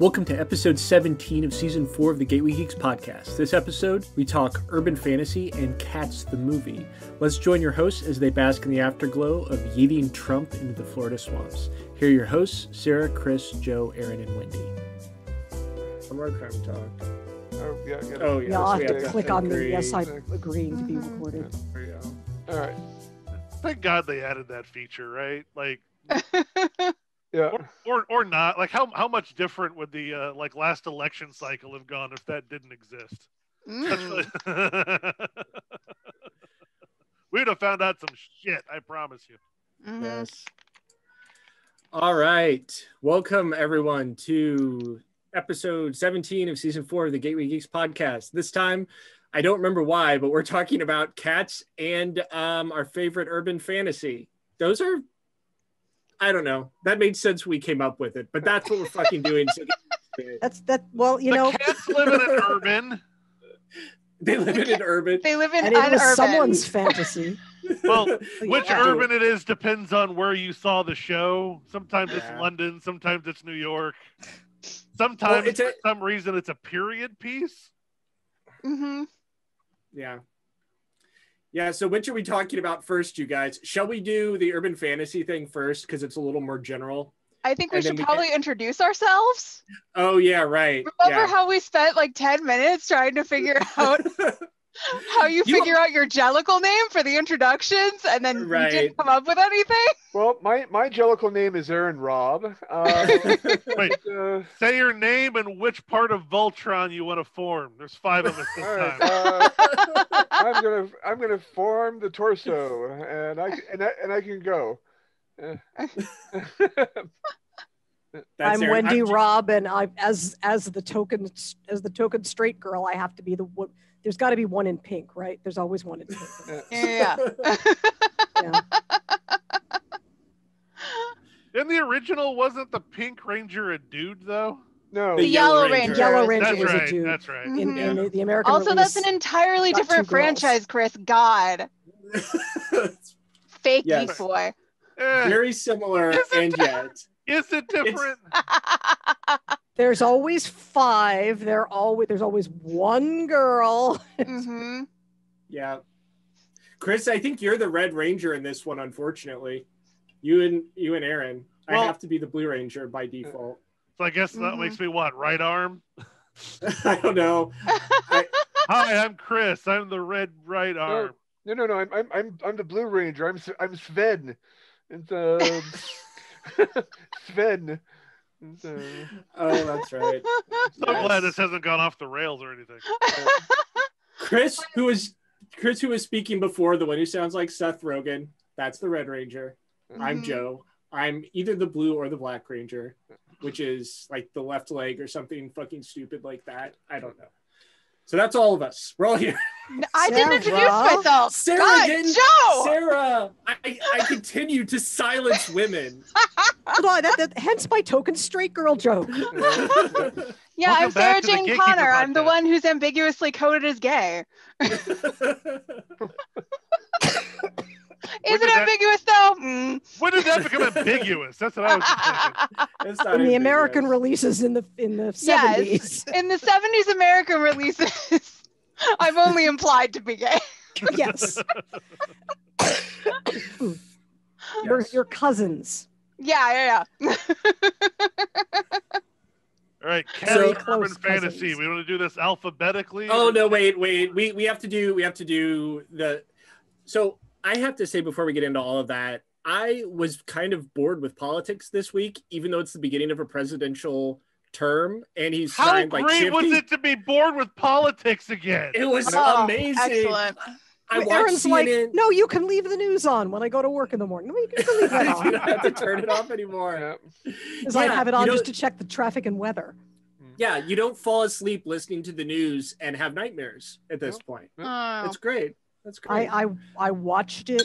Welcome to episode 17 of season 4 of the Gateway Geeks Podcast. This episode, we talk urban fantasy and Cats the movie. Let's join your hosts as they bask in the afterglow of yeeting Trump into the Florida swamps. Here are your hosts, Sarah, Chris, Joe, Aaron, and Wendy. I'm right time talk. Oh, yeah. I'll have to click on the yes, I'm agreeing to be recorded. There you go. All right. Thank God they added that feature, right? Like, yeah. Or not. Like, how much different would the last election cycle have gone if that didn't exist? We'd have found out some shit. I promise you. Mm-hmm. Yes. All right. Welcome everyone to episode 17 of season 4 of the Gateway Geeks Podcast. This time, I don't remember why, but we're talking about cats and our favorite urban fantasy. Those are, I don't know. That made sense when we came up with it, but that's what we're fucking doing. So Well, you know. Cats live in an urban. They live in an urban. They live in and an it was urban. someone's fantasy. Well, which Yeah. urban it is depends on where you saw the show. Sometimes it's London. Sometimes it's New York. Sometimes, for some reason, it's a period piece. Mm-hmm. Yeah. Yeah, so which are we talking about first, you guys? Shall we do the urban fantasy thing first because it's a little more general? I think we should probably introduce ourselves. Oh, yeah, right. Remember how we spent like 10 minutes trying to figure out how you figure out your Jellicle name for the introductions and then you didn't come up with anything? Well, my Jellicle name is Aaron Robb. Wait, say your name and which part of Voltron you want to form. There's 5 of us this time. I'm gonna form the torso, and I can go. I'm Wendy Robb, and I as the token straight girl, I have to be the one. There's got to be one in pink, right? There's always one in pink. Yeah. Yeah. In the original, wasn't the Pink Ranger a dude though? No, the Yellow Ranger. Yellow Ranger That's was right. a dude. That's right. In the American Also, release, that's an entirely got different 2 girls. franchise, Chris. God. Fake Yes. geek boy. Very similar, and yet. Is it different? There's always 5. There's always one girl. Mm-hmm. Yeah. Chris, I think you're the Red Ranger in this one, unfortunately. You and Aaron. Well, I have to be the Blue Ranger by default. So I guess that makes me what? Right arm? I don't know. Hi, I'm Chris. I'm the red right arm. No. I'm the Blue Ranger. I'm Sven. It's Sven. Oh, that's right. So glad this hasn't gone off the rails or anything. Chris, who was speaking before, the one who sounds like Seth Rogen, that's the Red Ranger. I'm Joe. I'm either the Blue or the Black Ranger, which is like the left leg or something fucking stupid like that. I don't know. So that's all of us. We're all here. I didn't introduce myself. Sarah God, didn't. Joe! Sarah, I continue to silence women. Hold on, hence my token straight girl joke. Yeah, Welcome I'm back Sarah to the Jane Gatekeeper Connor. I'm the Podcast. one who's ambiguously coded as gay. Is it ambiguous though? When did that become ambiguous? That's what I was thinking. It's not In the ambiguous. American releases in the 70s. Yes. In the 70s American releases, I'm only implied to be gay. Yes. Your cousins. Yeah. All right, Very cat close urban fantasy. cousins. We want to do this alphabetically. Oh no, wait. We have to do the. So I have to say before we get into all of that, I was kind of bored with politics this week, even though it's the beginning of a presidential term, and he's How signed like great 50. was it to be bored with politics again? It was Oh, amazing. excellent. I watched Aaron's CNN. like, no, you can leave the news on when I go to work in the morning. No, you can leave that You on. don't have to turn it off anymore. Because I have it on just to check the traffic and weather. Yeah, you don't fall asleep listening to the news and have nightmares at this point. Oh. It's great. That's great. I watched it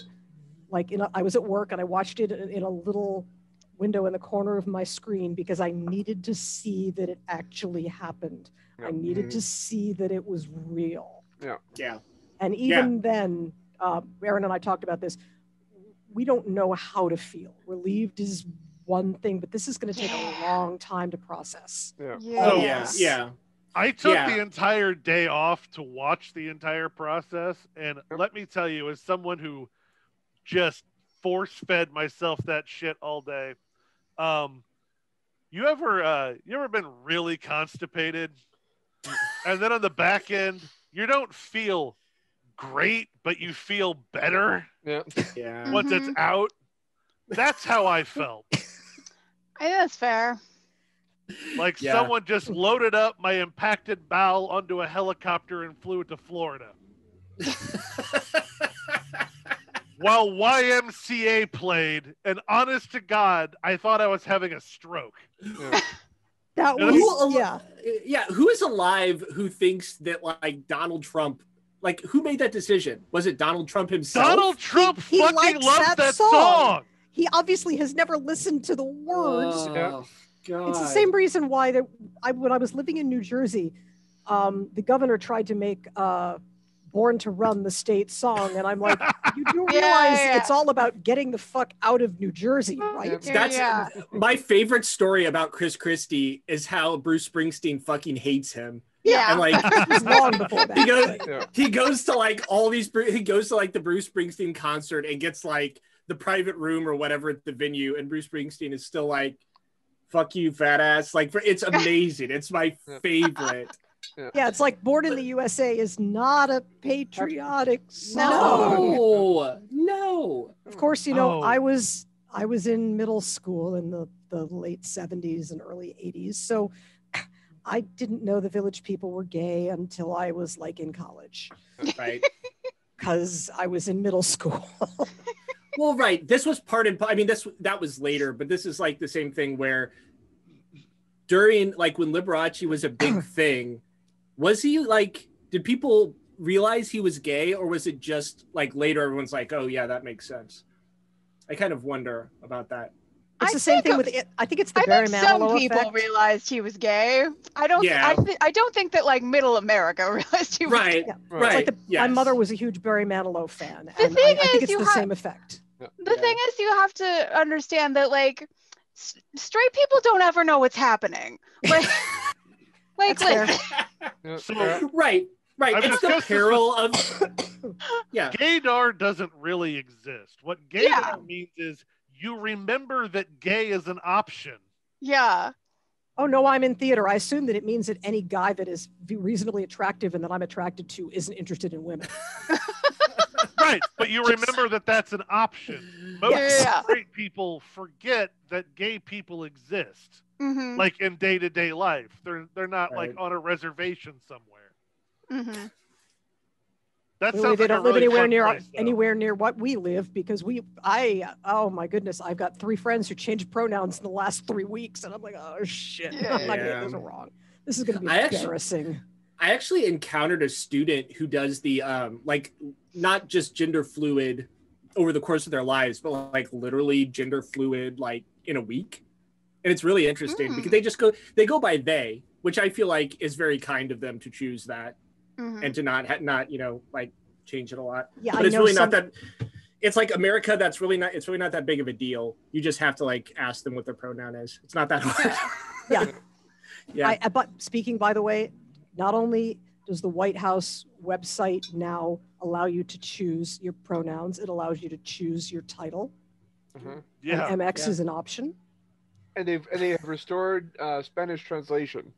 like I was at work and I watched it in a little window in the corner of my screen because I needed to see that it actually happened. I needed to see that it was real. Yeah. And even then, Aaron and I talked about this. We don't know how to feel. Relieved is one thing, but this is going to take a long time to process. Yeah. I took the entire day off to watch the entire process, and let me tell you, as someone who just force-fed myself that shit all day, you ever been really constipated, and then on the back end, you don't feel great, but you feel better once it's out? That's how I felt. I think that's fair. Like someone just loaded up my impacted bowel onto a helicopter and flew it to Florida. While YMCA played, and honest to God, I thought I was having a stroke. That was, who is alive who thinks that like Donald Trump, like who made that decision? Was it Donald Trump himself? Donald Trump he fucking loves that song. He obviously has never listened to the words. Oh, God. It's the same reason why when I was living in New Jersey, the governor tried to make Born to Run the state song. And I'm like, you do realize it's all about getting the fuck out of New Jersey, right? That's my favorite story about Chris Christie is how Bruce Springsteen fucking hates him. Yeah. And like it was long before that. He goes to like the Bruce Springsteen concert and gets like the private room or whatever at the venue, and Bruce Springsteen is still like, fuck you, fat ass. Like, it's amazing. It's my favorite. Yeah, it's like Born in the USA is not a patriotic song. No. Of course, I was in middle school in the late 70s and early 80s, so I didn't know the Village People were gay until I was like in college. Right. Because I was in middle school. Well, right. This was that was later, but this is like the same thing where during like when Liberace was a big thing, was he like, did people realize he was gay, or was it just like later everyone's like, oh yeah, that makes sense? I kind of wonder about that. It's the same thing with it. I think it's the Barry Manilow some people realized he was gay. I don't think that like middle America realized he was gay. Yeah. Right. Like my mother was a huge Barry Manilow fan. I think it's the same effect. The thing is, you have to understand that like straight people don't ever know what's happening. Like, right. It's the peril of Gaydar doesn't really exist. What gaydar means is you remember that gay is an option. Yeah. Oh no, I'm in theater. I assume that it means that any guy that is reasonably attractive and that I'm attracted to isn't interested in women. Right, but you remember that that's an option. Most straight people forget that gay people exist, like in day-to-day life. They're not like on a reservation somewhere. Mm-hmm. That really, sounds they like don't a live really anywhere near what we live, because oh my goodness, I've got 3 friends who changed pronouns in the last 3 weeks, and I'm like, oh shit, I'm not getting this wrong. This is going to be embarrassing. I actually encountered a student who does the like not just gender fluid over the course of their lives, but like literally gender fluid like in a week, and it's really interesting because they go by they, which I feel like is very kind of them to choose that. And to not like change it a lot. Yeah, but it's really not that. It's like America. It's really not that big of a deal. You just have to like ask them what their pronoun is. It's not that hard. Yeah. But speaking, by the way, not only does the White House website now allow you to choose your pronouns, it allows you to choose your title. Yeah. And MX is an option. And they have restored Spanish translation.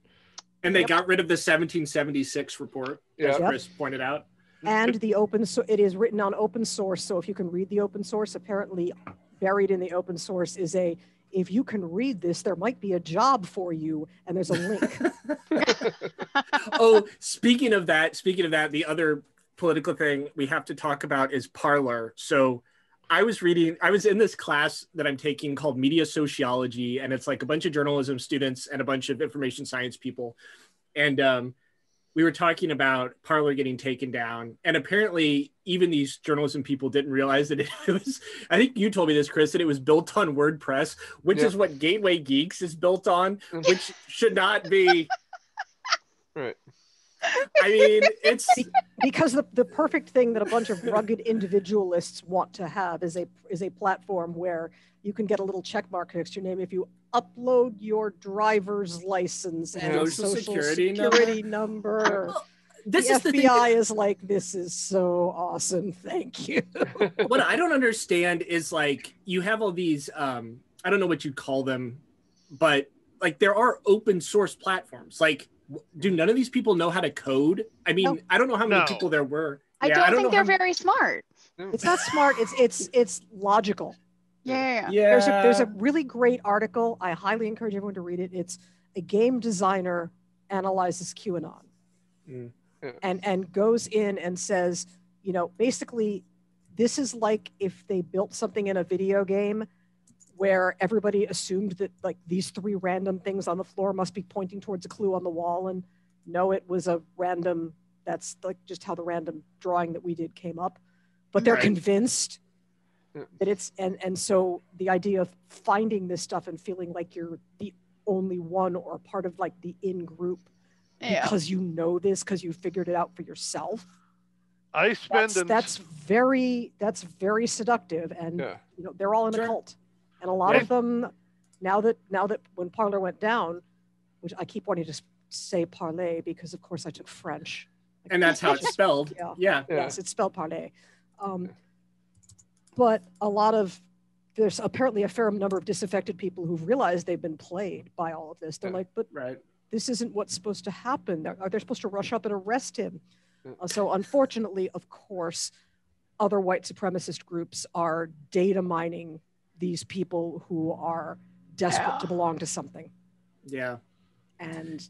And they got rid of the 1776 report, as Chris pointed out. And it is written on open source. So if you can read the open source, apparently buried in the open source is if you can read this, there might be a job for you. And there's a link. Oh, speaking of that, the other political thing we have to talk about is Parler. So I was in this class that I'm taking called Media Sociology, and it's like a bunch of journalism students and a bunch of information science people. And we were talking about Parler getting taken down. And apparently even these journalism people didn't realize that it was, I think you told me this, Chris, that it was built on WordPress, which is what Gateway Geeks is built on, which should not be. Right. I mean, it's because the perfect thing that a bunch of rugged individualists want to have is a platform where you can get a little check mark next to your name if you upload your driver's license and social security number. The FBI is like, this is so awesome. Thank you. What I don't understand is like you have all these I don't know what you call them, but like there are open source platforms. Like, do none of these people know how to code? I mean, I don't know how many people there were. I don't think they're very smart. It's not smart. It's logical. Yeah. There's a really great article. I highly encourage everyone to read it. It's a game designer analyzes QAnon and goes in and says, you know, basically this is like if they built something in a video game where everybody assumed that like these 3 random things on the floor must be pointing towards a clue on the wall, and no, it was a random, that's like just how the random drawing that we did came up, but they're convinced that it's, and so the idea of finding this stuff and feeling like you're the only one or part of like the in-group because you know this, because you figured it out for yourself. That's very seductive, and you know, they're all in a cult. And a lot of them, now that when Parler went down, which I keep wanting to say parlay because of course I took French. And that's how it's spelled. Yes, it's spelled parlay. But there's apparently a fair number of disaffected people who've realized they've been played by all of this. They're like, but this isn't what's supposed to happen. They're supposed to rush up and arrest him. So unfortunately, of course, other white supremacist groups are data mining these people who are desperate to belong to something. Yeah. And this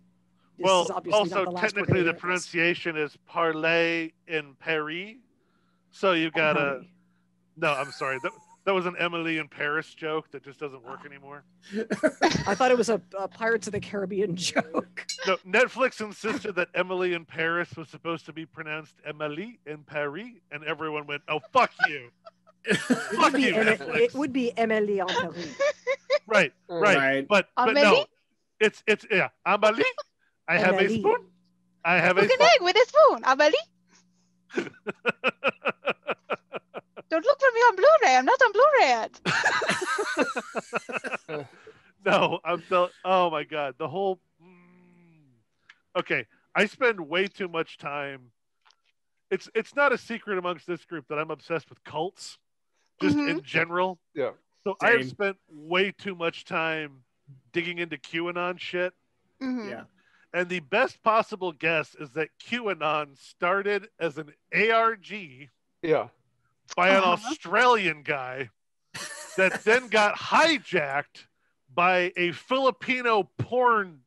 well, is obviously also not the last technically the pronunciation is parlay in Paris. So you got no, I'm sorry. That was an Emily in Paris joke that just doesn't work anymore. I thought it was a Pirates of the Caribbean joke. No, Netflix insisted that Emily in Paris was supposed to be pronounced Emily in Paris, and everyone went, "Oh, fuck you." Fuck you, Netflix. It would be Emily en Paris. Right. But no, it's Amélie. I have a spoon. I have a spoon. Egg with a spoon, Amélie. Don't look for me on Blu-ray. I'm not on Blu-ray yet. No, oh my God. The whole. Okay, I spend way too much time. It's not a secret amongst this group that I'm obsessed with cults, just in general. Yeah. So I have spent way too much time digging into QAnon shit. Yeah. And the best possible guess is that QAnon started as an ARG. Yeah. By an Australian guy that then got hijacked by a Filipino porn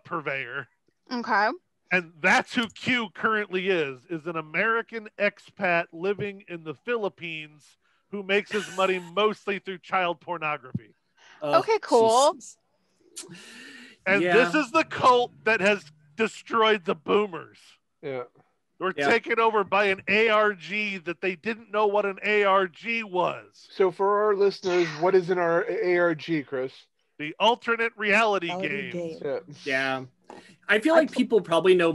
purveyor. Okay. And that's who Q currently is an American expat living in the Philippines who makes his money mostly through child pornography. Okay, cool. Jesus. And this is the cult that has destroyed the boomers. Yeah. We're taken over by an ARG that they didn't know what an ARG was. So for our listeners, what is in our ARG, Chris? The alternate reality game. Yeah. I feel like people probably know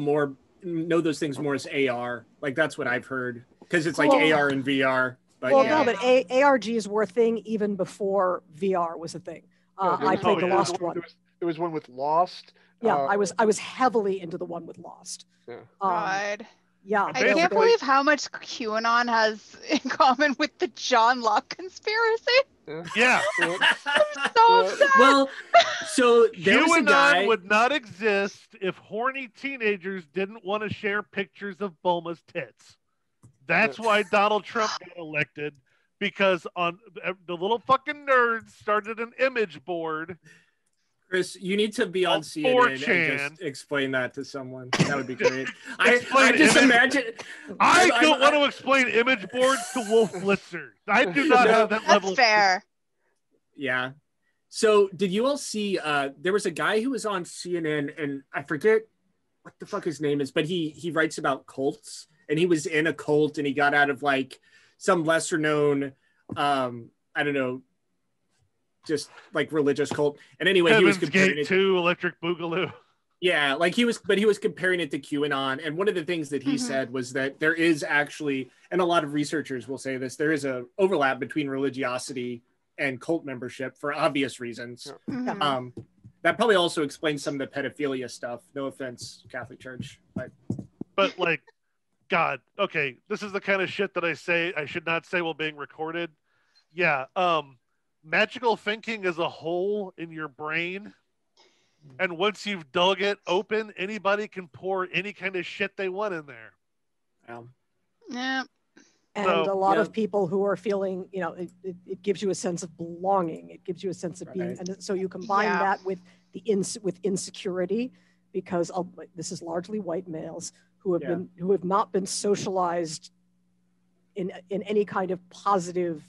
know those things more as AR. Like that's what I've heard. Because it's like AR and VR. But no, but ARGs were a thing even before VR was a thing. I played the Lost one. There was one with Lost. Yeah, I was heavily into the one with Lost. Yeah. God. Yeah. I can't believe how much QAnon has in common with the John Locke conspiracy. Yeah. I'm so upset. Well, so there was a guy would not exist if horny teenagers didn't want to share pictures of Bulma's tits. That's why Donald Trump got elected, because on the little fucking nerds started an image board. Chris, you need to be on CNN and just explain that to someone. That would be great. I just imagine. I don't want to explain image boards to Wolf Blitzers. I do not have that level. That's fair. Yeah. So did you all see, there was a guy who was on CNN, and I forget what the fuck his name is, but he writes about cults, and he was in a cult, and he got out of like some lesser known, I don't know, just like religious cult. And anyway, Heaven's he was comparing Gate 2, Electric Boogaloo. Yeah, like he was comparing it to QAnon, and one of the things that he said was that there is actually, and a lot of researchers will say this, there is a overlap between religiosity and cult membership for obvious reasons. That probably also explains some of the pedophilia stuff. No offense, Catholic Church, but like, God, okay, this is the kind of shit that I should not say while being recorded. Yeah, magical thinking is a hole in your brain. And once you've dug it open, anybody can pour any kind of shit they want in there. Yeah. And a lot of people who are feeling, it gives you a sense of belonging. It gives you a sense of being, and so you combine that with with insecurity, because this is largely white males who have not been socialized in any kind of positive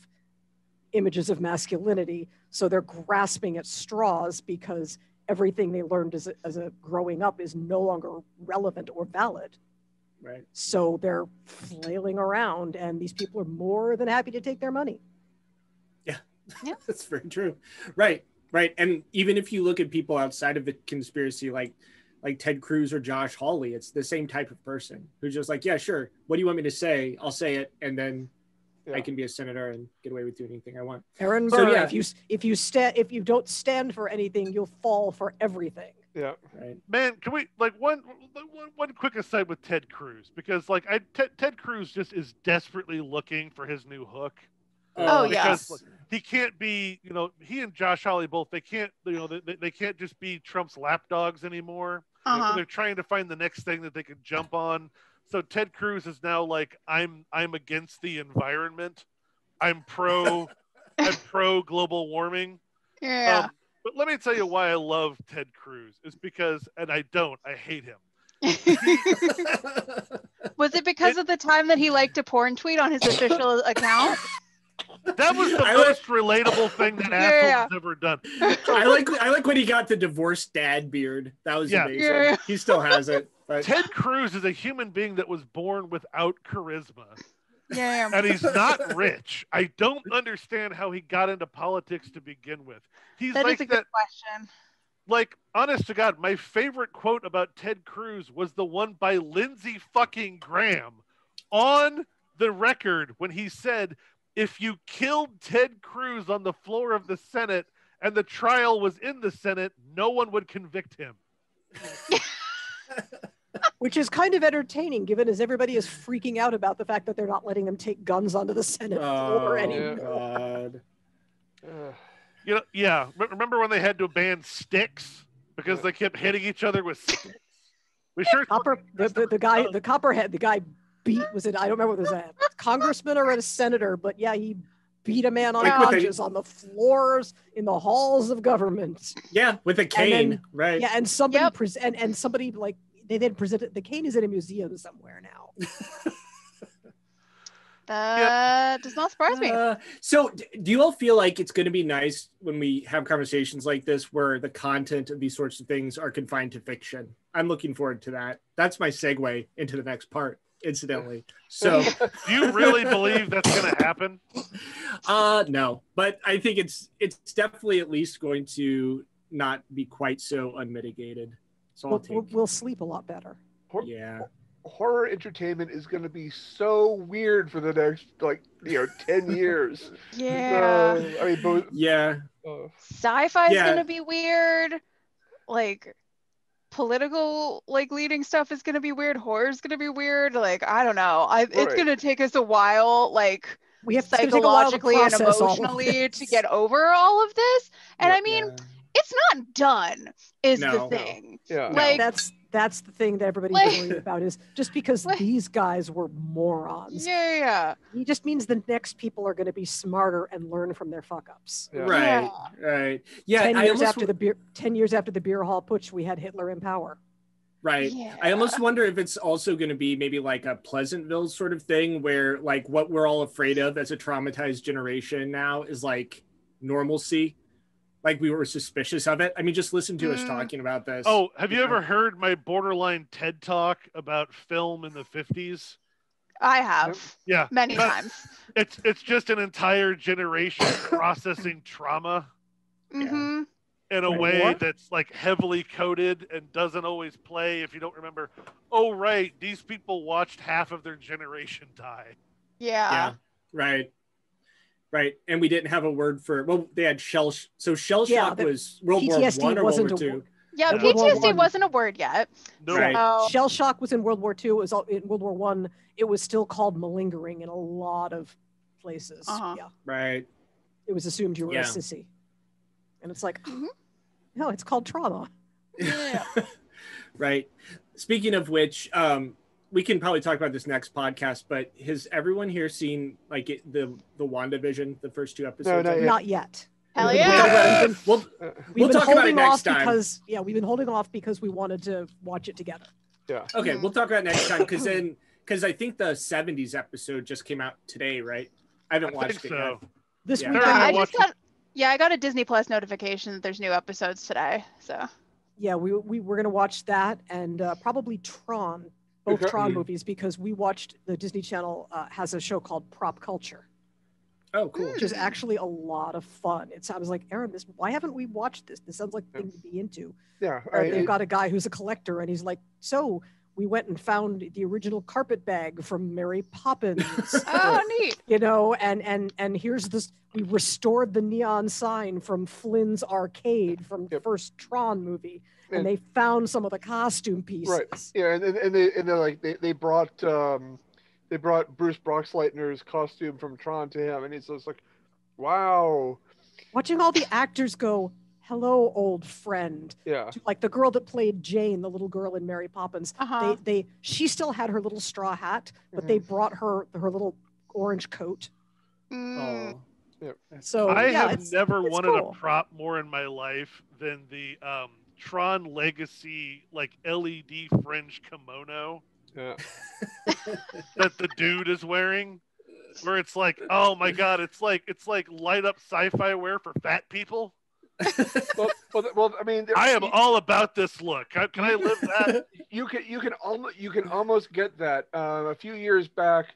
images of masculinity. So they're grasping at straws because everything they learned as a growing up is no longer relevant or valid. Right. So they're flailing around, and these people are more than happy to take their money. Yeah. That's very true. Right. And even if you look at people outside of the conspiracy, like Ted Cruz or Josh Hawley, it's the same type of person who's just like, yeah, sure. What do you want me to say? I'll say it, and then I can be a senator and get away with doing anything I want. Aaron Burr, if you don't stand for anything, you'll fall for everything. Yeah. Right. Man, can we one quick aside with Ted Cruz, because Ted Cruz just is desperately looking for his new hook. Because he can't be, he and Josh Hawley both, they can't just be Trump's lapdogs anymore. They're trying to find the next thing that they can jump on. So Ted Cruz is now like, I'm against the environment. I'm pro global warming. Yeah. But let me tell you why I love Ted Cruz. Is because, and I hate him. Was it because of the time that he liked to porn tweet on his official account? That was the most relatable thing that asshole's ever done. I like when he got the divorced dad beard. That was amazing. Yeah. He still has it. But... Ted Cruz is a human being that was born without charisma. Yeah. And he's not rich. I don't understand how he got into politics to begin with. That is a good question. Like, honest to God, my favorite quote about Ted Cruz was the one by Lindsey fucking Graham on the record when he said, if you killed Ted Cruz on the floor of the Senate and the trial was in the Senate, no one would convict him. Which is kind of entertaining, given as everybody is freaking out about the fact that they're not letting them take guns onto the Senate floor anymore. God. Remember when they had to ban sticks because they kept hitting each other with sticks? The copperhead, the guy beat, I don't remember what it was, a congressman or a senator, but yeah, he beat a man unconscious on the floors in the halls of government. Yeah, with a cane, right? Yeah, and somebody and somebody like they then presented the cane is in a museum somewhere now. That does not surprise me. So do you all feel like it's going to be nice when we have conversations like this where the content of these sorts of things are confined to fiction? I'm looking forward to that. That's my segue into the next part, incidentally. So do you really believe that's going to happen? No, but I think it's definitely at least going to not be quite so unmitigated. So we'll sleep a lot better. Yeah. Horror entertainment is going to be so weird for the next 10 years. Yeah. Sci-fi is going to be weird. Like political leading stuff is going to be weird. Horror is going to be weird. Like, I don't know. It's going to take us a while, we have psychologically and emotionally to get over all of this. And I mean, it's not done is the thing. Yeah. That's the thing that everybody's worried about, is just because these guys were morons. Yeah. It just means the next people are going to be smarter and learn from their fuck ups. Yeah. Right. Yeah. 10 years after the beer hall putsch, we had Hitler in power. Right. Yeah. I almost wonder if it's also going to be maybe like a Pleasantville sort of thing where what we're all afraid of as a traumatized generation now is normalcy. We were suspicious of it. I mean, just listen to us talking about this. Oh, have you ever heard my borderline TED talk about film in the 50s? I have. Yeah. Many times. It's just an entire generation processing trauma. Mm-hmm. in a way that's like heavily coded and doesn't always play if you don't remember, oh right, these people watched half of their generation die. Yeah. Right. And we didn't have a word for, well, they had shell shock was World War One or World War Two. Yeah, PTSD wasn't a word yet. No. Right. So, shell shock was in World War II. It was in World War One. It was still called malingering in a lot of places. Yeah. Right. It was assumed you were a sissy. And it's like, no, it's called trauma. Yeah. Right. Speaking of which, we can probably talk about this next podcast, but has everyone here seen like the Wanda Vision, the first 2 episodes? No, not yet. Hell yeah. We'll talk about it next time. We've been holding off because we wanted to watch it together. Yeah. Okay, we'll talk about it next time because I think the 70s episode just came out today, right? I haven't watched it yet. This week. I got a Disney Plus notification that there's new episodes today. So yeah, we're gonna watch that and probably Tron, both Tron movies, because we watched the Disney Channel has a show called Prop Culture. Oh, cool. Which is actually a lot of fun. I was like, Aaron, why haven't we watched this? This sounds like the thing to be into. Yeah. They've got a guy who's a collector and he's like, so we went and found the original carpet bag from Mary Poppins. Oh, neat. You know, and here's this, we restored the neon sign from Flynn's Arcade from the first Tron movie. And they found some of the costume pieces. Right. Yeah, they brought Bruce Boxleitner's costume from Tron to him, and he's just like, wow. Watching all the actors go, hello, old friend. Yeah. Like the girl that played Jane, the little girl in Mary Poppins. She still had her little straw hat, but they brought her little orange coat. Oh. Yeah. So I have never wanted cool. a prop more in my life than the Tron Legacy like LED fringe kimono. Yeah. That the dude is wearing, where it's like, oh my god, it's like light up sci-fi wear for fat people. well, I mean, I am all about this look. Can I live that? You can almost get that. A few years back,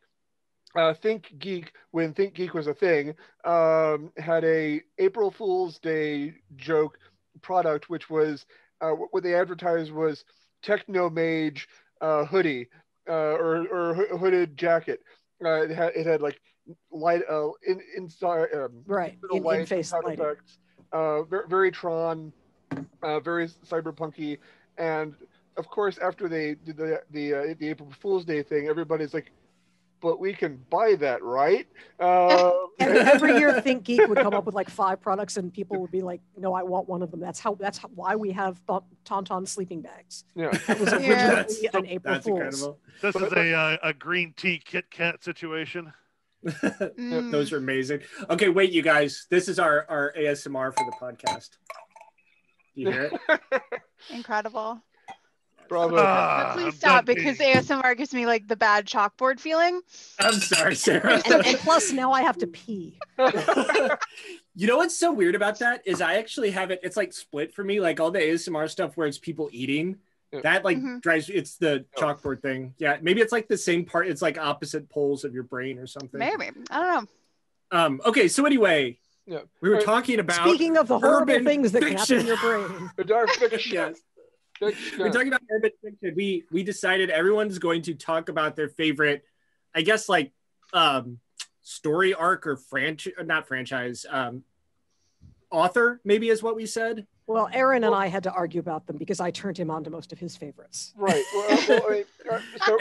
Think Geek, when Think Geek was a thing, had a April Fool's Day joke product, which was what they advertised was Techno Mage hoodie or hooded jacket. It had like light inside in face lighting. Effects, very Tron, very cyberpunky, and of course after they did the April Fool's Day thing, everybody's like, but we can buy that, right? Every year, Think Geek would come up with like 5 products, and people would be like, "No, I want one of them." That's why we have Tauntaun sleeping bags. Yeah, it was originally an April Fool's. Incredible. This is a green tea Kit Kat situation. Those are amazing. Okay, wait, you guys. This is our ASMR for the podcast. Do you hear it? Incredible. Bravo. Please stop, because ASMR gives me like the bad chalkboard feeling. I'm sorry, Sarah. And plus, now I have to pee. You know what's so weird about that is I actually have it. It's like split for me. Like all the ASMR stuff where it's people eating. That like drives. It's the chalkboard thing. Yeah, maybe it's like the same part. It's like opposite poles of your brain or something. Maybe, I don't know. Okay, so anyway, we were talking about. Speaking of the horrible things that fiction. can happen in your brain. The dark fiction. Yes. We're talking about urban fiction. We decided everyone's going to talk about their favorite, I guess, like story arc or franchise, author, maybe is what we said. Well, Aaron and I had to argue about them because I turned him on to most of his favorites. Right.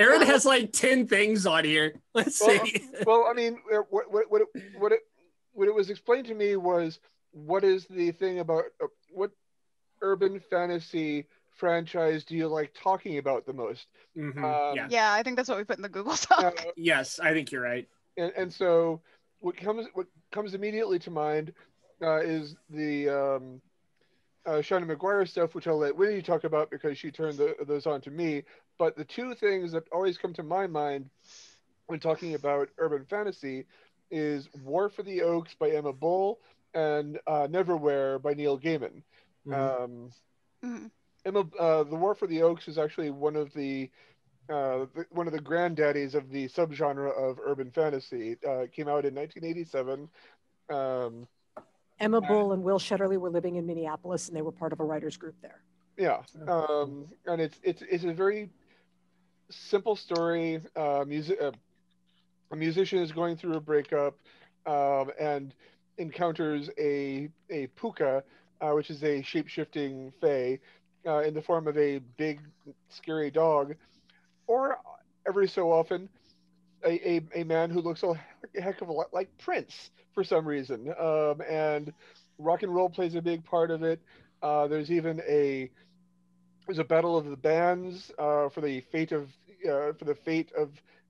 Aaron has like 10 things on here. Let's see. Well, I mean, what it was explained to me was, what is the thing about what urban fantasy franchise do you like talking about the most? Yeah, I think that's what we put in the Google Doc. Yes, I think you're right. And so what comes immediately to mind is the Shauna Maguire stuff, which I'll let Wendy talk about because she turned those on to me. But the 2 things that always come to my mind when talking about urban fantasy is War for the Oaks by Emma Bull and Neverwhere by Neil Gaiman. The War for the Oaks is actually one of the granddaddies of the subgenre of urban fantasy. It came out in 1987. Emma Bull and Will Shetterly were living in Minneapolis, and they were part of a writers group there. Yeah, and it's a very simple story. A musician is going through a breakup, and encounters a puka, which is a shape-shifting fae, in the form of a big, scary dog, or every so often, a man who looks a heck of a lot like Prince for some reason. And rock and roll plays a big part of it. There's even there's a battle of the bands for the fate of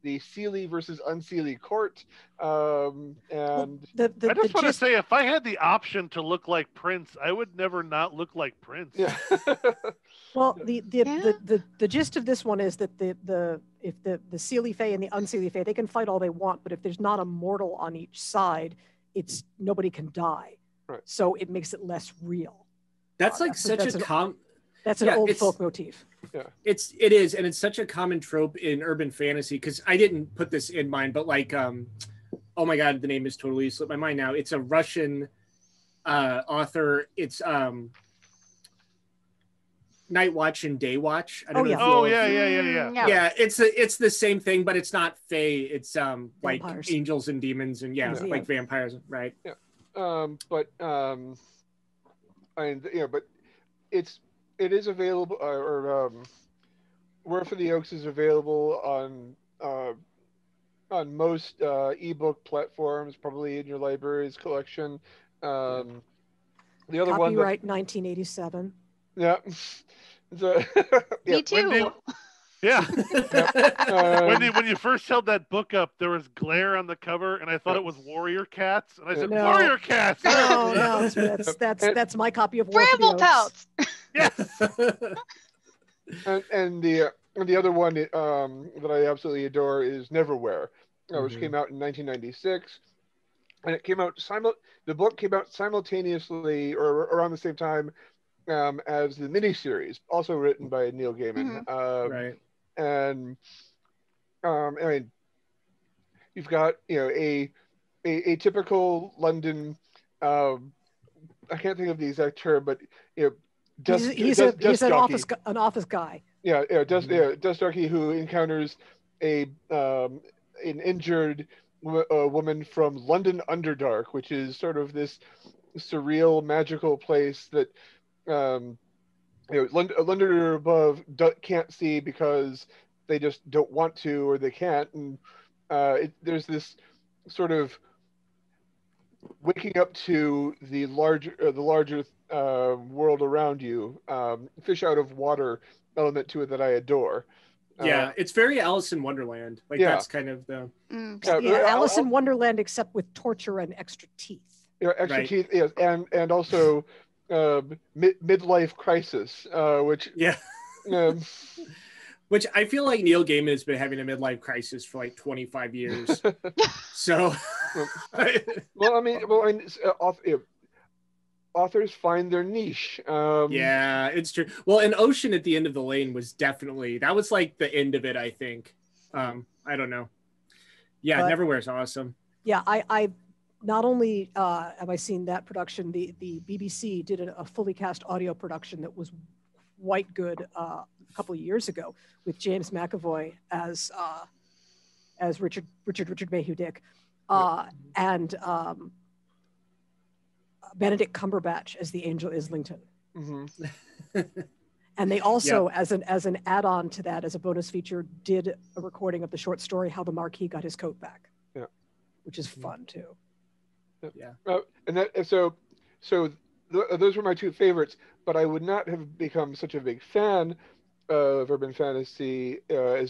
the Seelie versus Unseelie court. And I just want to say, if I had the option to look like Prince, I would never not look like Prince. Yeah. Well, the gist of this one is that the Seelie Fae and the Unseelie Fae, they can fight all they want, but if there's not a mortal on each side, nobody can die. Right. So it makes it less real. That's like that's an old folk motif. Yeah, it is, and it's such a common trope in urban fantasy, because I didn't put this in mine, but like, oh my god, the name is totally slipped my mind now. It's a Russian author. It's Night Watch and Day Watch. I don't know. Yeah. It's the same thing, but it's not fae. It's like angels and demons and like vampires, right? Yeah. But it is available, or War for the Oaks is available on most ebook platforms, probably in your library's collection. The other Copyright one, copyright 1987. Yeah. So, Me too. Wendy, yeah. When you first held that book up, there was glare on the cover, and I thought it was Warrior Cats, and I said, No. Warrior Cats. No, that's my copy of War for the Bramble Oaks. Pelts. Yes. and the other one that I absolutely adore is Neverwhere, which came out in 1996, and it came out the book came out simultaneously or around the same time as the miniseries, also written by Neil Gaiman. Right. And I mean, you've got a typical London. I can't think of the exact term, but he's an office guy. Yeah, dust jockey who encounters an injured woman from London Underdark, which is sort of this surreal, magical place that London above can't see because they just don't want to, or they can't, and there's this sort of waking up to the larger world around you, fish out of water element to it that I adore. It's very Alice in Wonderland. That's kind of the Alice in Wonderland, except with torture and extra teeth. Extra teeth, yes, and also midlife crisis, which which I feel like Neil Gaiman has been having a midlife crisis for like 25 years. So, authors find their niche. It's true. Well, and Ocean at the End of the Lane was that was like the end of it, I think. I don't know. Yeah, but Neverwhere's awesome. Yeah, I not only have I seen that production, the BBC did a fully cast audio production that was quite good a couple of years ago with James McAvoy as Richard Mayhew Dick, and Benedict Cumberbatch as the Angel Islington. Mm-hmm. And they also, as an add-on to that, as a bonus feature, did a recording of the short story "How the Marquis Got His Coat Back," which is fun too. Those were my two favorites, but I would not have become such a big fan of urban fantasy I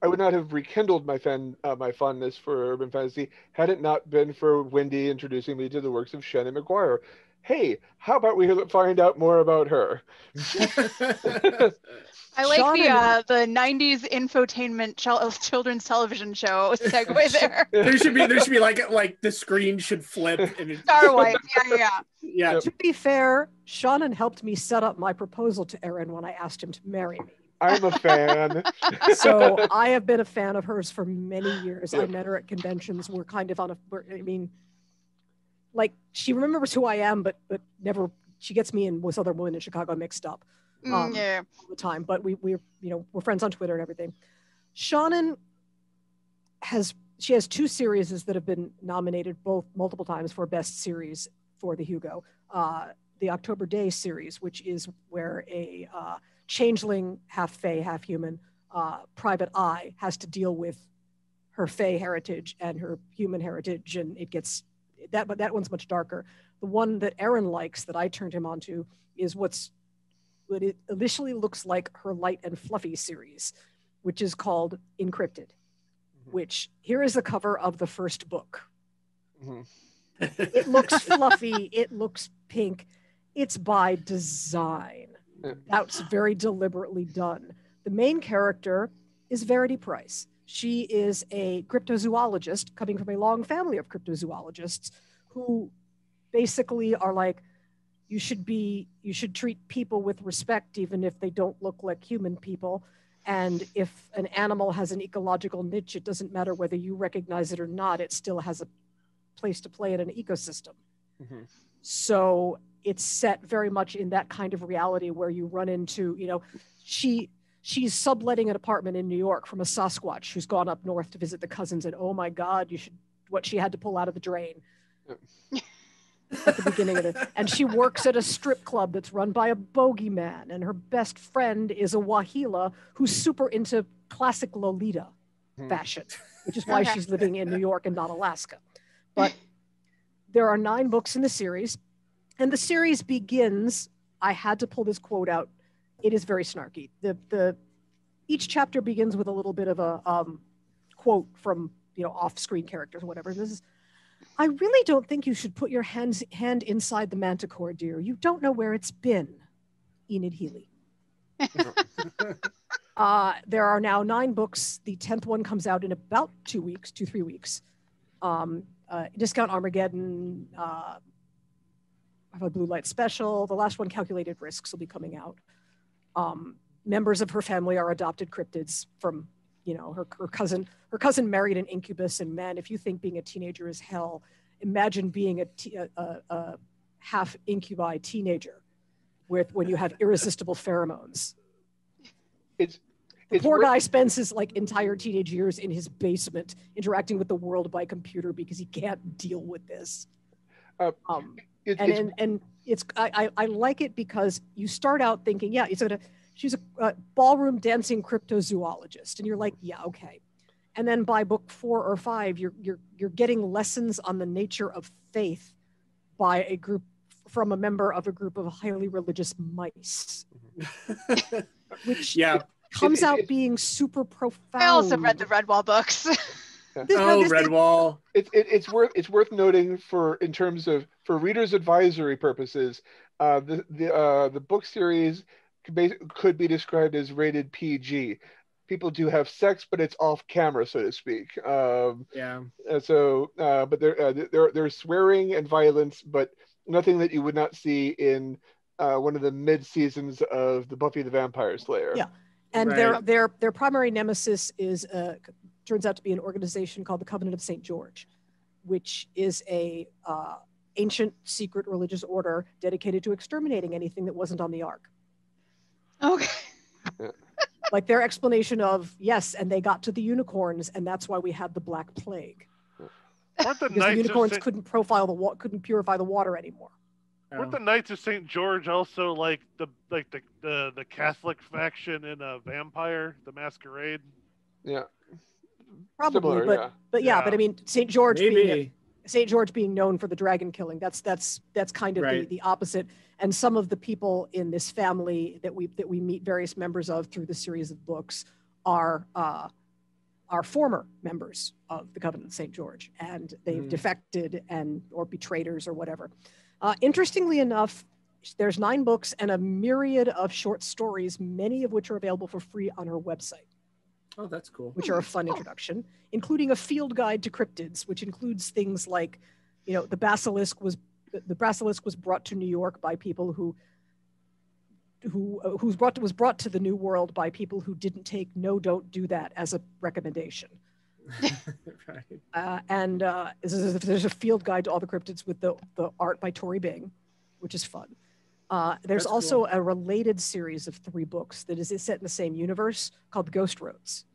would not have rekindled my fondness for urban fantasy had it not been for Wendy introducing me to the works of Shannon McGuire. Hey, how about we find out more about her? I like the 90s infotainment children's television show segue there. There should be like the screen should flip. And Star Wipe, yeah. To be fair, Shannon helped me set up my proposal to Aaron when I asked him to marry me. I'm a fan. So I have been a fan of hers for many years. I met her at conventions. We're kind of like she remembers who I am, but never. She gets me and with other women in Chicago mixed up all the time. But we're friends on Twitter and everything. Shannon has 2 series that have been nominated both multiple times for best series for the Hugo. The October Day series, which is where a changeling, half fae, half human, Private Eye has to deal with her fae heritage and her human heritage, and it gets that. But that one's much darker. The one that Aaron likes, that I turned him onto, is what it initially looks like her Light and Fluffy series, which is called Encrypted. Which, here is the cover of the first book. It looks fluffy. It looks pink. It's by design. That's very deliberately done. The main character is Verity Price. She is a cryptozoologist coming from a long family of cryptozoologists who basically are like, you should treat people with respect even if they don't look like human people. And if an animal has an ecological niche, it doesn't matter whether you recognize it or not, it still has a place to play in an ecosystem. So it's set very much in that kind of reality where you run into, she's subletting an apartment in New York from a Sasquatch who's gone up north to visit the cousins, and oh my God, what she had to pull out of the drain. At the beginning of it. And she works at a strip club that's run by a bogeyman, and her best friend is a Wahila who's super into classic Lolita fashion, which is why she's living in New York and not Alaska. But there are 9 books in the series, and the series begins, I had to pull this quote out, it is very snarky. Each chapter begins with a little bit of a quote from off-screen characters or whatever. This is, I really don't think you should put your hand inside the manticore, dear. You don't know where it's been. Enid Healy. There are now 9 books. The 10th one comes out in about 2-3 weeks. Discount Armageddon, I have a Blue Light Special. The last one, Calculated Risks, will be coming out. Members of her family are adopted cryptids from her cousin married an incubus, and man, if you think being a teenager is hell, imagine being a half incubi teenager when you have irresistible pheromones. The poor guy spends his entire teenage years in his basement interacting with the world by computer because he can't deal with this. I like it because you start out thinking, she's a ballroom dancing cryptozoologist, and you're like, yeah, okay. And then by book 4 or 5, you're getting lessons on the nature of faith from a member of a group of highly religious mice, which comes out being super profound. I also read the Redwall books. Redwall. It's worth noting for readers' advisory purposes, the book series could be described as rated PG. People do have sex, but it's off camera, so to speak. But there's swearing and violence, but nothing that you would not see in one of the mid seasons of the Buffy the Vampire Slayer. Yeah, and their primary nemesis turns out to be an organization called the Covenant of St. George, which is a ancient secret religious order dedicated to exterminating anything that wasn't on the Ark. Okay. Like their explanation of, yes, and they got to the unicorns, and that's why we had the Black Plague. The unicorns couldn't purify the water anymore. Weren't the Knights of St. George also like the Catholic faction in a Vampire, the Masquerade? Yeah. Probably, similar, but I mean, St. George being known for the dragon killing, that's kind of the opposite. And some of the people in this family that we meet various members of through the series of books are former members of the Covenant of St. George, and they've defected or betrayers or whatever. Interestingly enough, there's 9 books and a myriad of short stories, many of which are available for free on her website. Oh, that's cool. Which are a fun introduction, including a field guide to cryptids, which includes things like, the basilisk was brought to New York by people was brought to the New World by people who didn't take "no, don't do that" as a recommendation. Right. And there's a field guide to all the cryptids with the art by Tori Bing, which is fun. There's That's also cool. a related series of 3 books that is set in the same universe called The Ghost Roads.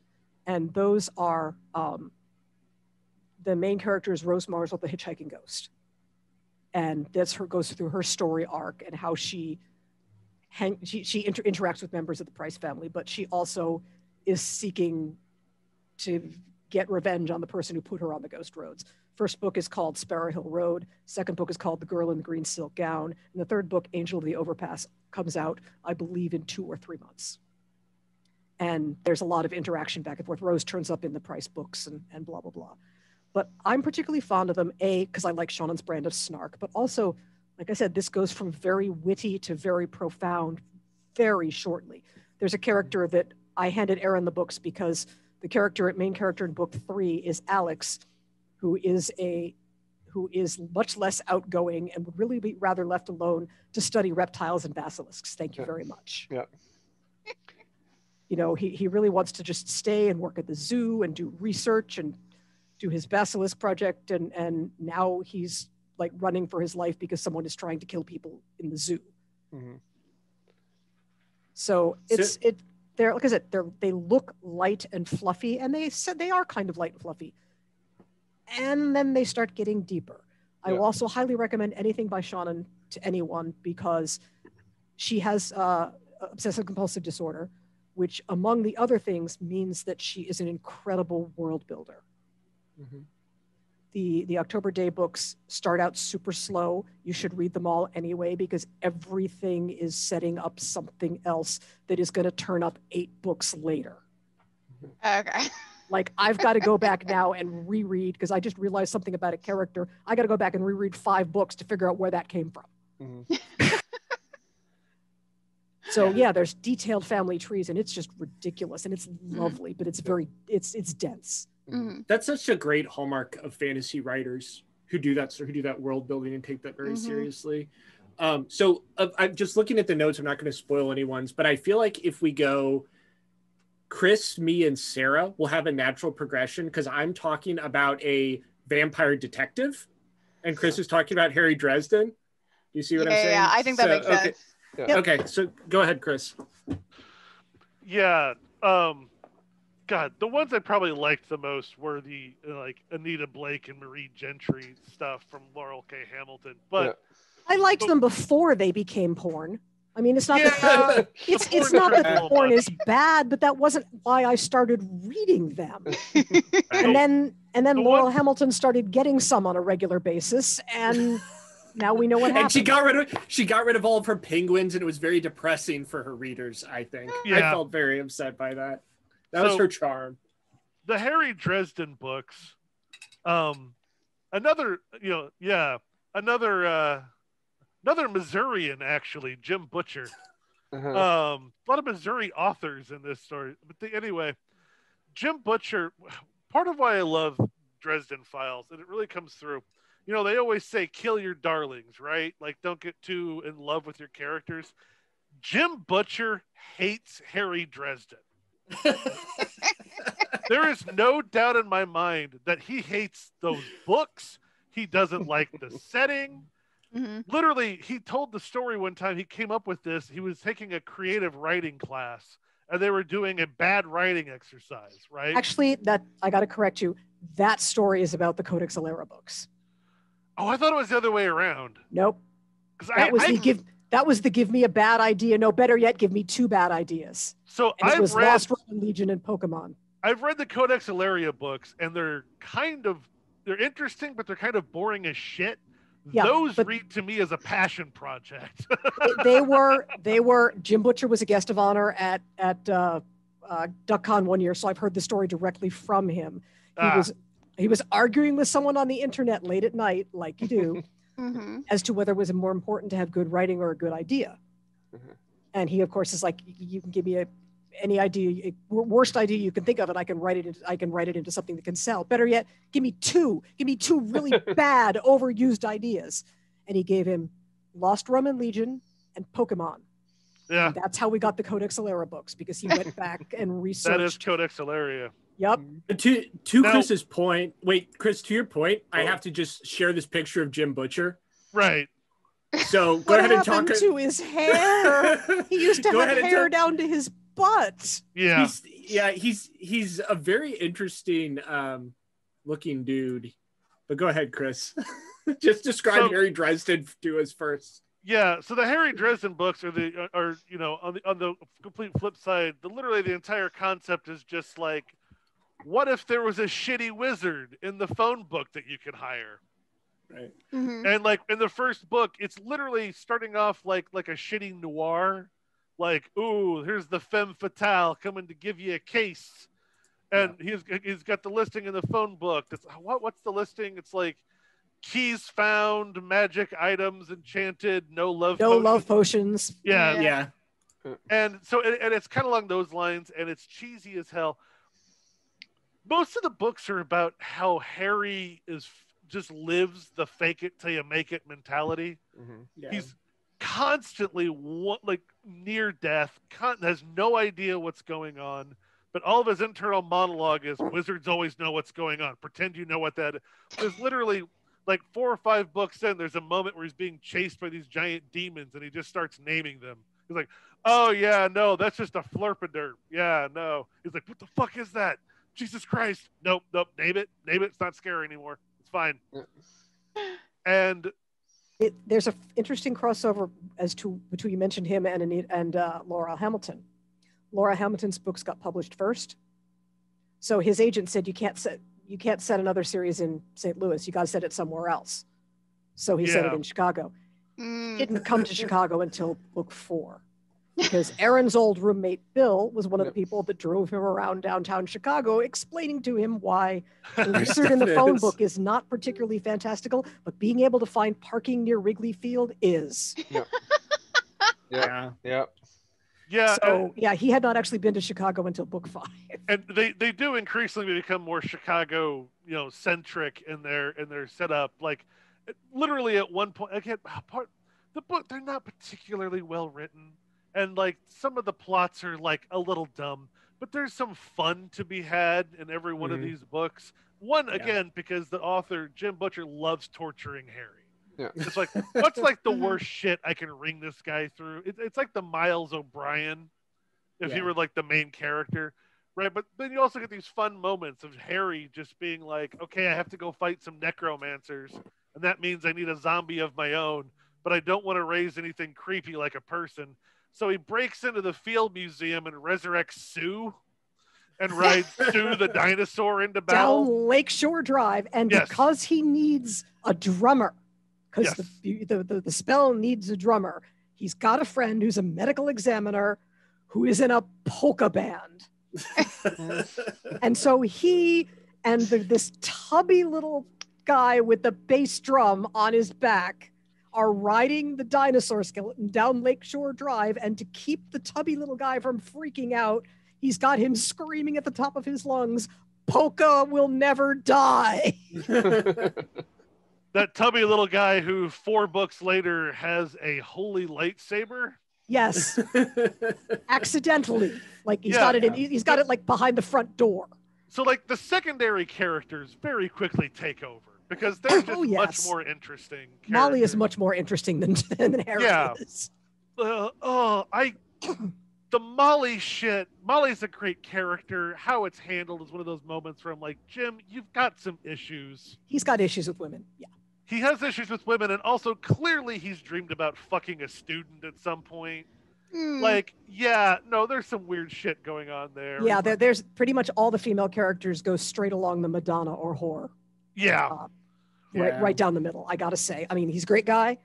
And those are, the main character is Rose Marswell, the hitchhiking ghost. And goes through her story arc and how she interacts with members of the Price family, but she also is seeking to get revenge on the person who put her on the Ghost Roads. First book is called Sparrow Hill Road. Second book is called The Girl in the Green Silk Gown. And the third book, Angel of the Overpass, comes out, I believe, in 2 or 3 months. And there's a lot of interaction back and forth. Rose turns up in the Price books and blah, blah, blah. But I'm particularly fond of them, because I like Shannon's brand of snark, but also, like I said, this goes from very witty to very profound very shortly. There's a character that I handed Erin the books because the main character in book 3 is Alex, who is much less outgoing and would really be rather left alone to study reptiles and basilisks. Thank you very much. Yeah. You know, he really wants to just stay and work at the zoo and do research and do his basilisk project. And now he's like running for his life because someone is trying to kill people in the zoo. Mm-hmm. So they're, like I said, they look light and fluffy, and they said they are kind of light and fluffy. And then they start getting deeper. I will also highly recommend anything by Shannon to anyone because she has obsessive compulsive disorder, which among the other things means that she is an incredible world builder. Mm-hmm. The October Day books start out super slow. You should read them all anyway because everything is setting up something else that is going to turn up 8 books later. Okay. Like I've got to go back now and reread because I just realized something about a character. I got to go back and reread 5 books to figure out where that came from. Mm-hmm. So yeah, there's detailed family trees and it's just ridiculous and it's lovely, but it's it's dense. Mm-hmm. That's such a great hallmark of fantasy writers who do that world building and take that very seriously. So I'm just looking at the notes. I'm not going to spoil anyone's, but I feel like if we go Chris, me, and Sarah, will have a natural progression because I'm talking about a vampire detective and Chris is talking about Harry Dresden. You see what I'm saying? Yeah, I think that makes sense. Yeah. Okay, so go ahead, Chris. Yeah. God, the ones I probably liked the most were the like Anita Blake and Marie Gentry stuff from Laurel K. Hamilton. But I liked them before they became porn. I mean, it's not that it's not that porn is bad, but that wasn't why I started reading them. And then Laurel Hamilton started getting some on a regular basis, and now we know what happened. And she got rid of all of her penguins, and it was very depressing for her readers. I think I felt very upset by that. That was her charm. The Harry Dresden books, another Missourian actually, Jim Butcher. A lot of Missouri authors in this story. But anyway, Jim Butcher, part of why I love Dresden Files, and it really comes through, you know, they always say kill your darlings, right? Like don't get too in love with your characters. Jim Butcher hates Harry Dresden. There is no doubt in my mind that he hates those books. He doesn't like the setting. Mm-hmm. Literally, he told the story one time he came up with this. He was taking a creative writing class and they were doing a bad writing exercise, right? Actually, I got to correct you. That story is about the Codex Alera books. Oh, I thought it was the other way around. Nope. That was the give me a bad idea. No, better yet, give me 2 bad ideas. So it was Lost Roman Legion and Pokemon. I've read the Codex Alera books, and they're interesting, but they're kind of boring as shit. Yeah, those read to me as a passion project. they were. Jim Butcher was a guest of honor at DuckCon one year, so I've heard the story directly from him. He was arguing with someone on the internet late at night, like you do. Mm-hmm. As to whether it was more important to have good writing or a good idea. Mm-hmm. And he, of course, is like, you can give me any idea, worst idea you can think of, and I can write it into something that can sell. Better yet, give me two really bad, overused ideas. And he gave him Lost Roman Legion and Pokemon. Yeah. And that's how we got the Codex Alera books, because he went back and researched. That is Codex Alera. Yep. To now, Chris's point, wait, Chris, to your point, I have to just share this picture of Jim Butcher. Right. So go ahead and talk. What happened to his hair? He used to have hair down to his butt. Yeah. He's a very interesting looking dude. But go ahead, Chris. Just describe Harry Dresden to us first. Yeah, so the Harry Dresden books are you know, on the complete flip side, literally the entire concept is just like, what if there was a shitty wizard in the phone book that you could hire? Right. Mm-hmm. And like in the first book, it's literally starting off like a shitty noir, like, ooh, here's the femme fatale coming to give you a case, and he's got the listing in the phone book. What's the listing? It's like keys found, magic items enchanted, no love potions. Yeah. And so and it's kind of along those lines, and it's cheesy as hell. Most of the books are about how Harry just lives the fake it till you make it mentality. Mm-hmm. Yeah. He's constantly near death, has no idea what's going on, but all of his internal monologue is wizards always know what's going on. Pretend you know what that is. There's literally like 4 or 5 books in, there's a moment where he's being chased by these giant demons and he just starts naming them. He's like, oh yeah, no, that's just a flurpaderp. Yeah, no. He's like, what the fuck is that? Jesus Christ. Nope. Name it. It's not scary anymore. It's fine. And there's an interesting crossover between you mentioned him and Laura Hamilton. Laura Hamilton's books got published first, so his agent said you can't set another series in St. Louis. You got to set it somewhere else. So he set it in Chicago. He didn't come to Chicago until book 4. Because Aaron's old roommate, Bill, was one of the people that drove him around downtown Chicago, explaining to him why the wizard in the phone book is not particularly fantastical, but being able to find parking near Wrigley Field is. Yeah. So, he had not actually been to Chicago until book 5. And they do increasingly become more Chicago, centric in their setup. Like, literally at one point, again, the book, they're not particularly well written. And like some of the plots are like a little dumb, but there's some fun to be had in every one of these books. Again, because the author, Jim Butcher, loves torturing Harry. Yeah. It's like, what's like the worst shit I can wring this guy through? It's like the Miles O'Brien, if he were like the main character, right? But then you also get these fun moments of Harry just being like, okay, I have to go fight some necromancers, and that means I need a zombie of my own, but I don't want to raise anything creepy like a person. So he breaks into the Field Museum and resurrects Sue and rides Sue the dinosaur into battle. Down Lakeshore Drive. And because he needs a drummer, because the spell needs a drummer, he's got a friend who's a medical examiner who is in a polka band. And so he and this tubby little guy with the bass drum on his back are riding the dinosaur skeleton down Lakeshore Drive, and to keep the tubby little guy from freaking out, he's got him screaming at the top of his lungs, "Polka will never die." That tubby little guy who 4 books later has a holy lightsaber. Yes. Accidentally. Like he's got it like behind the front door. So like the secondary characters very quickly take over. Because they're just much more interesting. Molly is much more interesting than Harry is. The Molly shit. Molly's a great character. How it's handled is one of those moments where I'm like, Jim, you've got some issues. He's got issues with women. Yeah. He has issues with women, and also clearly he's dreamed about fucking a student at some point. Like, there's some weird shit going on there. Yeah, there's pretty much all the female characters go straight along the Madonna or whore. Yeah. Right down the middle, I gotta say. I mean, he's a great guy,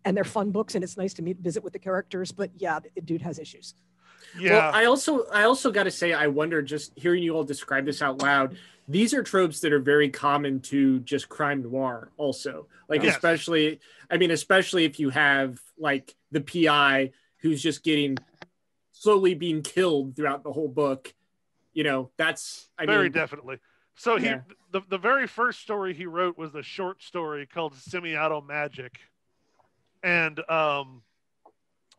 and they're fun books, and it's nice to visit with the characters, but the dude has issues. Yeah. Well, I also gotta say, I wonder, just hearing you all describe this out loud, these are tropes that are very common to just crime noir also. Like, especially if you have like the PI who's just slowly being killed throughout the whole book, that's, definitely. So the very first story he wrote was a short story called Semi-Auto Magic. And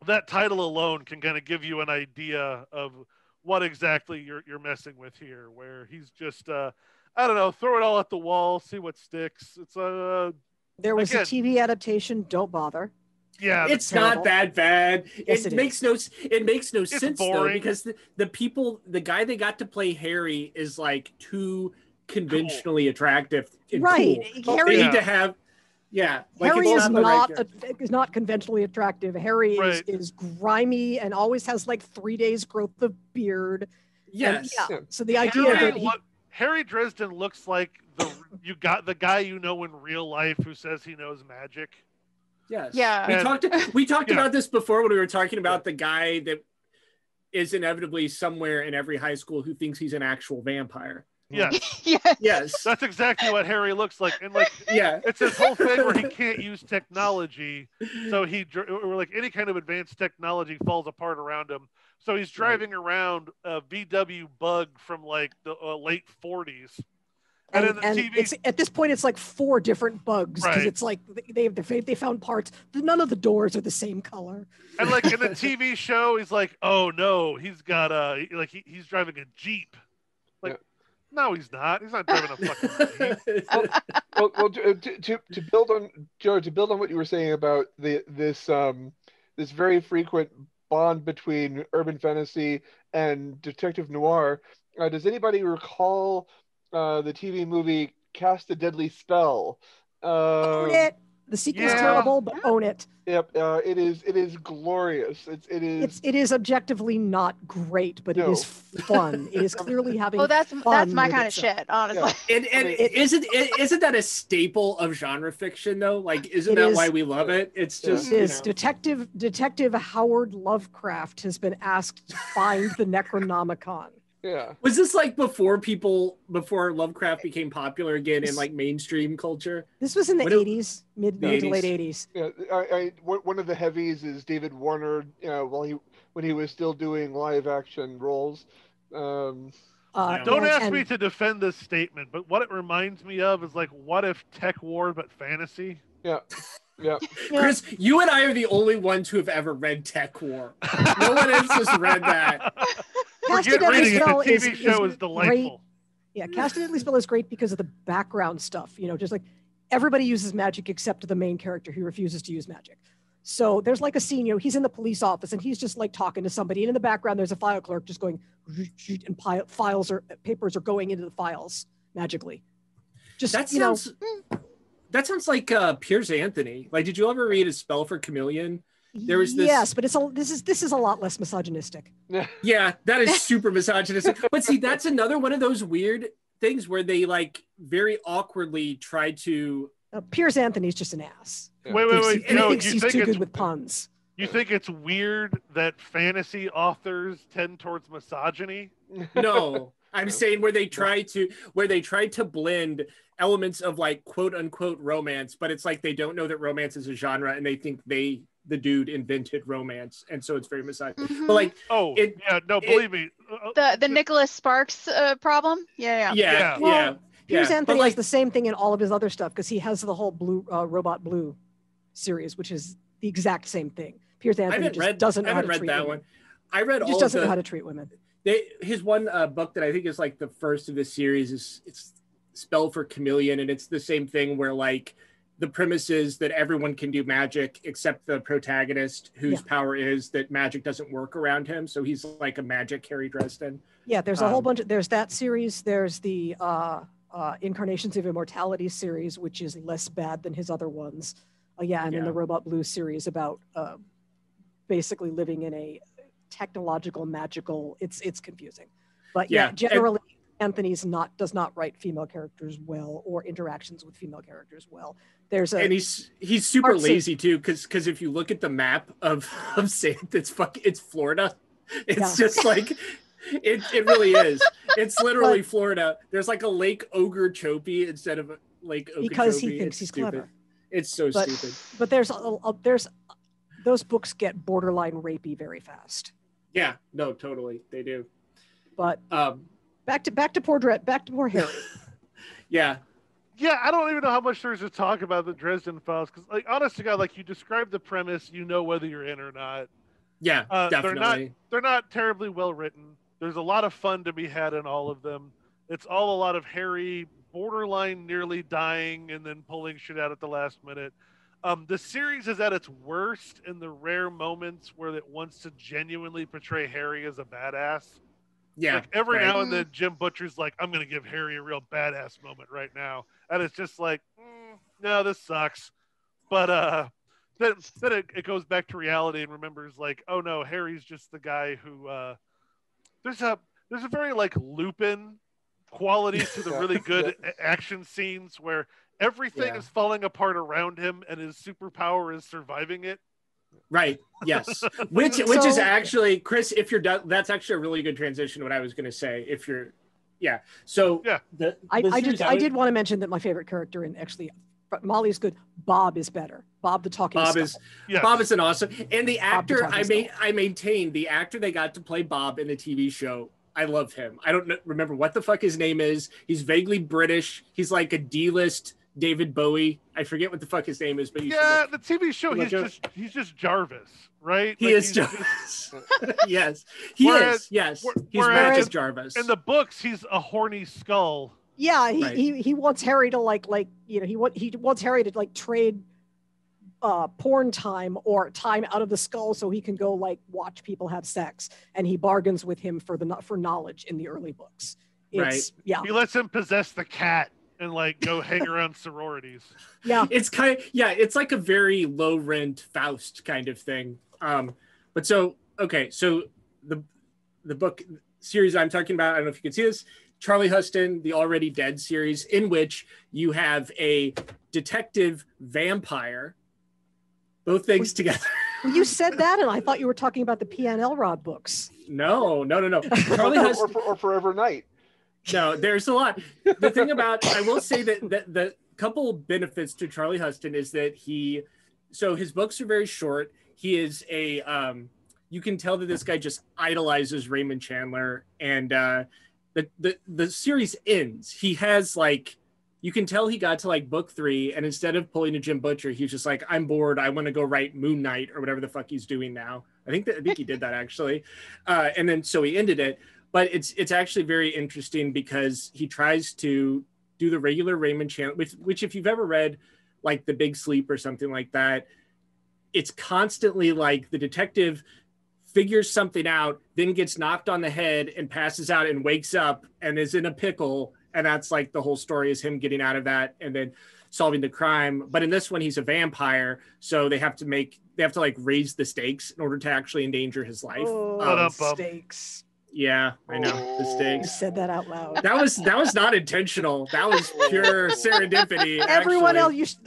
that title alone can kind of give you an idea of what exactly you're messing with here, where he's just I don't know, throw it all at the wall, see what sticks. It's there was a TV adaptation. Don't bother. Yeah, it's not that bad. Yes, it makes sense boring. though, because the guy they got to play Harry is like too conventionally attractive. Right. Cool. Harry need to have. Yeah, like Harry is not conventionally attractive. Harry is grimy and always has like 3 days growth of beard. Yes. And, so the idea that Harry Dresden looks like the guy you know in real life who says he knows magic. Yes. Yeah. We talked about this before when we were talking about the guy that is inevitably somewhere in every high school who thinks he's an actual vampire. Yes. Yes. That's exactly what Harry looks like. And like, it's this whole thing where he can't use technology. So or like any kind of advanced technology falls apart around him. So he's driving around a VW Bug from like the late 40s. And it's at this point, it's like 4 different bugs because it's like they found parts. None of the doors are the same color. And like in the TV show, he's like, oh no, he's got he's driving a Jeep. Like, no, he's not. He's not driving a fucking Jeep. well, to build on Joe, to build on what you were saying about this very frequent bond between urban fantasy and detective noir. Does anybody recall the TV movie Cast a Deadly Spell? Own it. The sequel's terrible, but own it. Yep, it is glorious. It is objectively not great, but it is fun. It is clearly having. Oh, that's my kind of shit, honestly. Yeah. And isn't that a staple of genre fiction though? Like, isn't that why we love it? It's just Detective Howard Lovecraft has been asked to find the Necronomicon. Yeah. Was this like before Lovecraft became popular again in like mainstream culture? This was in the 80s, mid to late 80s. Yeah, one of the heavies is David Warner. When he was still doing live action roles. Don't ask me to defend this statement, but what it reminds me of is like, what if tech war but fantasy? Yeah. Yeah. Chris, you and I are the only ones who have ever read Tech War. No one else has read that. Forget reading it. The TV show is delightful. Great. Yeah, Cast a Deadly Spell is great because of the background stuff. Just like everybody uses magic except the main character who refuses to use magic. So there's like a scene, he's in the police office and he's just like talking to somebody. And in the background, there's a file clerk just going, and papers are going into the files magically. That sounds like Piers Anthony. Like, did you ever read A Spell for Chameleon? There was this. Yes, but this is a lot less misogynistic. Yeah, that is super misogynistic. But see, that's another one of those weird things where they like very awkwardly try to. Piers Anthony's just an ass. Wait. He thinks he's too good with puns. You think it's weird that fantasy authors tend towards misogyny? No. I'm saying where they try to blend elements of like quote unquote romance, but it's like they don't know that romance is a genre and they think the dude invented romance, and so it's very misogynistic. Mm-hmm. But like, believe me, the Nicholas Sparks problem. Yeah. Piers Anthony has the same thing in all of his other stuff because he has the whole Robot Blue series, which is the exact same thing. Piers Anthony doesn't know how to treat women. I read all. He just doesn't know how to treat women. His one book that I think is like the first of this series it's Spell for Chameleon, and it's the same thing where like the premise is that everyone can do magic except the protagonist, whose power is that magic doesn't work around him, so he's like a magic Harry Dresden. Yeah, there's a whole bunch of there's that series. There's the Incarnations of Immortality series, which is less bad than his other ones. And then the Robot Blue series about basically living in a technological magical. It's confusing, but generally. Anthony does not write female characters well or interactions with female characters well. And he's super lazy too, because if you look at the map of Sand, it's Florida. It's just like it really is. It's literally Florida. There's like a Lake Okeechobee instead of a Lake Okeechobee because he thinks he's clever. It's so stupid. But there's those books get borderline rapey very fast. Yeah, no, totally, they do. But back to poor Harry. Yeah, I don't even know how much there's to talk about the Dresden Files because, like, honest to God, like you described the premise, whether you're in or not. Yeah, definitely. They're not terribly well written. There's a lot of fun to be had in all of them. It's all a lot of Harry borderline nearly dying and then pulling shit out at the last minute. The series is at its worst in the rare moments where it wants to genuinely portray Harry as a badass. Yeah. Like every now and then, Jim Butcher's like, I'm going to give Harry a real badass moment right now. And it's just like, no, this sucks. But then it goes back to reality and remembers like, oh no, Harry's just the guy who, there's a very like Lupin quality to the really good action scenes where everything is falling apart around him and his superpower is surviving it. Right. Yes. Which is actually, Chris, if you're done, that's actually a really good transition to what I was going to say. If you're, yeah. So yeah, I did want to mention that my favorite character, and actually Molly is good, Bob is better. Bob the talking Bob skull. Bob is an awesome, and the actor I maintain the actor they got to play Bob in the TV show. I love him. I don't remember what the fuck his name is. He's vaguely British. He's like a D-list David Bowie. I forget what the fuck his name is, but the TV show he's just Jarvis, right? He is Jarvis. Yes, he is. Yes, he's Magic Jarvis. In the books, he's a horny skull. Yeah, he wants Harry to like he wants Harry to like trade porn time or time out of the skull so he can go like watch people have sex, and he bargains with him for knowledge in the early books. Yeah, he lets him possess the cat and like go hang around sororities. Yeah, it's like a very low rent Faust kind of thing. But so the book series I'm talking about, I don't know if you can see this, Charlie Huston, the Already Dead series, in which you have a detective vampire, both things together. Well, you said that, and I thought you were talking about the P.N.L. Rod books. No. Charlie Huston or Forever Night. No, there's a lot. The thing about, I will say that the couple benefits to Charlie Huston is that his books are very short. He is you can tell that this guy just idolizes Raymond Chandler, and the series ends. He has like, you can tell he got to like book 3, and instead of pulling a Jim Butcher, he's just like, I'm bored. I want to go write Moon Knight or whatever the fuck he's doing now. I think he did that actually. And then so he ended it. But it's actually very interesting because he tries to do the regular Raymond Chandler, which if you've ever read like The Big Sleep or something like that, it's constantly like the detective figures something out, then gets knocked on the head and passes out and wakes up and is in a pickle. And that's like the whole story is him getting out of that and then solving the crime. But in this one, he's a vampire. So they have to like raise the stakes in order to actually endanger his life. Stakes. Yeah, I know. The stakes. You said that out loud. That was not intentional. That was pure serendipity. Everyone else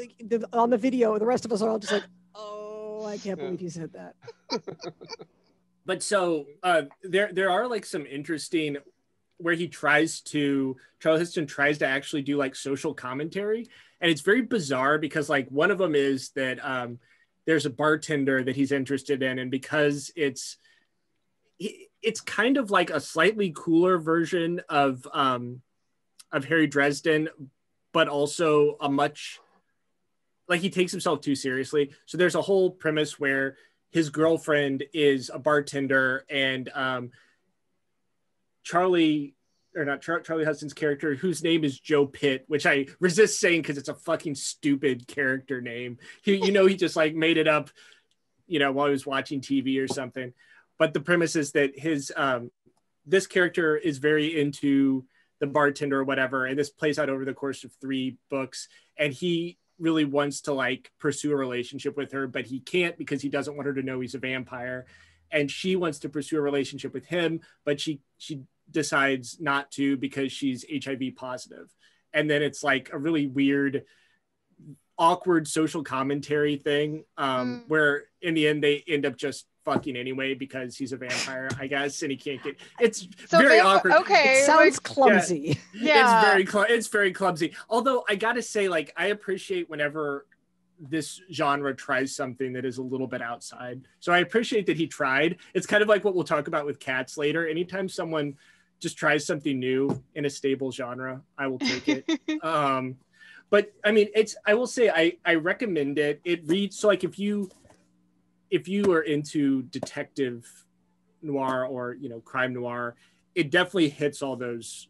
on the video, the rest of us are all just like, oh, I can't believe you said that. But so there are like some interesting where Charlie Huston tries to actually do like social commentary, and it's very bizarre because like one of them is that there's a bartender that he's interested in, and because it's kind of like a slightly cooler version of Harry Dresden, but also a much, like, he takes himself too seriously. So there's a whole premise where his girlfriend is a bartender, and Charlie Huston's character, whose name is Joe Pitt, which I resist saying because it's a fucking stupid character name. He just like made it up, while he was watching TV or something. But the premise is that his this character is very into the bartender or whatever, and this plays out over the course of 3 books, and he really wants to like pursue a relationship with her, but he can't because he doesn't want her to know he's a vampire, and she wants to pursue a relationship with him, but she decides not to because she's HIV positive. And then it's like a really weird, awkward social commentary thing where in the end they end up just fucking anyway because he's a vampire, I guess, and he can't get. It's so very awkward. Okay, it sounds clumsy. Yeah. It's very clumsy. Although I gotta say, like, I appreciate whenever this genre tries something that is a little bit outside. So I appreciate that he tried. It's kind of like what we'll talk about with Cats later. Anytime someone just tries something new in a stable genre, I will take it. But I mean, I will say I recommend it. It reads, so like if you are into detective noir or crime noir, it definitely hits all those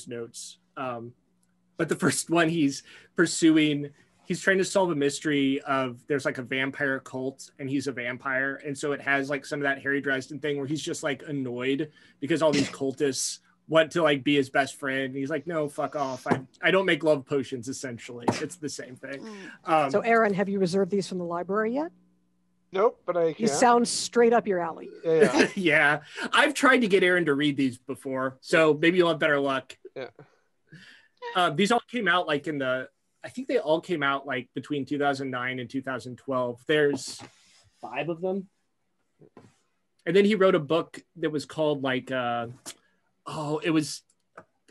notes. But the first one he's trying to solve a mystery of there's like a vampire cult and he's a vampire. And so it has like some of that Harry Dresden thing where he's just like annoyed because all these cultists want to like be his best friend. And he's like, no, fuck off. I don't make love potions, essentially. It's the same thing. So Aaron, have you reserved these from the library yet? Nope, but I can. You sound straight up your alley. Yeah. Yeah. I've tried to get Aaron to read these before, so maybe you'll have better luck. Yeah. These all came out like I think they all came out like between 2009 and 2012. There's 5 of them. And then he wrote a book that was called like, I gotta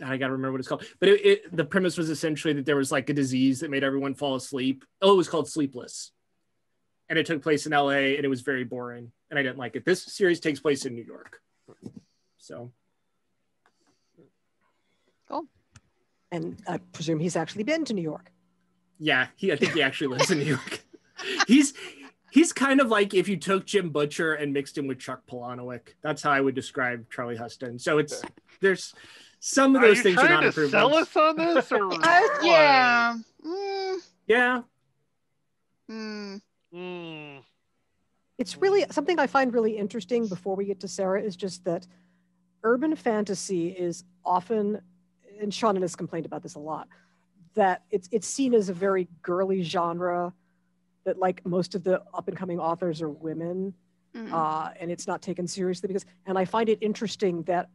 remember what it's called. But the premise was essentially that there was like a disease that made everyone fall asleep. Oh, it was called Sleepless. And it took place in LA and it was very boring. And I didn't like it. This series takes place in New York. So. Cool. And I presume he's actually been to New York. Yeah, I think he actually lives in New York. He's kind of like if you took Jim Butcher and mixed him with Chuck Palahniuk. That's how I would describe Charlie Huston. So there's some of those things you're not approving. Sell us on this, or yeah. Yeah. It's really something I find really interesting before we get to Sarah is just that urban fantasy is often, and Sean has complained about this a lot, that it's seen as a very girly genre, that like most of the up and coming authors are women, and it's not taken seriously and I find it interesting that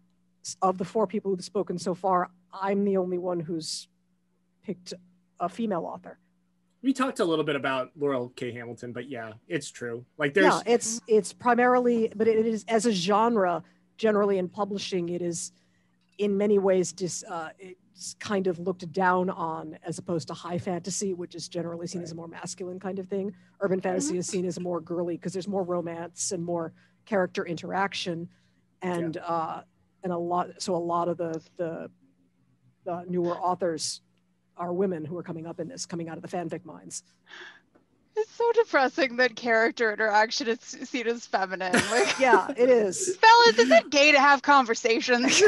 of the 4 people who've spoken so far, I'm the only one who's picked a female author. We talked a little bit about Laurel K. Hamilton, but yeah, it's true. Like there's it's primarily, but it is as a genre generally in publishing, it is in many ways it's kind of looked down on as opposed to high fantasy, which is generally seen as a more masculine kind of thing. Urban fantasy is seen as more girly because there's more romance and more character interaction, and a lot of the newer authors are women who are coming out of the fanfic minds. It's so depressing that character interaction is seen as feminine. Like, yeah, it is. Fellas, is it gay to have conversations?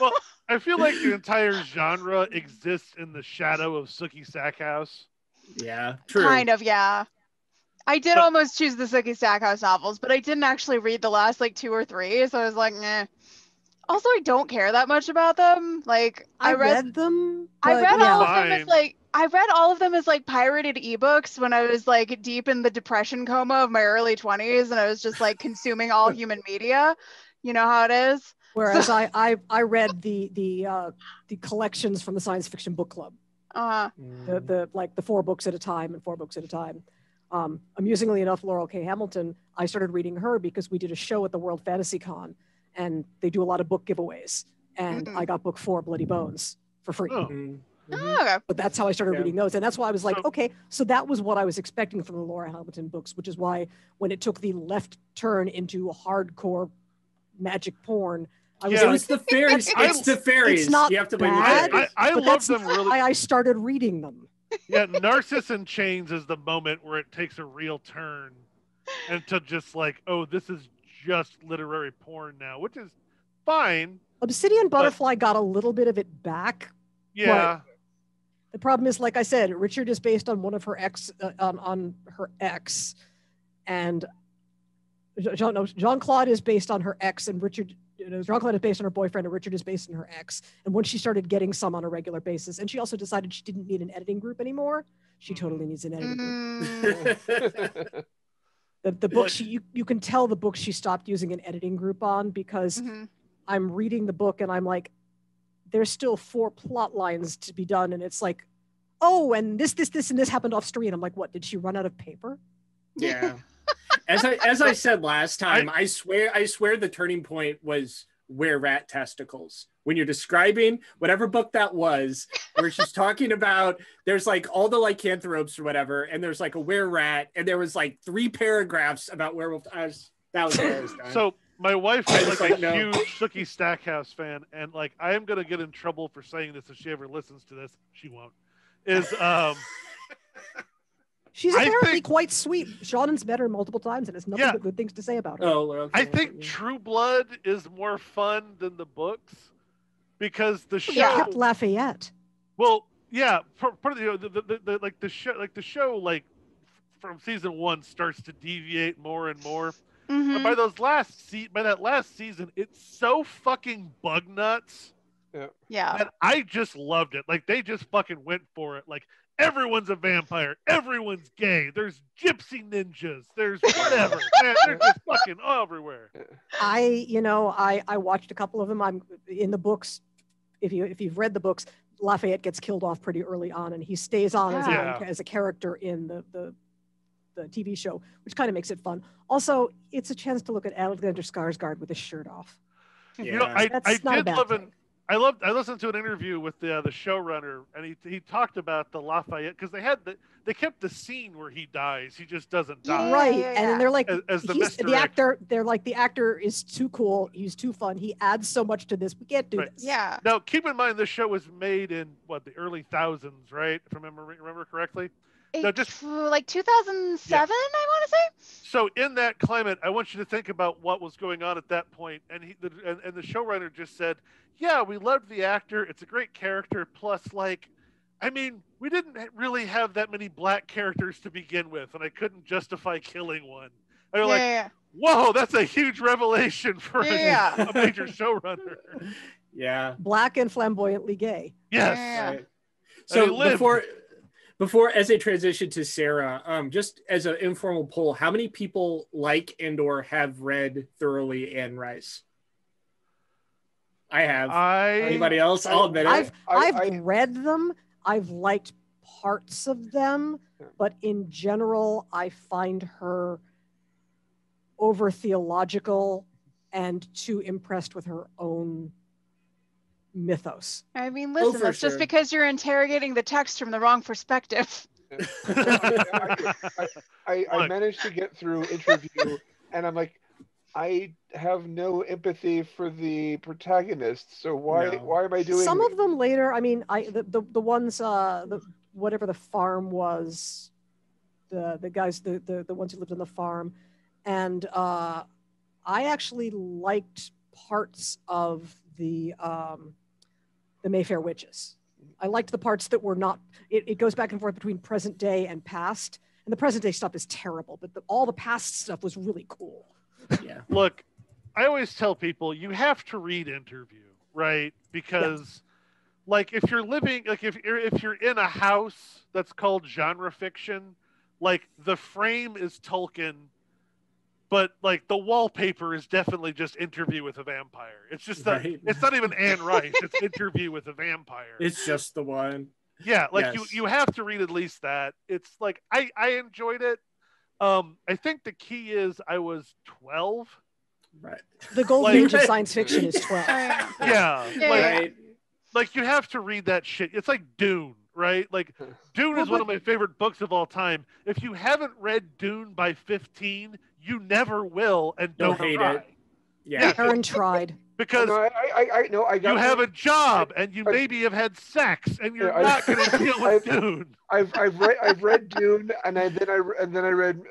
Well, I feel like the entire genre exists in the shadow of Sookie Stackhouse. Yeah, true. Kind of, yeah. I did almost choose the Sookie Stackhouse novels, but I didn't actually read the last like 2 or 3, so I was like, eh. Also, I don't care that much about them. Like, I read them. I read all of them as like pirated ebooks when I was like deep in the depression coma of my early 20s, and I was just like consuming all human media. You know how it is. Whereas I read the collections from the Science Fiction Book Club. The 4 books at a time and 4 books at a time. Amusingly enough, Laurel K. Hamilton, I started reading her because we did a show at the World Fantasy Con, and they do a lot of book giveaways. And I got book 4, Bloody Bones, for free. Okay. But that's how I started reading those. And that's why I was like, okay, so that was what I was expecting from the Laura Hamilton books, which is why when it took the left turn into hardcore magic porn, I was like, it's the fairies. It's the fairies. It's not you have to bad, I love them really. I started reading them. Yeah, Narcissus in Chains is the moment where it takes a real turn, and to just like, oh, this is just literary porn now, which is fine. Obsidian Butterfly got a little bit of it back. Yeah. The problem is, like I said, Richard is based on one of her on her ex, and Jean-Claude is based on her ex, and Richard. Jean-Claude is based on her boyfriend, and Richard is based on her ex. And once she started getting some on a regular basis, and she also decided she didn't need an editing group anymore, she totally needs an editing group. The book you can tell the book she stopped using an editing group on because I'm reading the book and I'm like, there's still 4 plot lines to be done, and it's like, oh, and this and this happened off screen. I'm like, what? Did she run out of paper? Yeah. As I said last time, I swear the turning point was Were Rat Testicles. When you're describing whatever book that was, where she's talking about there's like all the lycanthropes or whatever, and there's like a were rat, and there was like 3 paragraphs about werewolf. That was where I was done. So my wife is like a huge Sookie Stackhouse fan, and like I am gonna get in trouble for saying this if she ever listens to this. She won't. She's apparently quite sweet. Shannon's met her multiple times and has nothing but good things to say about her. Oh, okay. I think True Blood is more fun than the books because the show kept Lafayette. Well, yeah, the show from season 1 starts to deviate more and more. Mm-hmm. But by that last season, it's so fucking bug nuts. Yeah. And I just loved it. Like they just fucking went for it. Like everyone's a vampire. Everyone's gay. There's gypsy ninjas. There's whatever. Man, they're just fucking everywhere. I watched a couple of them. I'm in the books. If you've read the books, Lafayette gets killed off pretty early on, and he stays on as a character in the TV show, which kind of makes it fun. Also, it's a chance to look at Alexander Skarsgård with his shirt off. Yeah. I listened to an interview with the showrunner, and he talked about the Lafayette because they kept the scene where he dies. He just doesn't die. Right. And then they're like, as the actor, they're like, the actor is too cool. He's too fun. He adds so much to this. We can't do this. Yeah. Now, keep in mind, this show was made in the early thousands, right? If I remember correctly. No, just like 2007, I want to say. So in that climate, I want you to think about what was going on at that point. And the showrunner just said, yeah, we loved the actor. It's a great character. Plus, we didn't really have that many black characters to begin with, and I couldn't justify killing one. And you're whoa, that's a huge revelation for a major showrunner. Yeah. Black and flamboyantly gay. Yes. Yeah. Right. So before as a transition to Sarah, just as an informal poll, how many people like and/or have read thoroughly Anne Rice? I have. Anybody else? I'll admit it. I've read them. I've liked parts of them, but in general, I find her over theological and too impressed with her own mythos. I mean, listen, that's just because you're interrogating the text from the wrong perspective. I managed to get through interview, and I'm like, I have no empathy for the protagonist. So why am I doing some of them later? I mean, the ones whatever the farm was, the guys the ones who lived on the farm, and I actually liked parts of the Mayfair Witches. I liked the parts that were not. It goes back and forth between present day and past, and the present day stuff is terrible, but all the past stuff was really cool. Yeah. Look, I always tell people you have to read Interview, right? Because, if you're living, if you're in a house that's called genre fiction, the frame is Tolkien, but the wallpaper is definitely just Interview with a Vampire. It's just it's not even Anne Rice. It's Interview with a Vampire. It's just the one. Yeah, you have to read at least that. It's I enjoyed it. I think the key is I was 12. Right. The golden age of science fiction is 12. Yeah. You have to read that shit. It's like Dune, right? Dune is one of my favorite books of all time. If you haven't read Dune by 15, you never will, and don't hate try. it. Yeah. Aaron tried. Because you have a job and you maybe have had sex and you're not going to deal with Dune. I've read Dune and then I read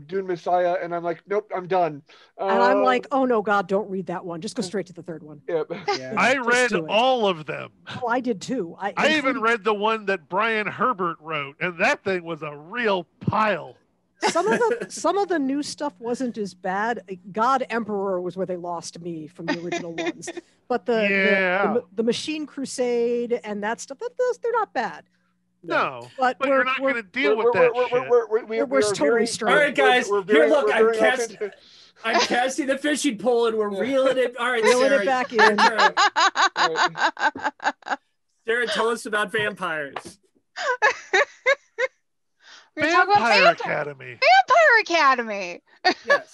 Dune Messiah and I'm like, nope, I'm done. And I'm like, oh no, God, don't read that one. Just go straight to the third one. Yeah. I read all of them. Oh, I did too. I even read the one that Brian Herbert wrote, and that thing was a real pile. Some of the new stuff wasn't as bad. God Emperor was where they lost me from the original ones, but the Machine Crusade and that stuff, they're not bad. No, but you're not going to deal with that shit. We're totally straight. All right, guys. Here, look, I'm casting the fishing pole, and we're reeling it. All right, reeling it back in. Sarah, tell us about vampires. Vampire Academy. Vampire Academy. Yes.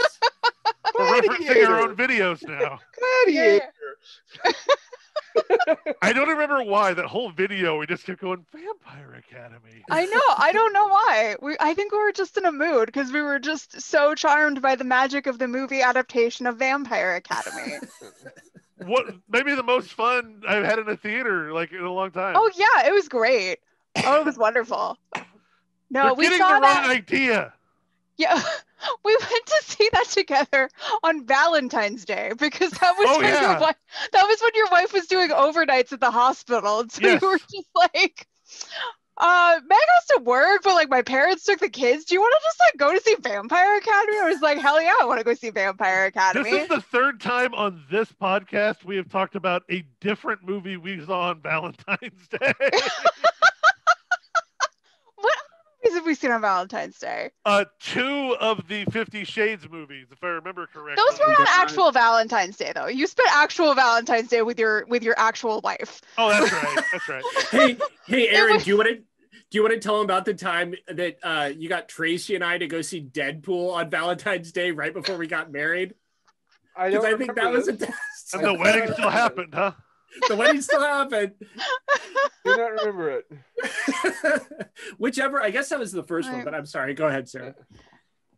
We're referencing our own videos now. Gladiator. I don't remember why that whole video we just kept going Vampire Academy. I know. I don't know why. I think we were just in a mood because we were just so charmed by the magic of the movie adaptation of Vampire Academy. What? Maybe the most fun I've had in a theater in a long time. Oh yeah, it was great. Oh, it was wonderful. No, They're we getting saw the that. wrong idea. Yeah, we went to see that together on Valentine's Day because that was when your wife. That was when your wife was doing overnights at the hospital, and so you were just like, Meg has to work, but like my parents took the kids. Do you want to just like go to see Vampire Academy? I was like, hell yeah, I want to go see Vampire Academy. This is the third time on this podcast we have talked about a different movie we saw on Valentine's Day. What movies have we seen on Valentine's Day? 2 of the 50 Shades movies, if I remember correctly. Those were on actual Valentine's Day, though. You spent actual Valentine's Day with your actual wife. Oh, that's right. That's right. Hey, Aaron, do you want to tell them about the time that you got Tracy and I to go see Deadpool on Valentine's Day right before we got married? I think that was a test. And the wedding still happened, huh? The wedding still happened. Do not remember it. Whichever, I guess that was the first one, but I'm sorry. Go ahead, Sarah.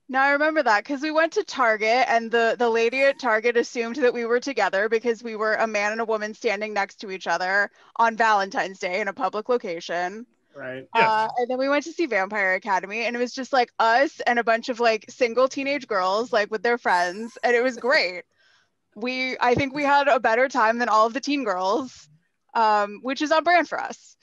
No, I remember that because we went to Target and the lady at Target assumed that we were together because we were a man and a woman standing next to each other on Valentine's Day in a public location. Right. And then we went to see Vampire Academy and it was just like us and a bunch of like single teenage girls like with their friends, and it was great. I think we had a better time than all of the teen girls, which is on brand for us.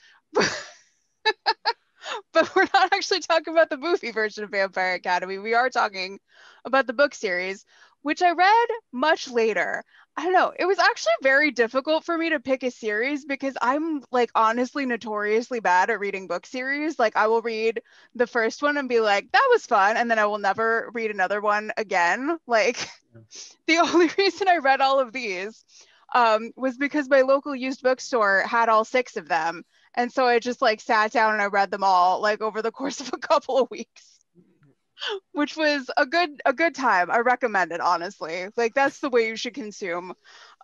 But we're not actually talking about the movie version of Vampire Academy. We are talking about the book series, which I read much later. I don't know. It was actually very difficult for me to pick a series because I'm like honestly notoriously bad at reading book series. Like I will read the first one and be like, that was fun. And then I will never read another one again. Like the only reason I read all of these was because my local used bookstore had all 6 of them. And so I just like sat down and I read them all like over the course of a couple of weeks, which was a good time. I recommend it, honestly. Like that's the way you should consume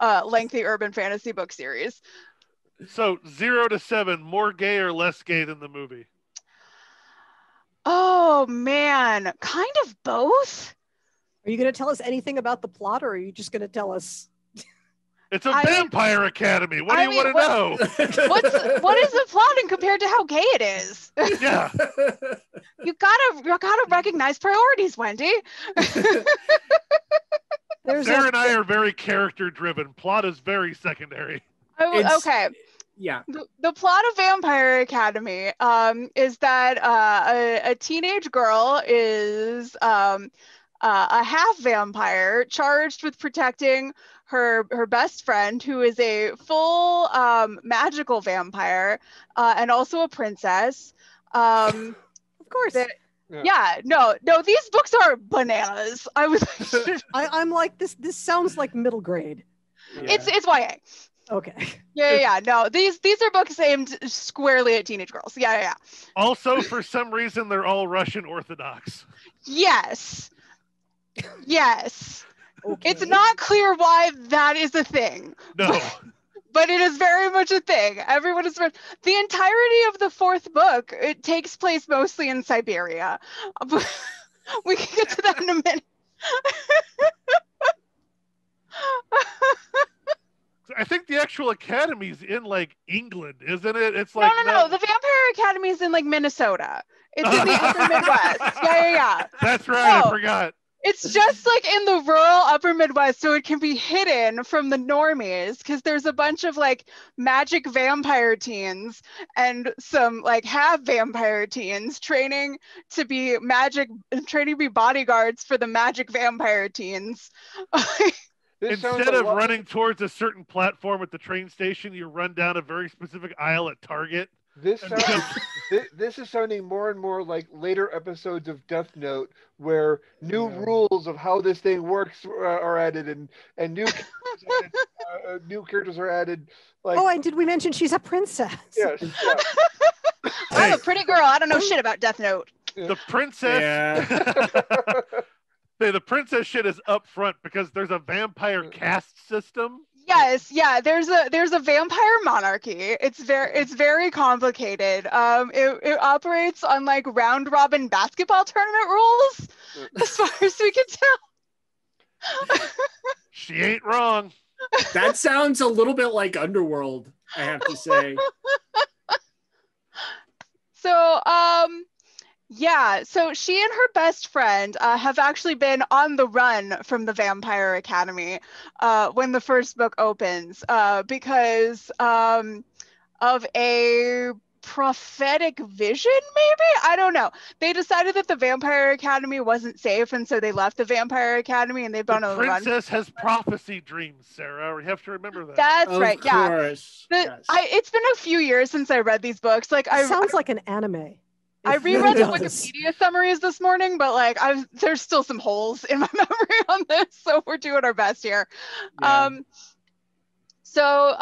lengthy urban fantasy book series. So 0 to 7, more gay or less gay than the movie? Oh man, kind of both. Are you going to tell us anything about the plot, or are you just going to tell us? It's a Vampire Academy. What do you want to know? What is the plot and compared to how gay it is? Yeah. You gotta recognize priorities, Wendy. Sarah and I are very character driven. Plot is very secondary. Okay. Yeah. The plot of Vampire Academy is that a teenage girl is a half vampire charged with protecting her best friend, who is a full magical vampire and also a princess. Of course. No, these books are bananas. I'm like, this sounds like middle grade. Yeah. It's YA. Okay. Yeah. No, these are books aimed squarely at teenage girls. Yeah. Also, for some reason, they're all Russian Orthodox. Yes. Okay. It's not clear why that is a thing. No. But it is very much a thing. Everyone is the entirety of the 4th book. It takes place mostly in Siberia. We can get to that in a minute. I think the actual academy's in like England, isn't it? It's like no. The Vampire Academy is in like Minnesota. It's in the upper Midwest. Yeah. That's right. I forgot. It's just like in the rural upper Midwest, so it can be hidden from the normies because there's a bunch of like magic vampire teens and some like half vampire teens training to be bodyguards for the magic vampire teens. Instead of running towards a certain platform at the train station, you run down a very specific aisle at Target. This is sounding more and more like later episodes of Death Note, where new rules of how this thing works are added, and new characters are added. Like, and did we mention she's a princess? Yes. Yeah. I'm a pretty girl. I don't know shit about Death Note. The princess. Yeah. The princess shit is up front because there's a vampire caste system. Yes, yeah. There's a vampire monarchy. It's very complicated. It operates on like round robin basketball tournament rules, as far as we can tell. She ain't wrong. That sounds a little bit like Underworld, I have to say. So Yeah, so she and her best friend have actually been on the run from the Vampire Academy when the first book opens because of a prophetic vision, maybe? I don't know. They decided that the Vampire Academy wasn't safe, and so they left the Vampire Academy, and they've gone on the run. Princess has prophecy dreams, Sarah. We have to remember that. That's right, yeah. Yes. It's been a few years since I read these books. Like, sounds like an anime. I reread the Wikipedia summaries this morning, but like there's still some holes in my memory on this, so we're doing our best here. Yeah. So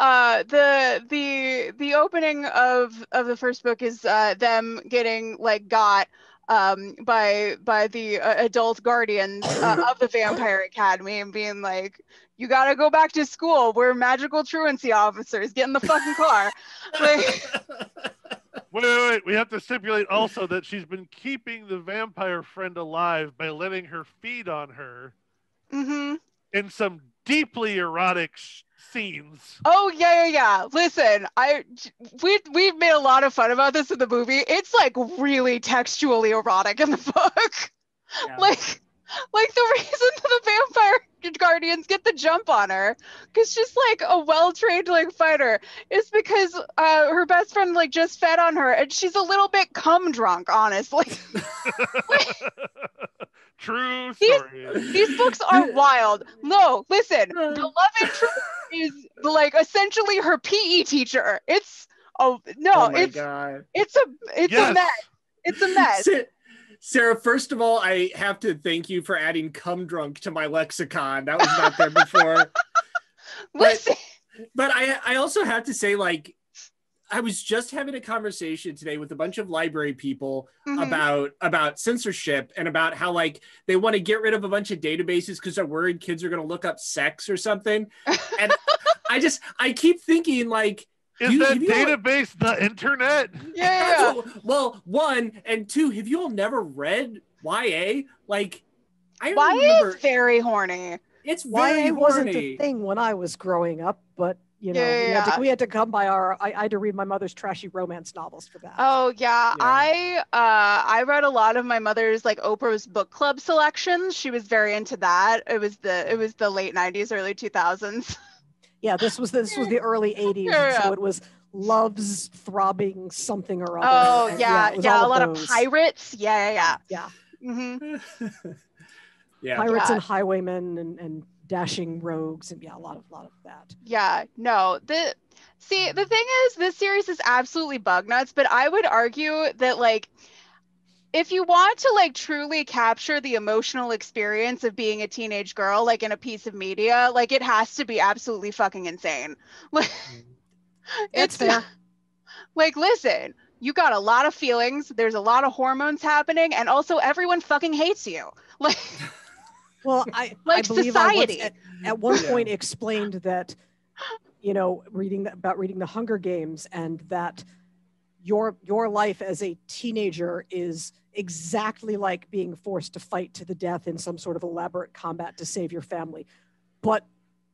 the opening of the first book is them getting like got by the adult guardians of the Vampire Academy and being like, you gotta go back to school. We're magical truancy officers. Get in the fucking car. Like, wait. We have to stipulate also that she's been keeping the vampire friend alive by letting her feed on her in some deeply erotic scenes. Oh yeah. Listen, we've made a lot of fun about this in the movie. It's like really textually erotic in the book. Yeah. Like the reason the vampire guardians get the jump on her, because she's like a well-trained like fighter, is because her best friend like just fed on her and she's a little bit cum drunk, honestly. True story. These books are wild. No, listen, the love interest is like essentially her PE teacher. It's a mess. It's a mess. Sarah, first of all, I have to thank you for adding cum drunk to my lexicon. That was not there before. but I also have to say, like, I was just having a conversation today with a bunch of library people about censorship and about how like they want to get rid of a bunch of databases because they're worried kids are going to look up sex or something. And I keep thinking like, is that database the internet? Yeah. Well, one, and two, have you all never read YA? Like, YA is very horny. It's very YA wasn't a thing when I was growing up, but you know, we had to come by I had to read my mother's trashy romance novels for that. Oh yeah. I read a lot of my mother's like Oprah's book club selections. She was very into that. It was the late 90s, early 2000s. Yeah, this was the early 80s, so it was Love's Throbbing Something or Other. Oh yeah, a lot of pirates. Yeah. Mm-hmm. Yeah. Pirates and highwaymen and dashing rogues, and a lot of that. Yeah, no. The thing is, this series is absolutely bug nuts, but I would argue that like, if you want to like truly capture the emotional experience of being a teenage girl, like in a piece of media, like it has to be absolutely fucking insane. Like, it's fair. Like, listen, you got a lot of feelings. There's a lot of hormones happening, and also everyone fucking hates you. Like, well, I believe society. At one point explained that, you know, reading the Hunger Games, and that your life as a teenager is exactly like being forced to fight to the death in some sort of elaborate combat to save your family. But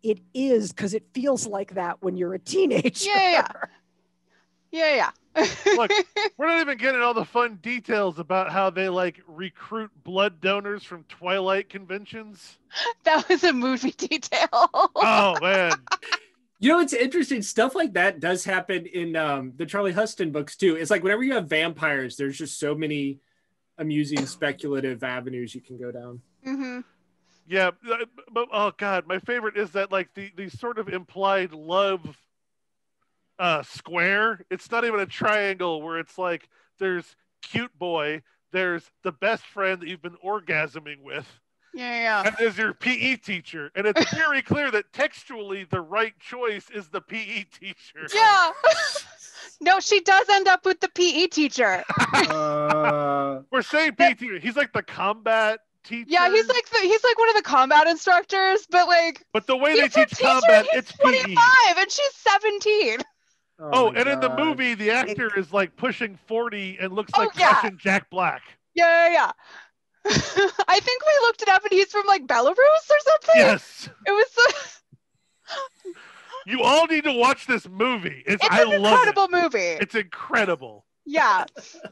it is because it feels like that when you're a teenager. Yeah. Look, we're not even getting all the fun details about how they like recruit blood donors from Twilight conventions. That was a movie detail. Oh man. You know, it's interesting. Stuff like that does happen in the Charlie Huston books too. It's like whenever you have vampires, there's just so many amusing speculative avenues you can go down. Mm-hmm. Yeah, but oh god, my favorite is that like the sort of implied love square. It's not even a triangle where it's like there's cute boy, there's the best friend that you've been orgasming with. Yeah. And there's your PE teacher. And it's very clear that textually the right choice is the PE teacher. Yeah. No, she does end up with the PE teacher. We're saying PE teacher. He's like the combat teacher. Yeah, he's like one of the combat instructors, but the way they teach combat, it's 25 and she's 17. Oh, and in the movie, the actor is like pushing 40 and looks like Russian Jack Black. Yeah. I think we looked it up and he's from like Belarus or something. Yes. It was. You all need to watch this movie. It's an incredible movie. It's incredible. Yeah.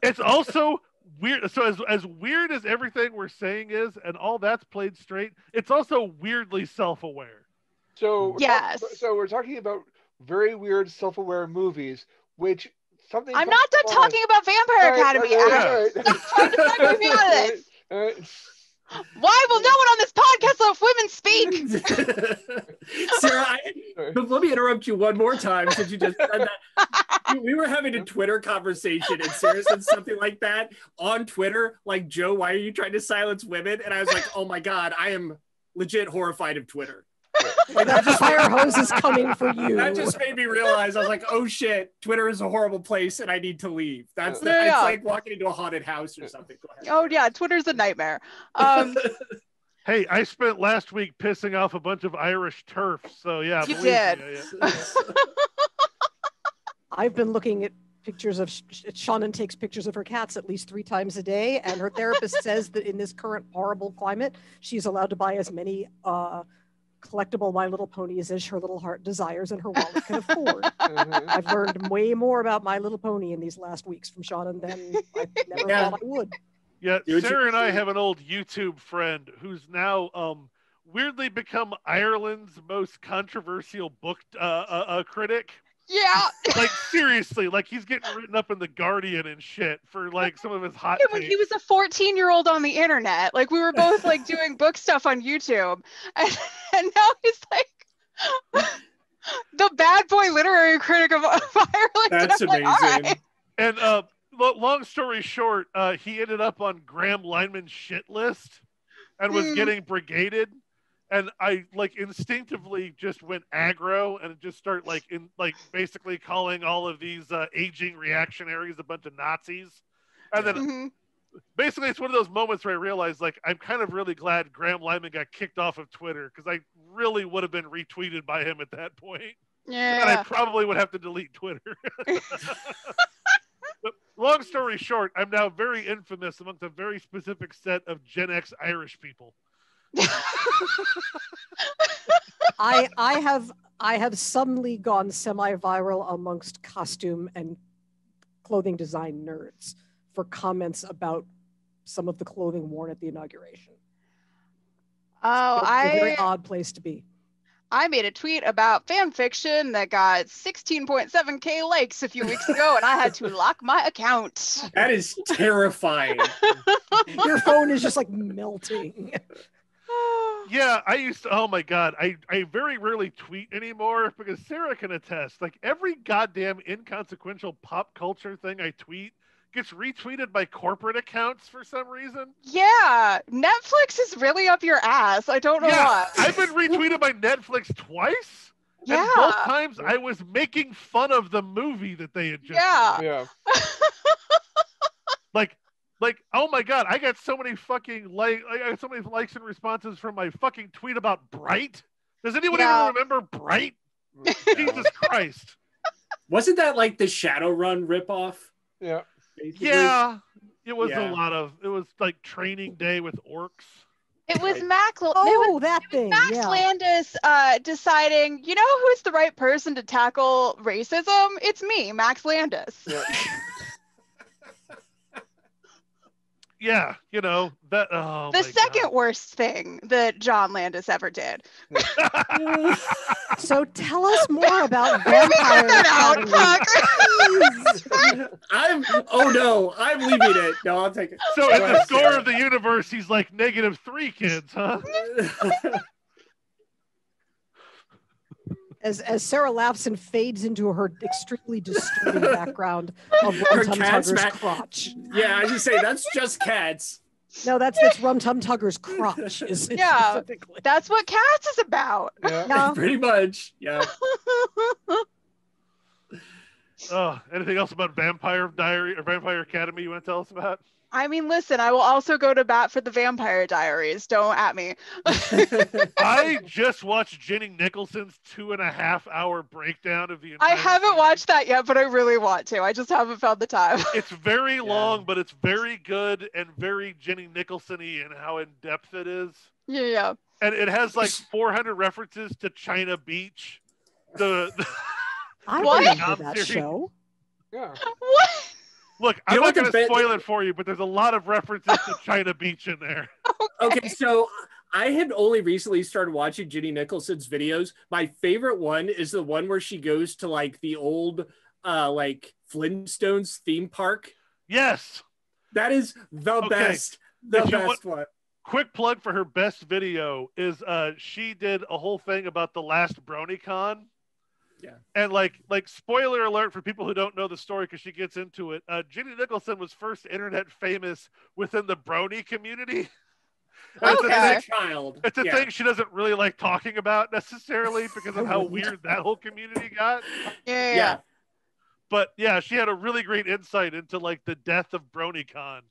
It's also weird. So as weird as everything we're saying is, and all that's played straight, it's also weirdly self-aware. So yes. So we're talking about very weird self-aware movies, which something. I'm not done talking about Vampire Academy. Stop trying to segue me out of this. Why will no one on this podcast let women speak? Sarah, let me interrupt you one more time since you just said that. We were having a Twitter conversation and Sarah said something like that on Twitter, like, Joe, why are you trying to silence women? And I was like, oh my God, I am legit horrified of Twitter. Like, that fire hose is coming for you. That just made me realize, I was like, oh shit, Twitter is a horrible place and I need to leave. It's like walking into a haunted house or something. Go ahead. Oh yeah, Twitter's a nightmare. Hey, I spent last week pissing off a bunch of Irish turfs, so yeah. You did. I've been looking at pictures of Shannon takes pictures of her cats at least 3 times a day, and her therapist says that in this current horrible climate, she's allowed to buy as many collectible My Little Ponies as her little heart desires and her wallet can afford. I've learned way more about My Little Pony in these last weeks from Shannon than I never thought I would. Yeah, Sarah and I have an old YouTube friend who's now weirdly become Ireland's most controversial book critic. Yeah. Like, seriously, like, he's getting written up in The Guardian and shit for, like, some of his hot when he was a 14-year-old on the internet. Like, we were both, like, doing book stuff on YouTube. And now he's, like, the bad boy literary critic of Ireland. That's amazing. Like, right. And long story short, he ended up on Graham Lineman's shit list and was getting brigaded. And I, like, instinctively just went aggro and just start basically calling all of these aging reactionaries a bunch of Nazis. And then basically it's one of those moments where I realized, like, I'm kind of really glad Graham Lyman got kicked off of Twitter, because I really would have been retweeted by him at that point. Yeah. And I probably would have to delete Twitter. But long story short, I'm now very infamous amongst a very specific set of Gen X Irish people. I have suddenly gone semi-viral amongst costume and clothing design nerds for comments about some of the clothing worn at the inauguration. Oh, it's a very odd place to be. I made a tweet about fan fiction that got 16.7K likes a few weeks ago, and I had to lock my account. That is terrifying. Your phone is just like melting. Yeah, I used to, oh my God, I very rarely tweet anymore, because Sarah can attest, like, every goddamn inconsequential pop culture thing I tweet gets retweeted by corporate accounts for some reason. Yeah, Netflix is really up your ass. I don't know why. I've been retweeted by Netflix twice. Yeah. And both times I was making fun of the movie that they had just made. Yeah. Like, oh my God, I got so many fucking I got so many likes and responses from my fucking tweet about Bright. Does anyone even remember Bright? Jesus Christ. Wasn't that like the Shadowrun ripoff? Yeah. Basically? Yeah. It was it was like Training Day with orcs. It was Max. Max Yeah. Landis deciding, you know who's the right person to tackle racism? It's me, Max Landis. Yeah. Yeah, you know, that. Oh, the second worst thing that John Landis ever did. So tell us more about Vampire Academy. I'm leaving it. No, I'll take it. So in the score of the universe, he's like -3 kids, huh? As Sarah laughs and fades into her extremely disturbing background of Rum Tum Tugger's crotch. Yeah, I just say that's just cats. No, that's Rum Tum Tugger's crotch. Yeah, that's what Cats is about. Yeah. Pretty much. Yeah. Oh, anything else about Vampire Diary or Vampire Academy you want to tell us about? I mean, listen, I will also go to bat for the Vampire Diaries. Don't at me. I just watched Jenny Nicholson's 2.5-hour breakdown of the entire I haven't series. watched that yet, but I really want to. I just haven't found the time. It's very long, but it's very good and very Jenny Nicholson-y in how in-depth it is. Yeah. And it has like 400 references to China Beach. I remember that show. Yeah. What? Look, I'm not going to spoil it for you, but there's a lot of references to China Beach in there. Okay, so I had only recently started watching Ginny Nicholson's videos. My favorite one is the one where she goes to like the old like Flintstones theme park. Yes. That is the best. The best one. Quick plug for her best video is she did a whole thing about the last BronyCon. Yeah. And like spoiler alert for people who don't know the story because she gets into it. Ginny Nicholson was first internet famous within the Brony community. It's a thing she doesn't really like talking about necessarily because of how weird that whole community got. Yeah. But yeah, she had a really great insight into like the death of BronyCon.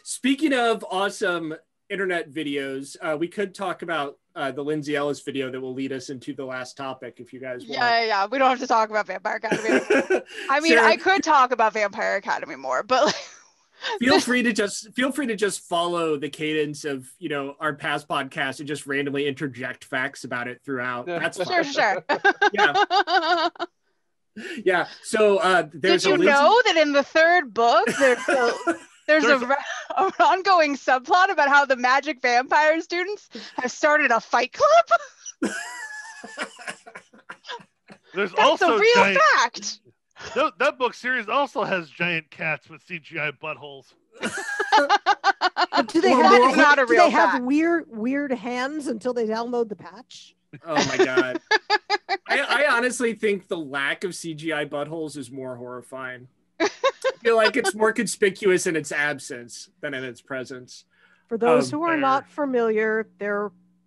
Speaking of awesome internet videos, we could talk about the Lindsay Ellis video that will lead us into the last topic if you guys want. Yeah. We don't have to talk about Vampire Academy. I mean, Sarah, I could talk about Vampire Academy more, but like, feel free to just follow the cadence of, you know, our past podcasts and just randomly interject facts about it throughout. That's fine. Sure. Yeah. So there's Did you know that in the third book there's an ongoing subplot about how the magic vampire students have started a fight club? That's also a real fact. That book series also has giant cats with CGI buttholes. Do they have weird hands until they download the patch? Oh my god. I honestly think the lack of CGI buttholes is more horrifying. I feel like it's more conspicuous in its absence than in its presence. For those who are not familiar,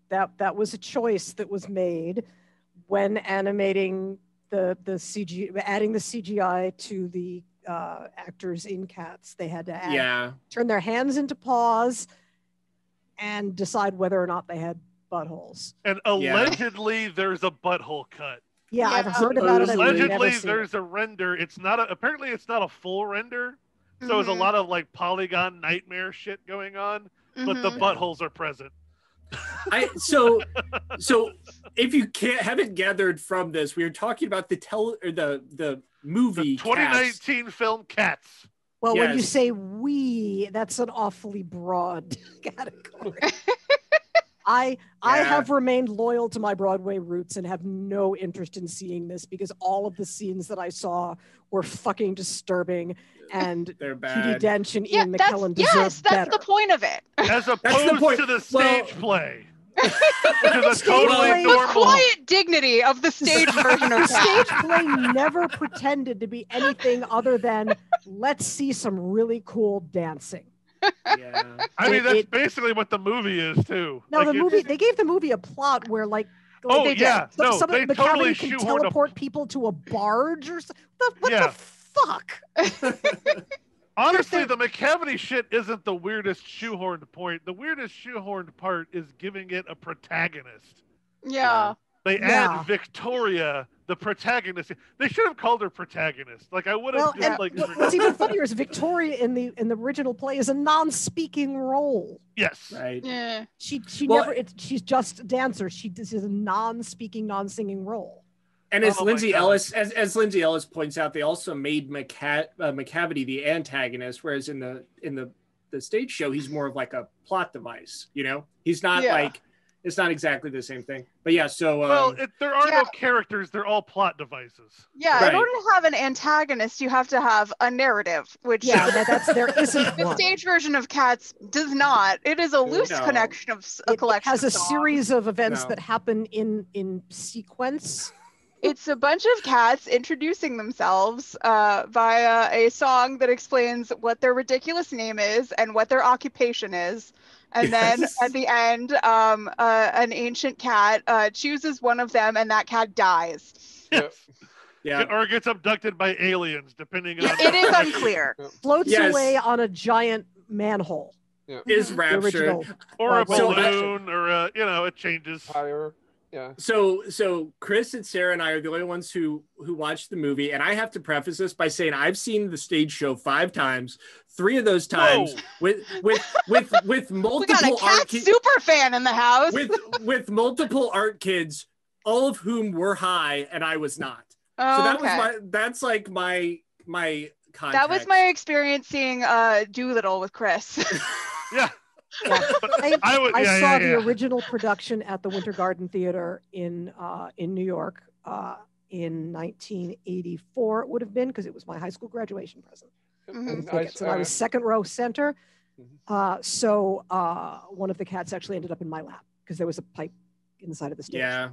that was a choice that was made when animating the CG, adding the CGI to the actors in Cats. They had to turn their hands into paws and decide whether or not they had buttholes. And allegedly there's a butthole cut. Yeah, I've heard about it. Allegedly there's a render. Apparently it's not a full render. So there's a lot of like polygon nightmare shit going on, but the buttholes are present. So if you haven't gathered from this, we are talking about the movie, the 2019 film Cats. Well, when you say we, that's an awfully broad category. I have remained loyal to my Broadway roots and have no interest in seeing this because all of the scenes that I saw were fucking disturbing, and they're bad. Judi Dench and Ian McKellen deserve better. That's the point of it. As opposed to the stage play. Which is a totally normal... The quiet dignity of the stage version of the stage play never pretended to be anything other than let's see some really cool dancing. Yeah, I mean that's basically what the movie is too. No, like they gave the movie a plot where like some of the totally can teleport people to a barge or something. What the fuck? Honestly, the McCavity shit isn't the weirdest shoehorned point. The weirdest shoehorned part is giving it a protagonist. Yeah. They add Victoria, the protagonist. They should have called her protagonist. Like I would have what's even funnier is Victoria in the original play is a non-speaking role. Yes. Right. Yeah. She's just a dancer. This is a non-speaking, non-singing role. And as Lindsay Ellis points out, they also made McCavity the antagonist, whereas in the stage show he's more of like a plot device. You know, he's not like. It's not exactly the same thing, but yeah. So there are no characters; they're all plot devices. Yeah, right. In order to have an antagonist, you have to have a narrative, which there isn't. The stage version of Cats does not. It is a loose connection of a collection. It has of a series of events that happen in sequence. It's a bunch of cats introducing themselves via a song that explains what their ridiculous name is and what their occupation is. And then at the end, an ancient cat chooses one of them, and that cat dies. Yes. Yeah. Or gets abducted by aliens, depending on. It is unclear. Floats away on a giant manhole. Yeah. Is raptured. Or a balloon, or it changes. Higher. Yeah. So Chris and Sarah and I are the only ones who watched the movie, and I have to preface this by saying I've seen the stage show 5 times. 3 of those times with multiple we got a cat super fan in the house. with multiple art kids, all of whom were high and I was not. Oh, so that's like my my context. That was my experience seeing Doolittle with Chris. Yeah. Yeah. I saw the yeah. original production at the Winter Garden Theater in New York in 1984. It would have been, because it was my high school graduation present. And I was second row center. So one of the cats actually ended up in my lap because there was a pipe inside of the stage. Yeah.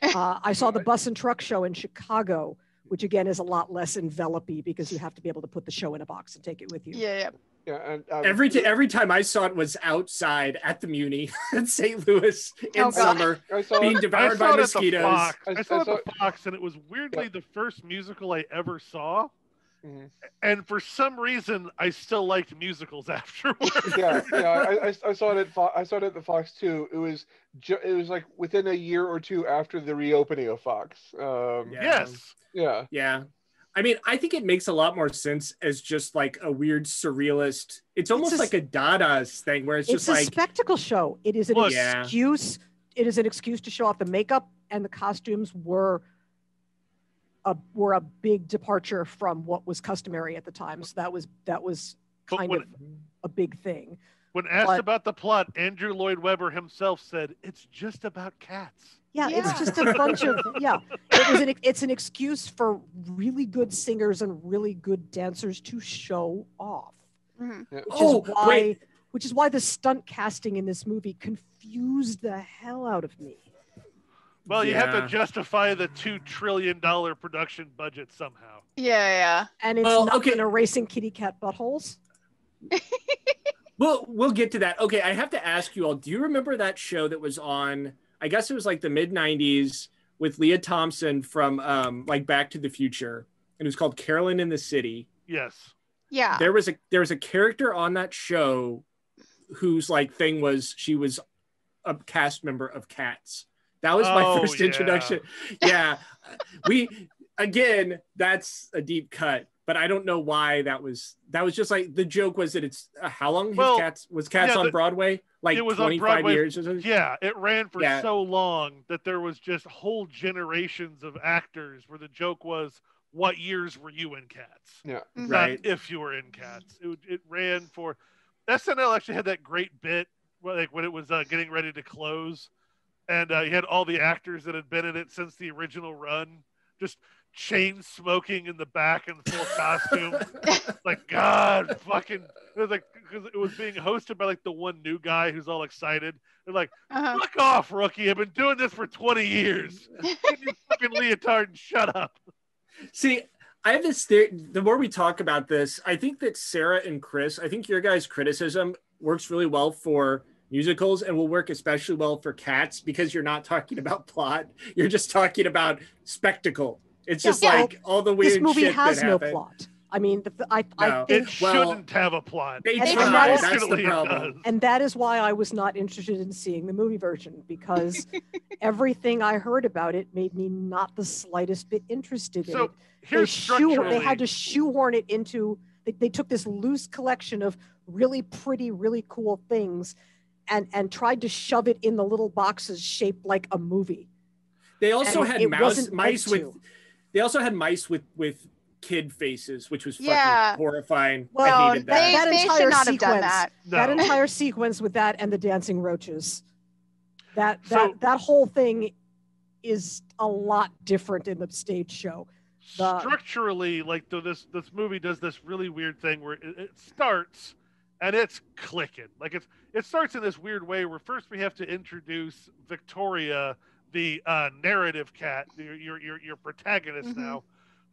I saw the bus and truck show in Chicago, which again is a lot less envelopy because you have to be able to put the show in a box and take it with you. Yeah. And every time I saw it was outside at the Muni in St. Louis in summer, being devoured by mosquitoes. I saw it at the Fox, and it was weirdly the first musical I ever saw. Mm-hmm. And for some reason, I still liked musicals afterwards. I saw it at the Fox too. It was like within a year or two after the reopening of Fox. Yes. Yeah. I mean, I think it makes a lot more sense as just like a weird surrealist. It's almost like a Dada's thing where it's just like a spectacle show. It is an excuse. It is an excuse to show off. The makeup and the costumes were a big departure from what was customary at the time. So that was kind of a big thing. When asked about the plot, Andrew Lloyd Webber himself said, "It's just about cats." Yeah, it's just a bunch of it's an excuse for really good singers and really good dancers to show off. Mm-hmm. Which is why the stunt casting in this movie confused the hell out of me. Well, you have to justify the $2 trillion production budget somehow. Yeah. And it's not in erasing kitty cat buttholes. We'll get to that. Okay, I have to ask you all, do you remember that show that was on, I guess it was like the mid-90s with Leah Thompson from like Back to the Future, and it was called Carolyn in the City? Yes. Yeah. There was a character on that show whose like thing was she was a cast member of Cats. That was my first introduction. Yeah. Again, that's a deep cut, but I don't know why that was just like, the joke was that it's how long Cats on Broadway? Like it was 25 years or something? Yeah, it ran for so long that there was just whole generations of actors where the joke was, what years were you in Cats? Yeah. Right. If you were in Cats. It ran for, SNL actually had that great bit like when it was getting ready to close. And you had all the actors that had been in it since the original run, just chain smoking in the back in full costume. Like, God, fucking, it was like, because it was being hosted by like the one new guy who's all excited. They're like, fuck off, rookie. I've been doing this for 20 years. Get your fucking leotard and shut up. See, I have this theory. The more we talk about this, I think that Sarah and Chris, I think your guys' criticism works really well for musicals and will work especially well for Cats because you're not talking about plot. You're just talking about spectacle. It's just like all the weird shit that happened. This movie has no plot. I mean, I think it shouldn't have a plot. They try. That's the problem. And that is why I was not interested in seeing the movie version, because everything I heard about it made me not the slightest bit interested in it. They had to shoehorn it into. They took this loose collection of really pretty, really cool things, and tried to shove it in the little boxes shaped like a movie. They also had mice with kid faces, which was fucking horrifying. Well, I hated that. They should not have done that. That entire sequence with that and the dancing roaches. That whole thing is a lot different in the stage show. Structurally, like this movie does this really weird thing where it starts and it's clicking. Like it starts in this weird way where first we have to introduce Victoria, the narrative cat, your protagonist now,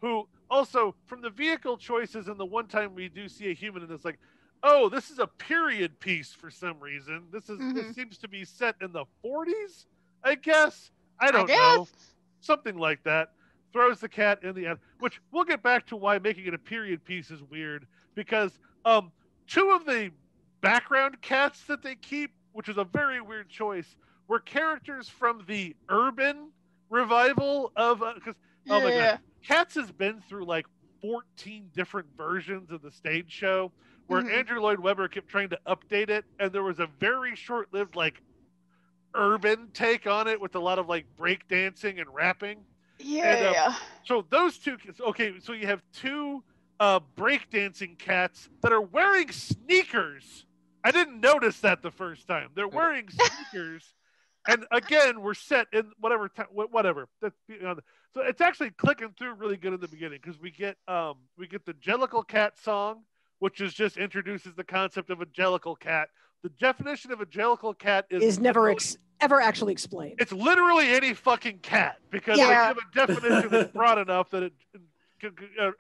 who also from the vehicle choices and the one time we do see a human and it's like, oh, this is a period piece for some reason. This seems to be set in the 40s, I guess. I don't know. Something like that. Throws the cat in the end, which we'll get back to why making it a period piece is weird, because two of the background cats that they keep, which is a very weird choice, were characters from the urban revival of my God, Cats has been through like 14 different versions of the stage show where Andrew Lloyd Webber kept trying to update it, and there was a very short-lived like urban take on it with a lot of like breakdancing and rapping. So those two, okay, so you have two breakdancing cats that are wearing sneakers. I didn't notice that the first time. They're wearing sneakers. And again, we're set in whatever. That's, so it's actually clicking through really good in the beginning because we get the Jellicle Cat song, which is introduces the concept of a Jellicle cat. The definition of a Jellicle cat is never ever actually explained. It's literally any fucking cat because they give a definition that's broad enough that it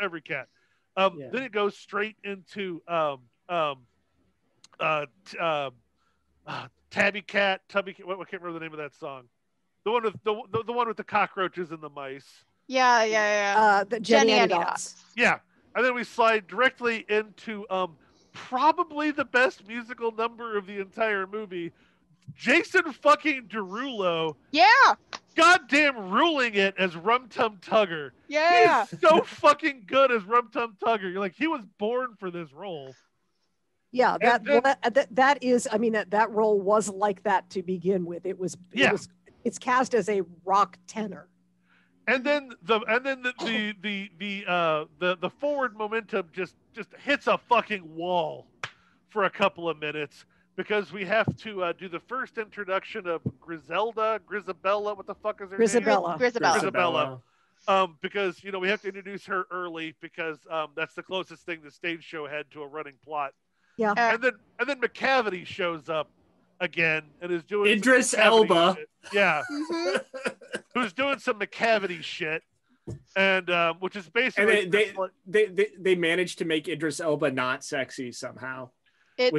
every cat. Then it goes straight into Tabby Cat, Tubby Cat. I can't remember the name of that song. The one with the one with the cockroaches and the mice. The Jenny Dots. Yeah, and then we slide directly into probably the best musical number of the entire movie. Jason fucking Derulo. Yeah. Goddamn ruling it as Rum Tum Tugger. Yeah. He's so fucking good as Rum Tum Tugger. You're like, he was born for this role. Yeah, that is. I mean, that role was like that to begin with. It's cast as a rock tenor. And then the forward momentum just hits a fucking wall for a couple of minutes because we have to do the first introduction of Grisabella. What the fuck is her name? Grisabella. Because we have to introduce her early because that's the closest thing the stage show had to a running plot. Yeah. And then McCavity shows up again and is doing Idris Elba. Shit. Yeah. Who's doing some McCavity shit. And which is basically they managed to make Idris Elba not sexy somehow. I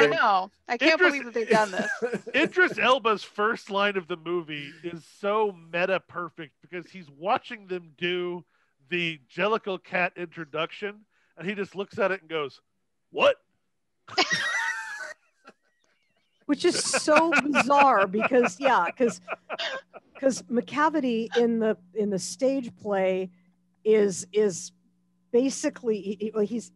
know. I can't believe that they've done this. Idris Elba's first line of the movie is so meta perfect because he's watching them do the Jellicle Cat introduction and he just looks at it and goes, "What?" Which is so bizarre because McCavity in the stage play is basically he's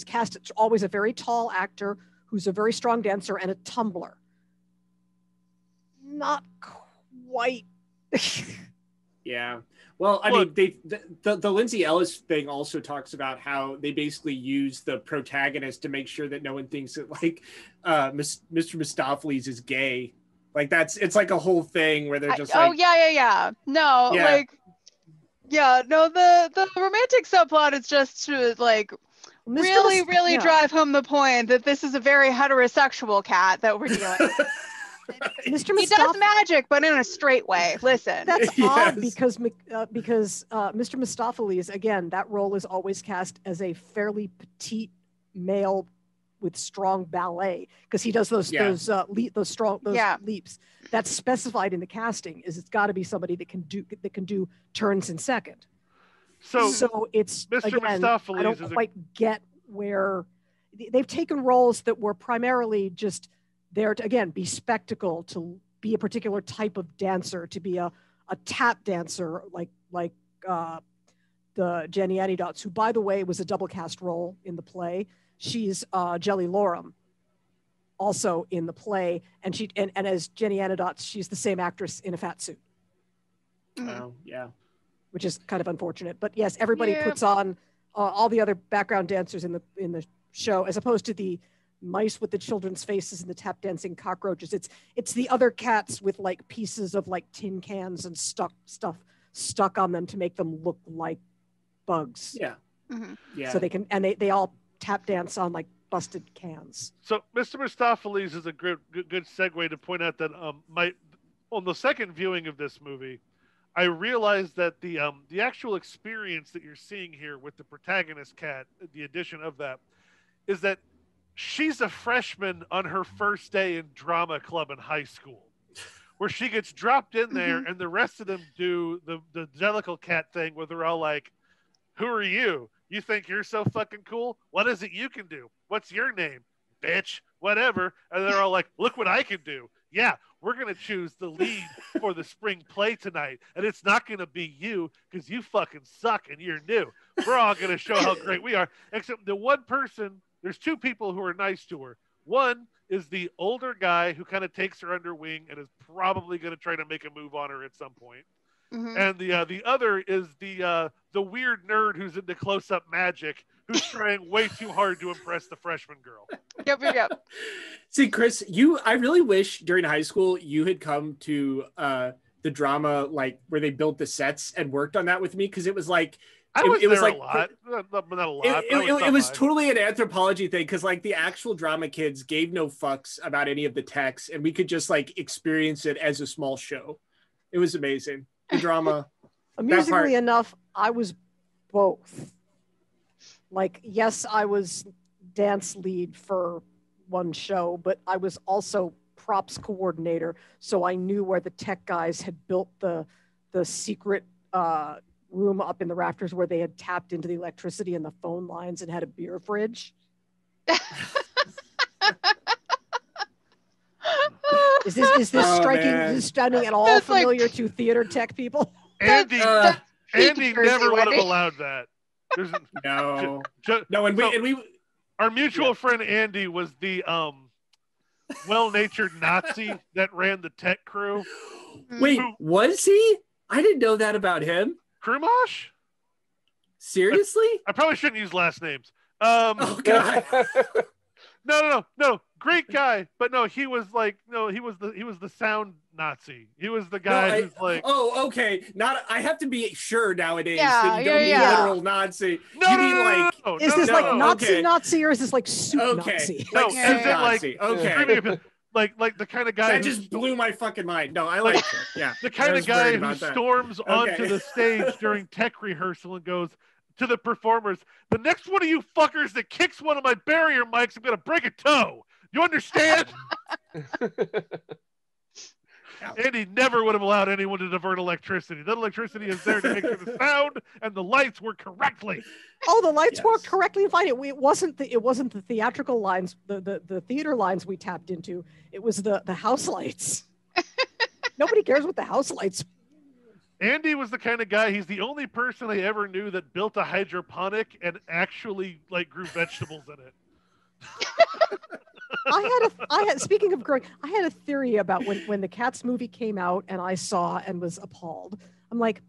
cast as always a very tall actor who's a very strong dancer and a tumbler. Not quite. Yeah. Well, I mean, the Lindsay Ellis thing also talks about how they basically use the protagonist to make sure that no one thinks that like Mr. Mistopheles is gay. Like it's like a whole thing where they're just the romantic subplot is just to like really drive home the point that this is a very heterosexual cat that we're dealing with. He does magic, but in a straight way. Listen, that's odd because Mr. Mistopheles, again, that role is always cast as a fairly petite male with strong ballet because he does those leaps. That's specified in the casting. It's got to be somebody that can do turns in second. So it's Mr. Again, Mistopheles I don't quite get where they've taken roles that were primarily just there to, again, be spectacle, to be a particular type of dancer, to be a tap dancer like the Jenny Anidots, who, by the way, was a double cast role in the play. She's Jelly Loram, also in the play, and as Jenny Anidots, she's the same actress in a fat suit. Oh, yeah. Which is kind of unfortunate, but yes, everybody puts on all the other background dancers in the show, as opposed to the mice with the children's faces and the tap dancing cockroaches. It's the other cats with like pieces of like tin cans and stuff stuck on them to make them look like bugs. Yeah. Mm-hmm. Yeah. So they all tap dance on like busted cans. So Mr. Mistopheles is a good segue to point out that on the second viewing of this movie, I realized that the actual experience that you're seeing here with the protagonist cat, the addition of that, is that she's a freshman on her first day in drama club in high school, where she gets dropped in there and the rest of them do the Jellicle Cat thing where they're all like, "Who are you? You think you're so fucking cool? What is it you can do? What's your name? Bitch, whatever." And they're all like, "Look what I can do. Yeah, we're going to choose the lead for the spring play tonight. And it's not going to be you because you fucking suck and you're new. We're all going to show how great we are." Except the one person, there's two people who are nice to her. One is the older guy who kind of takes her under wing and is probably going to try to make a move on her at some point. and the other is the weird nerd who's into close-up magic, who's trying way too hard to impress the freshman girl. Yep. See, Chris, I really wish during high school you had come to the drama, like where they built the sets and worked on that with me, because it was like it was like a lot. Not a lot. It was totally an anthropology thing, because like the actual drama kids gave no fucks about any of the text, and we could just like experience it as a small show. It was amazing. The drama. Amusingly enough, I was both. Like, yes, I was dance lead for one show, but I was also props coordinator, so I knew where the tech guys had built the secret room up in the rafters where they had tapped into the electricity and the phone lines and had a beer fridge. Is this striking? Is this sounding at all familiar to theater tech people? Andy never would have allowed that. No, our mutual friend Andy was the well-natured Nazi that ran the tech crew. Wait, was he? I didn't know that about him. Krumosh? Seriously? I probably shouldn't use last names. Oh God. No. Great guy, but no, he was the sound Nazi. He was the guy who's like. Oh, okay. I have to be sure nowadays Yeah, that you don't mean literal Nazi. Is this like Nazi or is this like soup Nazi? No, Nazi. Okay. Like the kind of guy that just blew my fucking mind. No, I like it. Yeah. The kind of guy who storms onto the stage during tech rehearsal and goes to the performers, the next one of you fuckers that kicks one of my barrier mics, I'm gonna break a toe. You understand? Andy never would have allowed anyone to divert electricity. That electricity is there to make sure the sound and the lights work correctly. Oh, the lights worked correctly and fine. It wasn't the theatrical lines, the theater lines we tapped into. It was the house lights. Nobody cares what the house lights. Andy was the kind of guy, he's the only person I ever knew that built a hydroponic and actually like grew vegetables in it. Speaking of growing, I had a theory about when the Cats movie came out and I saw and was appalled. I'm like,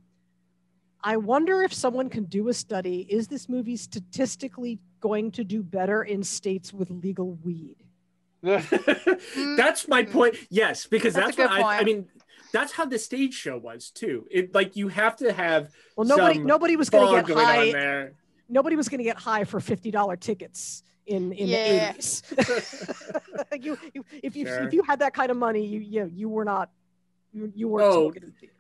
I wonder if someone can do a study. Is this movie statistically going to do better in states with legal weed? That's my point. Yes, because that's what I mean. That's how the stage show was too. It like you have to have. Well, nobody was going to get high. Nobody was going to get high for $50 tickets in the 80s. If you had that kind of money, you weren't smoking in the theater.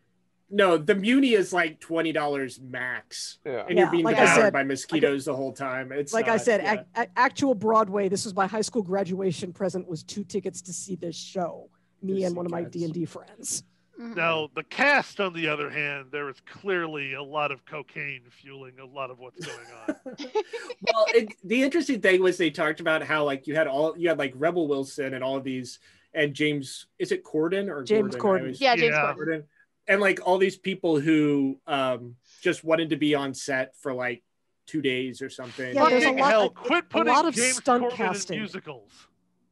No, the Muni is like $20 max, and you're being devoured by mosquitoes the whole time. It's like I said, actual Broadway. This was my high school graduation present. Was 2 tickets to see this show. Me and one of my D&D friends. Now, the cast, on the other hand, there was clearly a lot of cocaine fueling a lot of what's going on. Well, the interesting thing was they talked about how like you had like Rebel Wilson and all of these, and James, is it Corden or James Corden? James Corden. And like all these people who just wanted to be on set for like 2 days or something. Yeah, there's quit putting a lot of James stunt Corden casting in musicals.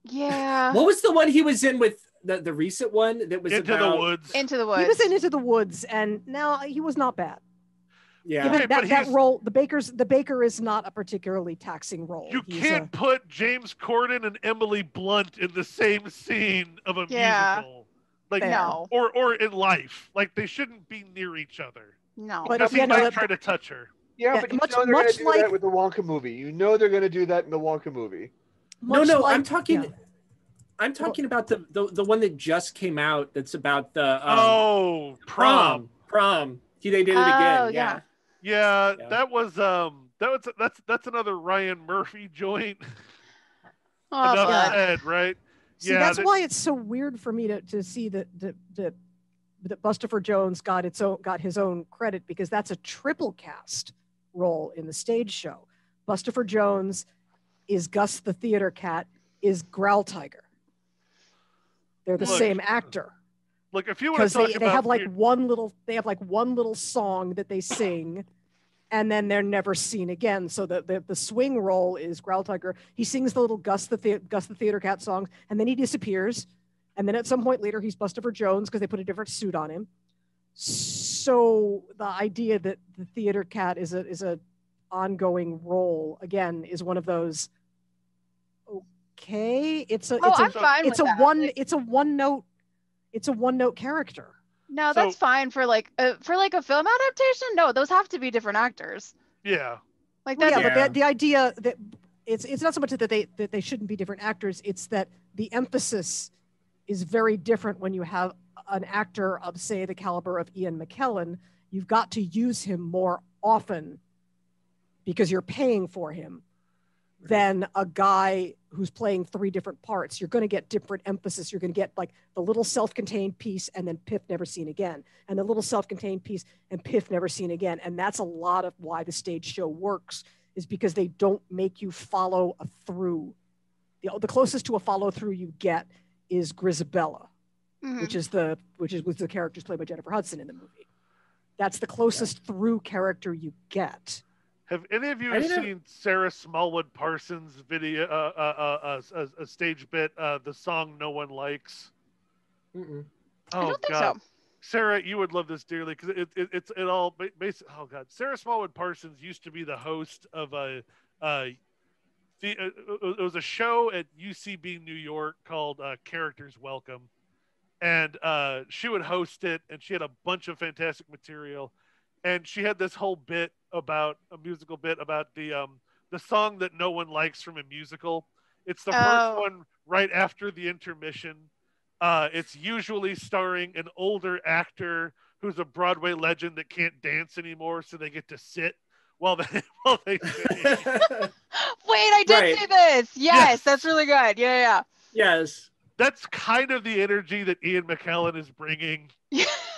Yeah. What was the one he was in with the recent one that was Into the Woods? Into the Woods. He was in Into the Woods, and now he was not bad. Yeah. Okay, that role, the baker is not a particularly taxing role. You can't put James Corden and Emily Blunt in the same scene of a musical. Like no. Or in life. Like they shouldn't be near each other. No. Because he might try to touch her. Yeah, but you know they're going to do that with the Wonka movie. You know they're going to do that in the Wonka movie. I'm talking about the one that just came out. That's about the prom. They did it again. Yeah. That's another Ryan Murphy joint. Enough said, right? See, that's why it's so weird for me to see that Bustopher Jones got his own credit, because that's a triple cast role in the stage show. Bustopher Jones is Gus the theater cat, is Growl Tiger. They're the same actor. Look, if you want to talk about, they have one little song that they sing, and then they're never seen again. So the swing role is Growl Tiger. He sings the little Gus the theater cat song, and then he disappears. And then at some point later, he's Bustopher Jones because they put a different suit on him. So the idea that the theater cat is a ongoing role again is one of those. Okay, I'm fine with that. It's a one note character. No, that's fine for like a film adaptation. No, those have to be different actors. Yeah. Like that. Yeah, but the idea that it's not so much that they shouldn't be different actors. It's that the emphasis is very different when you have an actor of, say, the caliber of Ian McKellen. You've got to use him more often because you're paying for him than a guy who's playing 3 different parts. You're going to get different emphasis. You're going to get like the little self-contained piece and then Piff never seen again, and the little self-contained piece and Piff never seen again. And that's a lot of why the stage show works, is because they don't make you follow a through. The closest to a follow through you get is Grisabella, which was the character played by Jennifer Hudson in the movie. That's the closest through character you get. Have any of you seen Sarah Smallwood Parsons' video, a stage bit, the song "No One Likes"? I don't think so. Sarah, you would love this dearly because it's all based. Oh God, Sarah Smallwood Parsons used to be the host of it was a show at UCB New York called Characters Welcome, and she would host it, and she had a bunch of fantastic material. And she had this whole bit about a musical bit about the song that no one likes from a musical. It's the first one right after the intermission. It's usually starring an older actor who's a Broadway legend that can't dance anymore, so they get to sit while they sing. Wait, I did see this. Yes, that's really good. Yeah. Yes. That's kind of the energy that Ian McKellen is bringing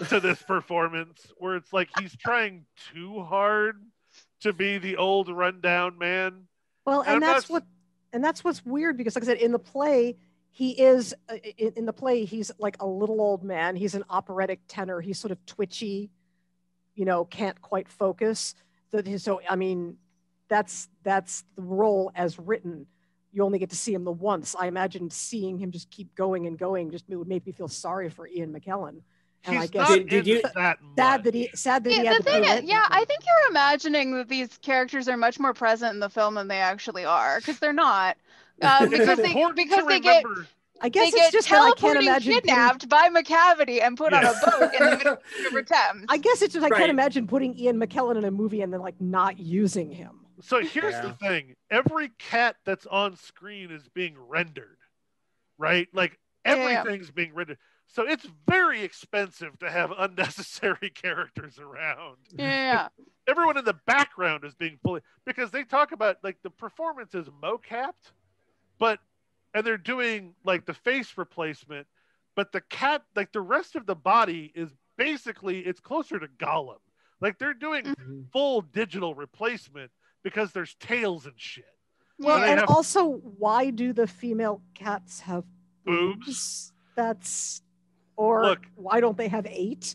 to this performance, where it's like he's trying too hard to be the old rundown man. Well, and that's what's weird, because like I said, in the play, he's like a little old man. He's an operatic tenor. He's sort of twitchy, can't quite focus. So I mean, that's the role as written. You only get to see him the once. I imagine seeing him just keep going and going would make me feel sorry for Ian McKellen. And I guess sad that he had to pay rent. Yeah, I think you're imagining that these characters are much more present in the film than they actually are, because they're not. Because they get. I guess it's just that I can't imagine kidnapped by McCavity and put on a boat in the middle of the River Thames. I guess it's just I can't imagine putting Ian McKellen in a movie and then like not using him. So here's the thing. Every cat that's on screen is being rendered, right? Like everything's being rendered. So it's very expensive to have unnecessary characters around. Yeah. Everyone in the background is being fully, because they talk about like the performance is mo-capped, and they're doing like the face replacement, but the cat, like the rest of the body is basically, it's closer to Gollum. Like they're doing full digital replacement because there's tails and shit. Well, and also, why do the female cats have boobs? Why don't they have 8?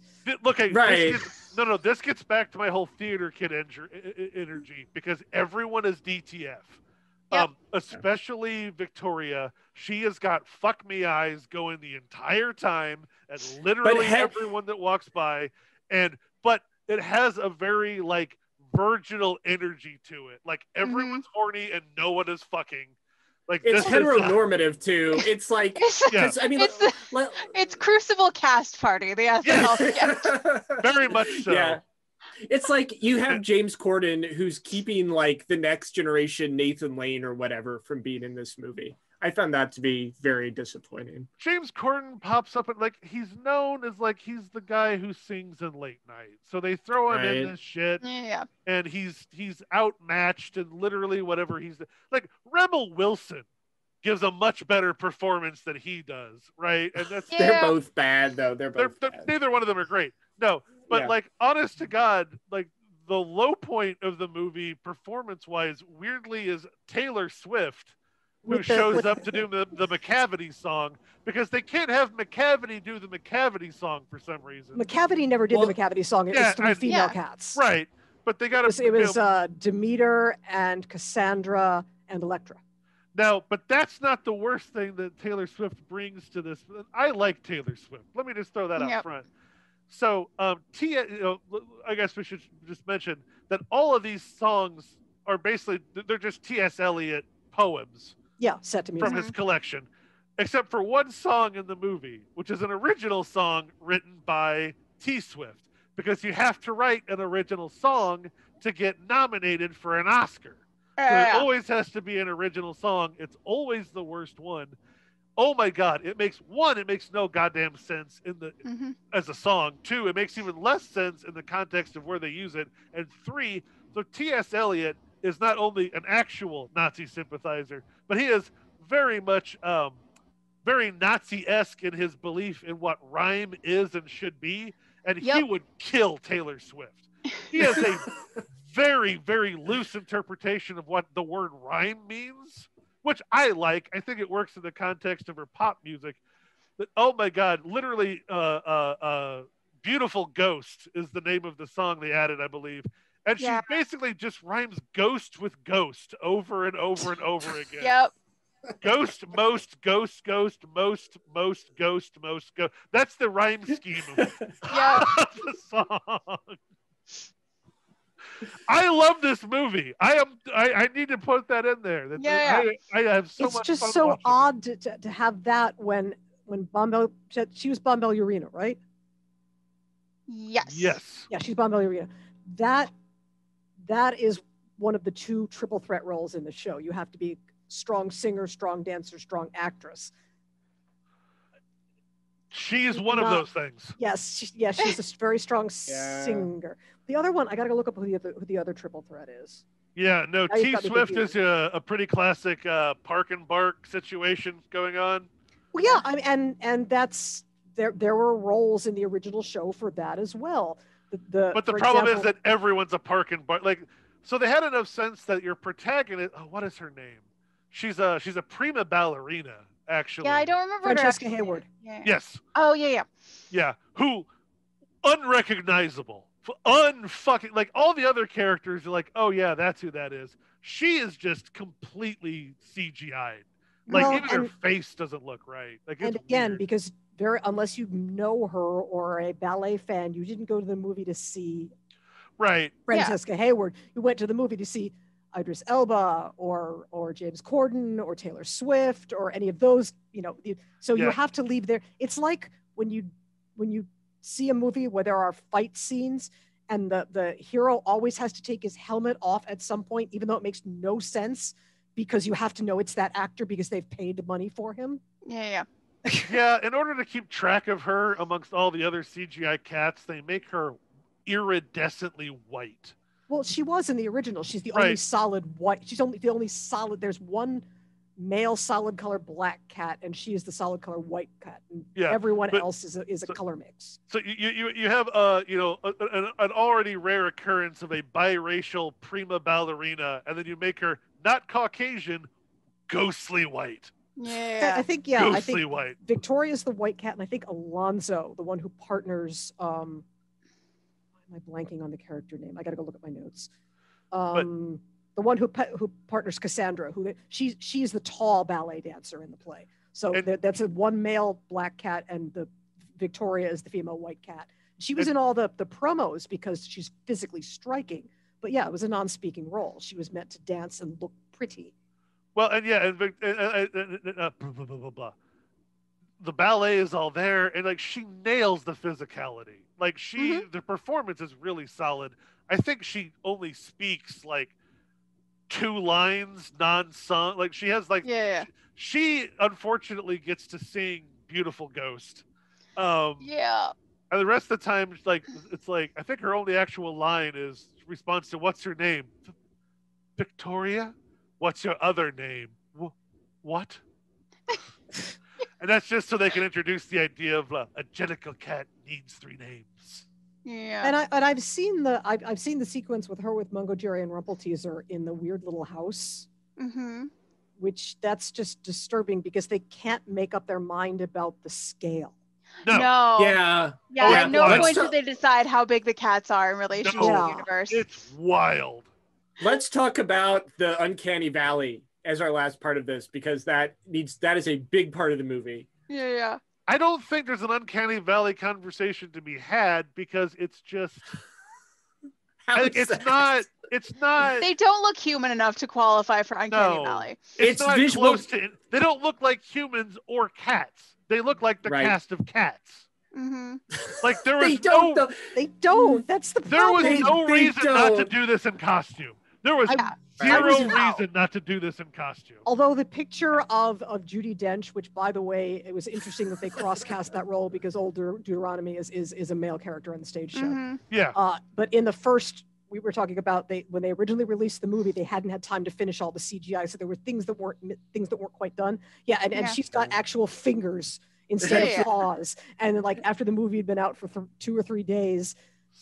This gets back to my whole theater kid energy, because everyone is DTF. Yep. Especially Victoria. She has got fuck me eyes going the entire time at literally everyone that walks by. But it has a very like virginal energy to it. Like everyone's horny and no one is fucking. Like it's heteronormative too. It's like it's Crucible cast party. The SNL. Very much so. Yeah. It's like you have James Corden who's keeping like the next generation Nathan Lane or whatever from being in this movie. I found that to be very disappointing. James Corden pops up and like he's known as like he's the guy who sings in late night. So they throw him in this shit. Yeah. And he's outmatched and literally whatever he's like Rebel Wilson gives a much better performance than he does, right? And that's they're both bad though. They're both bad. Neither one of them are great. No, but like honest to God, like the low point of the movie performance-wise weirdly is Taylor Swift, who shows up to do the McCavity song, because they can't have McCavity do the McCavity song for some reason. McCavity never did the McCavity song. It was 3 female cats. Right. But they got to... It was Demeter and Cassandra and Electra. No, but that's not the worst thing that Taylor Swift brings to this. I like Taylor Swift. Let me just throw that out front. So, I guess we should just mention that all of these songs are basically, they're just T.S. Eliot poems. Yeah, set to music. From his collection. Except for one song in the movie, which is an original song written by T-Swift. Because you have to write an original song to get nominated for an Oscar. So it always has to be an original song. It's always the worst one. Oh my God! It makes no goddamn sense in the as a song. 2, it makes even less sense in the context of where they use it. And 3, so T.S. Eliot is not only an actual Nazi sympathizer, but he is very much very Nazi-esque in his belief in what rhyme is and should be. And he would kill Taylor Swift. He has a very, very loose interpretation of what the word rhyme means, which I like. I think it works in the context of her pop music. But oh my God, literally, Beautiful Ghost is the name of the song they added, I believe. And she basically just rhymes ghost with ghost over and over and over again. Yep. Ghost, most, ghost, ghost, most, ghost, most, ghost. That's the rhyme scheme of the song. I love this movie. I need to put that in there. I have so much fun. It's just so odd to have that when she was Bon Ballerina, right? Yes. Yes. Yeah, she's Bon Ballerina. That is one of the 2 triple threat roles in the show. You have to be strong singer, strong dancer, strong actress. She is one of those things. Yes, she's a very strong singer. The other one, I got to look up who the other triple threat is. Yeah, no, T-Swift is a pretty classic park and bark situation going on. Well, yeah, and that's there were roles in the original show for that as well. But the problem is that everyone's a park and bark. Like, so they had enough sense that your protagonist. Oh, what is her name? She's a prima ballerina, actually. Yeah, I don't remember. Francesca Hayward. Yeah. Yes. Oh yeah. Yeah, who unrecognizable, unfucking like all the other characters are like, oh yeah, that's who that is. She is just completely CGI'd. Like even her face doesn't look right. Like, and again, weird. Because unless you know her or a ballet fan, you didn't go to the movie to see Francesca Hayward. You went to the movie to see Idris Elba or James Corden or Taylor Swift or any of those, so you have to leave there. It's like when you see a movie where there are fight scenes and the hero always has to take his helmet off at some point, even though it makes no sense, because you have to know it's that actor because they've paid money for him. Yeah. Yeah, in order to keep track of her amongst all the other CGI cats, they make her iridescently white. Well, she was in the original. She's the only solid white. She's the only solid. There's one male solid color black cat, and she is the solid color white cat. And everyone else is a color mix. So you have an already rare occurrence of a biracial prima ballerina, and then you make her not Caucasian, ghostly white. Yeah, I think ghostly white. Victoria's the white cat, and I think Alonzo, the one who partners. Am I blanking on the character name? I got to go look at my notes. The one who partners Cassandra, she's the tall ballet dancer in the play. So that's a one male black cat, and the Victoria is the female white cat. She was in all the promos because she's physically striking. But yeah, it was a non-speaking role. She was meant to dance and look pretty. Well, blah, blah, blah. The ballet is all there, and like she nails the physicality. Like the performance is really solid. I think she only speaks like 2 lines non-sung. Like she has like she unfortunately gets to sing "Beautiful Ghost." And the rest of the time, it's like I think her only actual line is response to "What's your name?" Victoria. What's your other name? What? And that's just so they can introduce the idea of a genital cat needs 3 names. Yeah. And I've seen the sequence with her with Mungo Jerry and Rumpelteazer in the weird little house. Mm-hmm. Which that's just disturbing because they can't make up their mind about the scale. No. Yeah. At no point do they decide how big the cats are in relation to the universe. It's wild. Let's talk about the Uncanny Valley as our last part of this, because that is a big part of the movie. Yeah. I don't think there's an uncanny valley conversation to be had because it's just it's not they don't look human enough to qualify for uncanny valley. It's not visual. Close to it. They don't look like humans or cats. They look like the cast of Cats. Mm-hmm. Like there was they don't. That's the problem. There was no reason not to do this in costume. There was zero reason not to do this in costume. Although the picture of Judi Dench, which by the way, it was interesting that they cross-cast that role because old Deuteronomy is a male character on the stage show. Mm-hmm. Yeah. But in the first, we were talking about when they originally released the movie, they hadn't had time to finish all the CGI, so there were things that weren't quite done. Yeah, and she's got actual fingers instead of claws. And then, like, after the movie had been out for 2 or 3 days,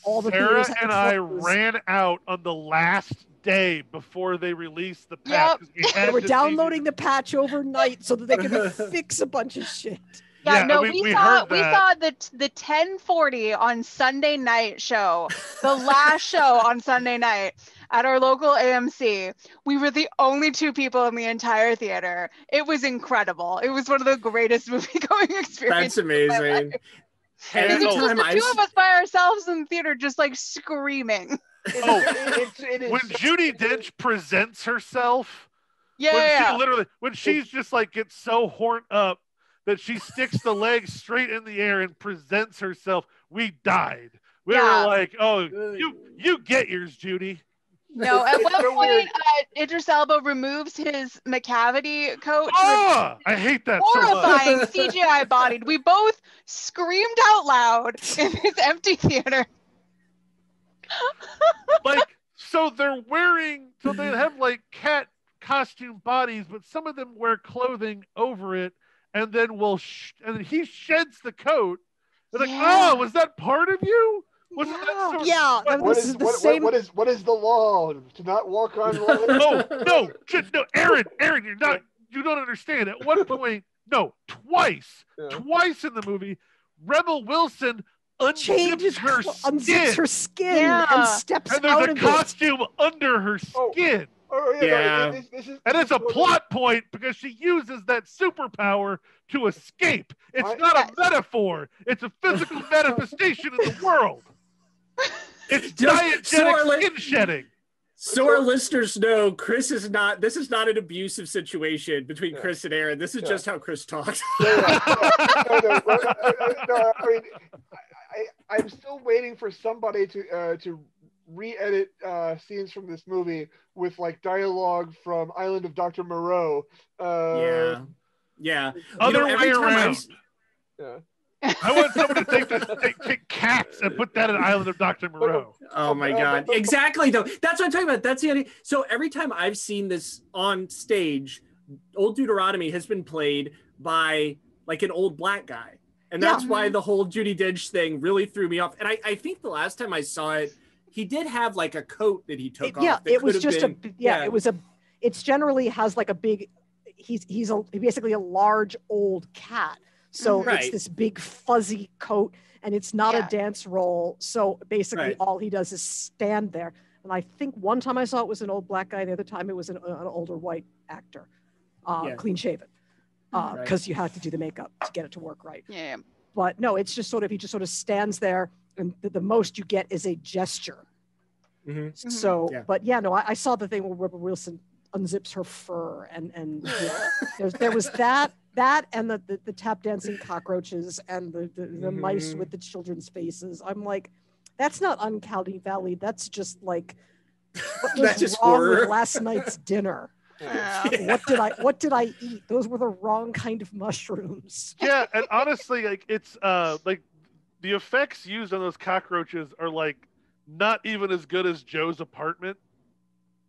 all the Sarah and I ran out on the last day before they released the patch. Yep. They were downloading the patch overnight so that they could fix a bunch of shit. Yeah, no, we saw the 1040 on Sunday night show, the last show on Sunday night at our local AMC. We were the only 2 people in the entire theater. It was incredible. It was one of the greatest movie-going experiences. That's amazing. And it was just the 2 of us by ourselves in the theater, just like screaming. When Judi Dench presents herself, when she's just like gets so horned up that she sticks the legs straight in the air and presents herself, we died. We were like, "Oh, you get yours, Judy." No, at one point, Idris Elba removes his McCavity coat. I hate that. Horrifying CGI bodied. We both screamed out loud in this empty theater. Like, so they have like cat costume bodies, but some of them wear clothing over it, and then and he sheds the coat. They're like, "Oh, was that part of you?" What is the law? To not walk on water? No, Aaron, you don't understand. At one point, twice in the movie, Rebel Wilson unzips her skin and steps out of it. And there's a costume under her skin. And it's a plot point because she uses that superpower to escape. It's not a metaphor. It's a physical manifestation in the world. It's diegetic skin shedding. So our listeners know this is not an abusive situation between Chris and Aaron. This is just how Chris talks. I'm still waiting for somebody to re-edit scenes from this movie with like dialogue from Island of Dr. Moreau. Yeah. Other way around. I want someone to take cats and put that in Island of Dr. Moreau. Oh my God. Exactly, though. That's what I'm talking about. That's the idea. So every time I've seen this on stage, Old Deuteronomy has been played by like an old black guy. And that's why the whole Judi Dench thing really threw me off. And I think the last time I saw it, he did have like a coat that he took off. Yeah, it was just it's generally has like a big, he's basically a large old cat. So it's this big fuzzy coat and it's not a dance role. So basically all he does is stand there. And I think one time I saw it was an old black guy. The other time it was an older white actor, clean shaven. Because you have to do the makeup to get it to work right. Yeah. But no, it's just he just sort of stands there and the most you get is a gesture. Mm-hmm. So, but I saw the thing where Rebel Wilson unzips her fur and there was that and the tap dancing cockroaches and the mice with the children's faces. I'm like, that's not uncanny valley. That's just like what was wrong with last night's dinner. What did I eat? Those were the wrong kind of mushrooms. Yeah, and honestly, like it's like the effects used on those cockroaches are like not even as good as Joe's apartment.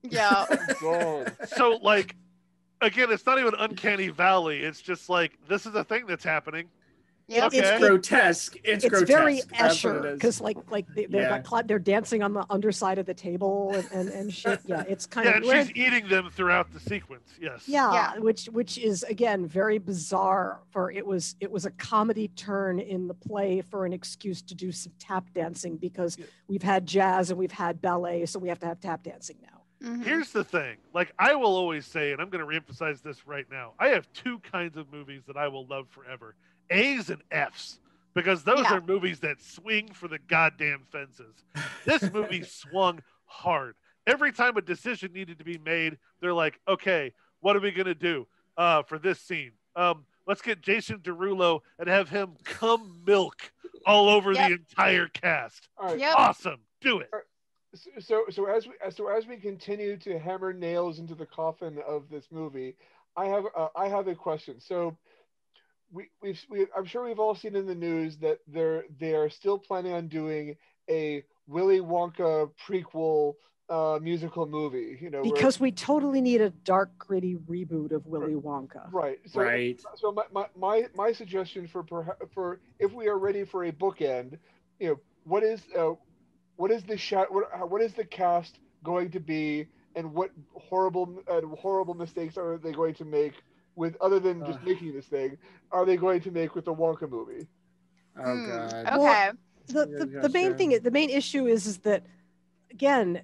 Yeah. So like again, it's not even uncanny valley. It's just like this is a thing that's happening. Yeah, it's grotesque. It's grotesque. Very Escher because like they're dancing on the underside of the table and shit. Yeah, it's kind of. And she's eating them throughout the sequence. Yes. Yeah, which is again very bizarre. For it was a comedy turn in the play for an excuse to do some tap dancing because we've had jazz and we've had ballet, so we have to have tap dancing now. Mm-hmm. Here's the thing. Like I will always say, and I'm going to reemphasize this right now. I have 2 kinds of movies that I will love forever. A's and F's because those are movies that swing for the goddamn fences. This movie swung hard. Every time a decision needed to be made, they're like, okay, what are we going to do for this scene? Let's get Jason Derulo and have him come milk all over the entire cast. Right. Awesome. Do it. So as we continue to hammer nails into the coffin of this movie, I have a question. So I'm sure we've all seen in the news that they are still planning on doing a Willy Wonka prequel musical movie, because we totally need a dark, gritty reboot of Willy Wonka. Right. So my suggestion for if we are ready for a bookend, what is the cast going to be, and what horrible mistakes are they going to make with, other than just making this thing, are they going to make with the Wonka movie? Oh God. Okay. Well, the main issue is that, again,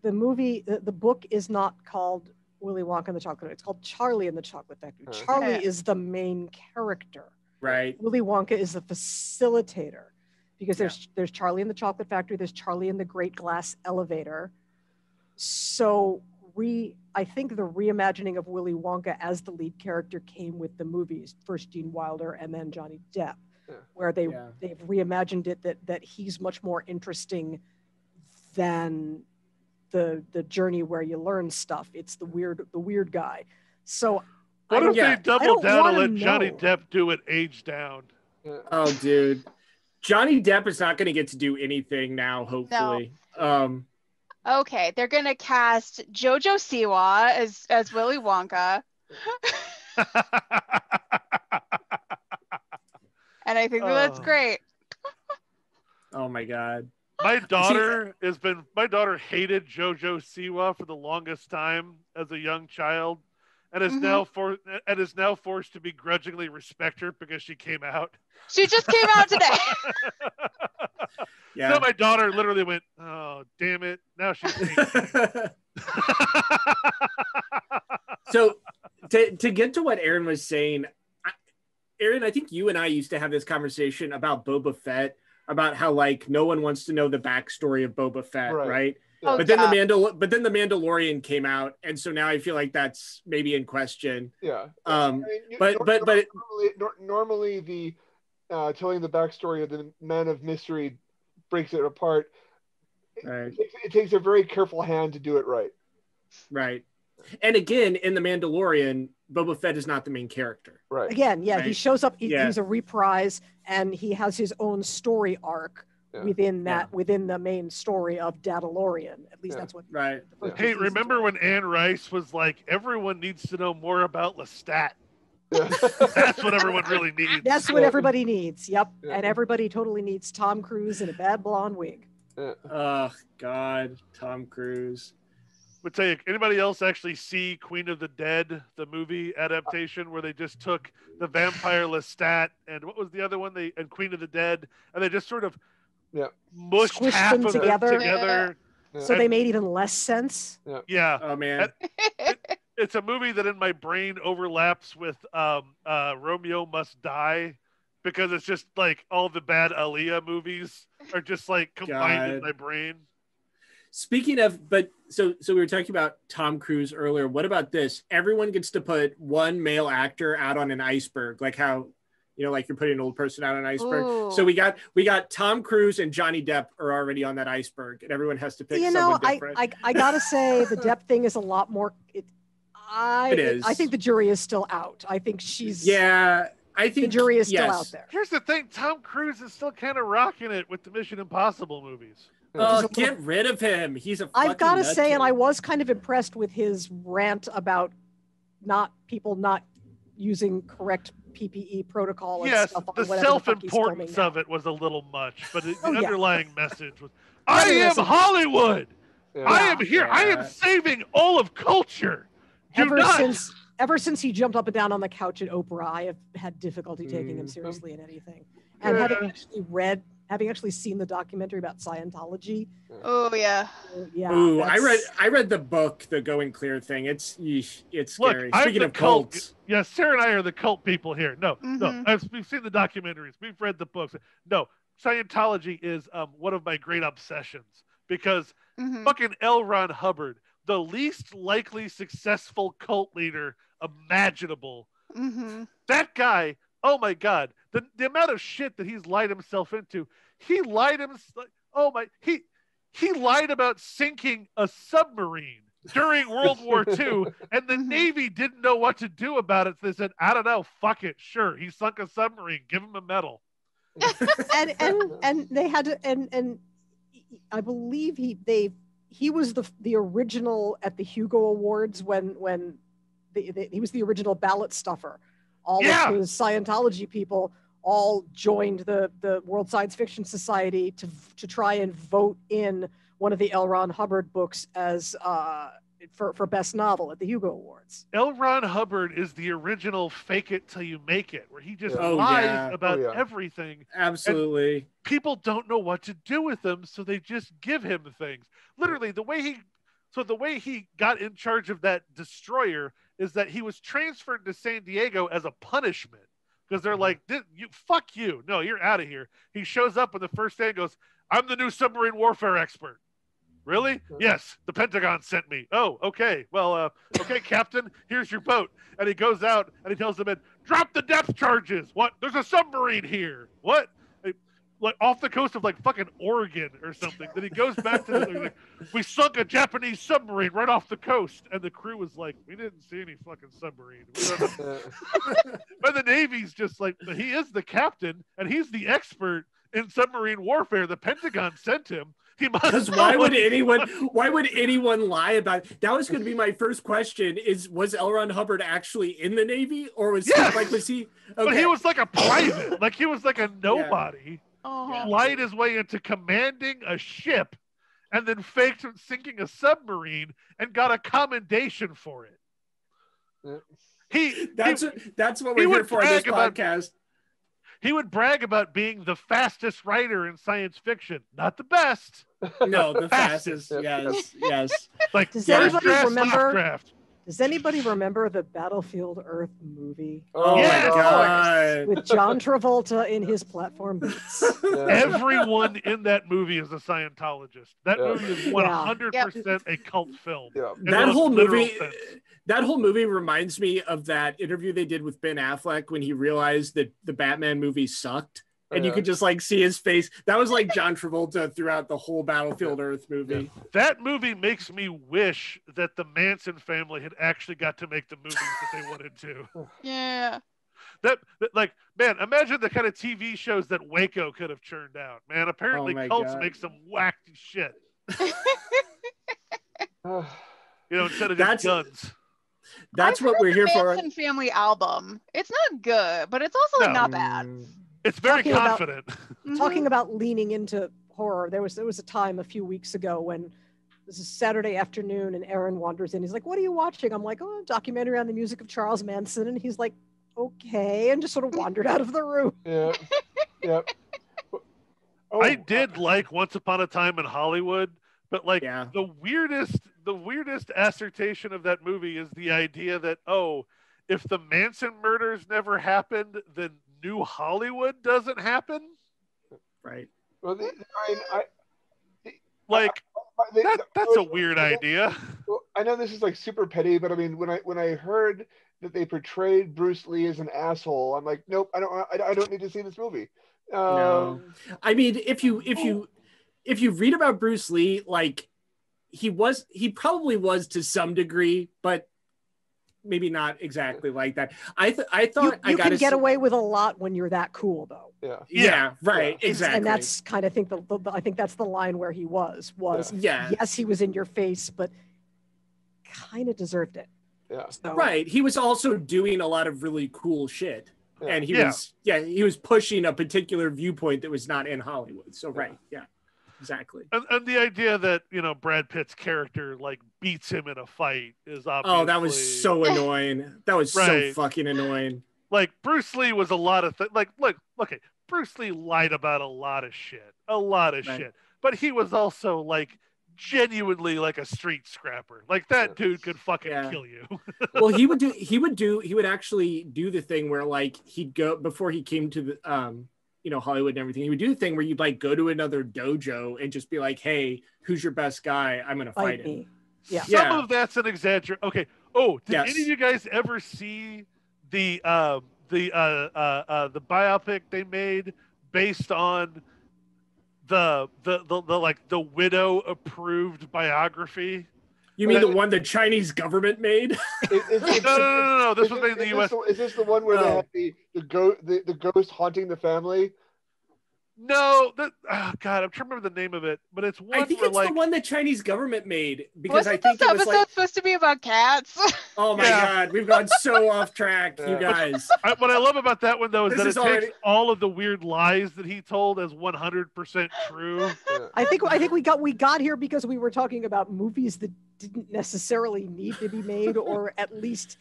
the movie, the book is not called Willy Wonka and the Chocolate Factory. It's called Charlie and the Chocolate Factory. Charlie is the main character. Right. Willy Wonka is the facilitator, because there's Charlie in the Chocolate Factory, there's Charlie in the Great Glass Elevator. So I think the reimagining of Willy Wonka as the lead character came with the movies, first Gene Wilder and then Johnny Depp, where they've reimagined it that he's much more interesting than the journey where you learn stuff. It's the weird guy. So what if they double down and let Johnny Depp do it age down? Oh, dude. Johnny Depp is not going to get to do anything now, hopefully. No. Okay, they're going to cast Jojo Siwa as Willy Wonka. And I think that's great. Oh my God. My daughter hated Jojo Siwa for the longest time as a young child, and is now forced to begrudgingly respect her because she came out. She just came out today. So my daughter literally went, "Oh, damn it. Now she's So to get to what Aaron was saying, Aaron, I think you and I used to have this conversation about Boba Fett, about how no one wants to know the backstory of Boba Fett, right? Oh, but then the Mandalorian came out, and so now I feel like that's maybe in question. Yeah. Normally the telling the backstory of the Man of Mystery breaks it apart. Right. It takes a very careful hand to do it right. Right. And again, in The Mandalorian, Boba Fett is not the main character. Right. Again, he shows up. He's a reprise, and he has his own story arc within the main story of Dadalorian. At least that's what. Right. Hey, remember when Anne Rice was like, "Everyone needs to know more about Lestat." That's what everyone really needs. That's what everybody needs. Yep. Yeah. And everybody totally needs Tom Cruise in a bad blonde wig. Oh God, Tom Cruise. Would tell you, anybody else actually see Queen of the Dead, the movie adaptation, where they just took the vampire Lestat and what was the other one? And Queen of the Dead, and they just sort of mushed squished half them of together. Them together. Yeah. So they made even less sense. Yeah. Oh man. It's a movie that in my brain overlaps with Romeo Must Die, because it's just like all the bad Aaliyah movies are just like combined in my brain. Speaking of, so we were talking about Tom Cruise earlier. What about this? Everyone gets to put one male actor out on an iceberg, like how, like you're putting an old person out on an iceberg. Ooh. So we got Tom Cruise and Johnny Depp are already on that iceberg, and everyone has to pick someone different. I gotta say the Depp thing is a lot more. It is. I think the jury is still out. I think she's. Yeah. I think the jury is still out there. Here's the thing: Tom Cruise is still kind of rocking it with the Mission Impossible movies. Oh, get rid of him. He's a fucking I've got to say, nutcase. and I was kind of impressed with his rant about people not using correct PPE protocol and stuff. The self-importance of it was a little much, but the underlying message was, I am Hollywood. Yeah. I am here. Yeah. I am saving all of culture. Ever since he jumped up and down on the couch at Oprah, I have had difficulty taking him seriously in anything. And having having actually seen the documentary about Scientology. Oh yeah. Yeah. Ooh, I read the book, The Going Clear thing. It's scary. Look, Speaking of cults. Yeah, Sarah and I are the cult people here. No. We've seen the documentaries. We've read the books. No, Scientology is one of my great obsessions because fucking L. Ron Hubbard, the least likely successful cult leader imaginable. That guy, oh my God, the amount of shit that he's lied himself into. He lied he lied about sinking a submarine during World War II, and the Navy didn't know what to do about it. So they said, I don't know, fuck it, sure. He sunk a submarine, give him a medal. and they had to, and I believe he was the original at the Hugo Awards when he was the original ballot stuffer. All of his Scientology people all joined the World Science Fiction Society to try and vote in one of the L. Ron Hubbard books as for best novel at the Hugo Awards. L. Ron Hubbard is the original fake it till you make it, where he just lies about everything. Absolutely. And people don't know what to do with him, so they just give him things. Literally, the way he got in charge of that destroyer is that he was transferred to San Diego as a punishment. Because they're like, fuck you. No, you're out of here. He shows up on the first day and goes, I'm the new submarine warfare expert. Really? Yes, the Pentagon sent me. Oh, okay. Well, okay, Captain, here's your boat. And he goes out and he tells the men, drop the depth charges. What? There's a submarine here. What? Like off the coast of like fucking Oregon or something. Then he goes back to like, we sunk a Japanese submarine right off the coast. And the crew was like, we didn't see any fucking submarine. But the Navy's just like, but he is the captain and he's the expert in submarine warfare. The Pentagon sent him. Because why would anyone lie about it? That was going to be my first question: was L. Ron Hubbard actually in the Navy, or was he? Okay. But he was like a private, like he was like a nobody. Who lied his way into commanding a ship, and then faked sinking a submarine and got a commendation for it. That's what we're here for on this podcast. He would brag about being the fastest writer in science fiction. Not the best. No, the fastest. Yes. Like, does anybody remember the Battlefield Earth movie? Oh my God. With John Travolta in his platform boots. Everyone in that movie is a Scientologist. That movie is 100% a cult film. That whole movie reminds me of that interview they did with Ben Affleck when he realized that the Batman movie sucked. And you could just like see his face. That was like John Travolta throughout the whole Battlefield Earth movie. That movie makes me wish that the Manson family had actually got to make the movies that they wanted to. Yeah. That like, man, imagine the kind of TV shows that Waco could have churned out, man. Apparently cults make some wacky shit. Instead of just guns. That's what we're here for. Manson family album. It's not good, but it's also not bad. It's very confident. Talking about leaning into horror, there was a time a few weeks ago when this is Saturday afternoon and Aaron wanders in. He's like, what are you watching? I'm like, oh, a documentary on the music of Charles Manson. And he's like, okay, and just sort of wandered out of the room. Yeah. I did like Once Upon a Time in Hollywood, but like the weirdest assertion of that movie is the idea that, if the Manson murders never happened, then New Hollywood doesn't happen. Right. Well, that's a weird idea. Well, I know this is like super petty, but I mean, when I heard that they portrayed Bruce Lee as an asshole, I'm like, nope, I don't need to see this movie. No, I mean, if you read about Bruce Lee, like he probably was to some degree, but maybe not exactly like that. I thought you can get away with a lot when you're that cool, though. Yeah, right, exactly. And that's kind of I think that's the line where he was. Yes, he was in your face, but kind of deserved it. Yeah. So. Right. He was also doing a lot of really cool shit. And he was pushing a particular viewpoint that was not in Hollywood. So exactly. And the idea that, Brad Pitt's character like beats him in a fight is obviously... Oh, that was so annoying. That was so fucking annoying. Like Bruce Lee was a lot of things. Like, look, okay, Bruce Lee lied about a lot of shit, but he was also like genuinely like a street scrapper. Like that dude could fucking kill you. Well, he would actually do the thing where like he'd go before he came to the Hollywood and everything. He would do the thing where you'd like go to another dojo and just be like, "Hey, who's your best guy? I'm gonna fight him." Yeah. Some of that's an exaggeration. Okay. Oh, did any of you guys ever see the biopic they made based on the widow approved biography? You mean the one the Chinese government made? No. This was made in the U.S. Is this the one where they had the ghost haunting the family? No, God, I'm trying to remember the name of it, but it's one. I think it's the one the Chinese government made because Wasn't I think this it was episode like supposed to be about cats? Oh my God, we've gone so off track, you guys. What I love about that one though is that it takes all of the weird lies that he told as 100% true. I think we got here because we were talking about movies that didn't necessarily need to be made, or at least,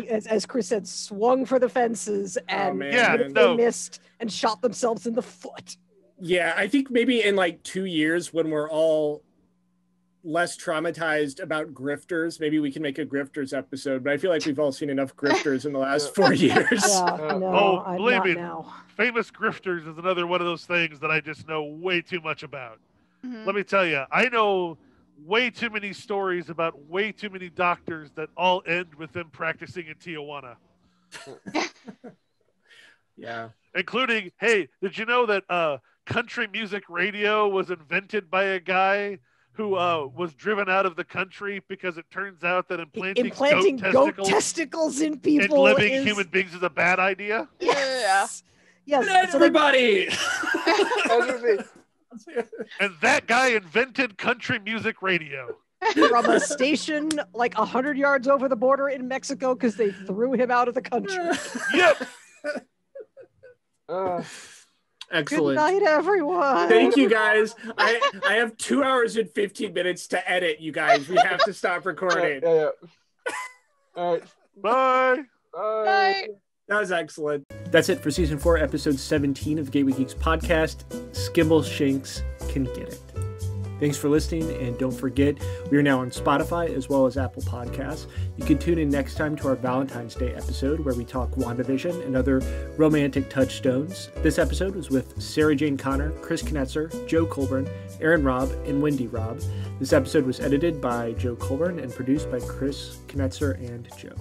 as Chris said, swung for the fences and they missed and shot themselves in the foot. Yeah, I think maybe in like 2 years when we're all less traumatized about grifters, maybe we can make a grifters episode, but I feel like we've all seen enough grifters in the last 4 years. Believe me, famous grifters is another one of those things that I just know way too much about. Mm-hmm. Let me tell you, I know way too many stories about way too many doctors that all end with them practicing in Tijuana. Yeah. Including, hey, did you know that country music radio was invented by a guy who was driven out of the country because it turns out that implanting goat testicles in people and living human beings is a bad idea? Yes. Yes. Everybody! And that guy invented country music radio. From a station like 100 yards over the border in Mexico because they threw him out of the country. Yep. Excellent. Good night, everyone. Thank you, guys. I have 2 hours and 15 minutes to edit, you guys. We have to stop recording. Yeah. All right. Bye. Bye. That was excellent. That's it for Season 4, Episode 17 of Gateway Geeks Podcast. Skimbleshanks can get it. Thanks for listening, and don't forget, we are now on Spotify as well as Apple Podcasts. You can tune in next time to our Valentine's Day episode where we talk Wanda Vision and other romantic touchstones. This episode was with Sarah Jane Connor, Chris Knetzer, Joe Kohlburn, Aaron Robb, and Wendy Robb. This episode was edited by Joe Kohlburn and produced by Chris Knetzer and Joe.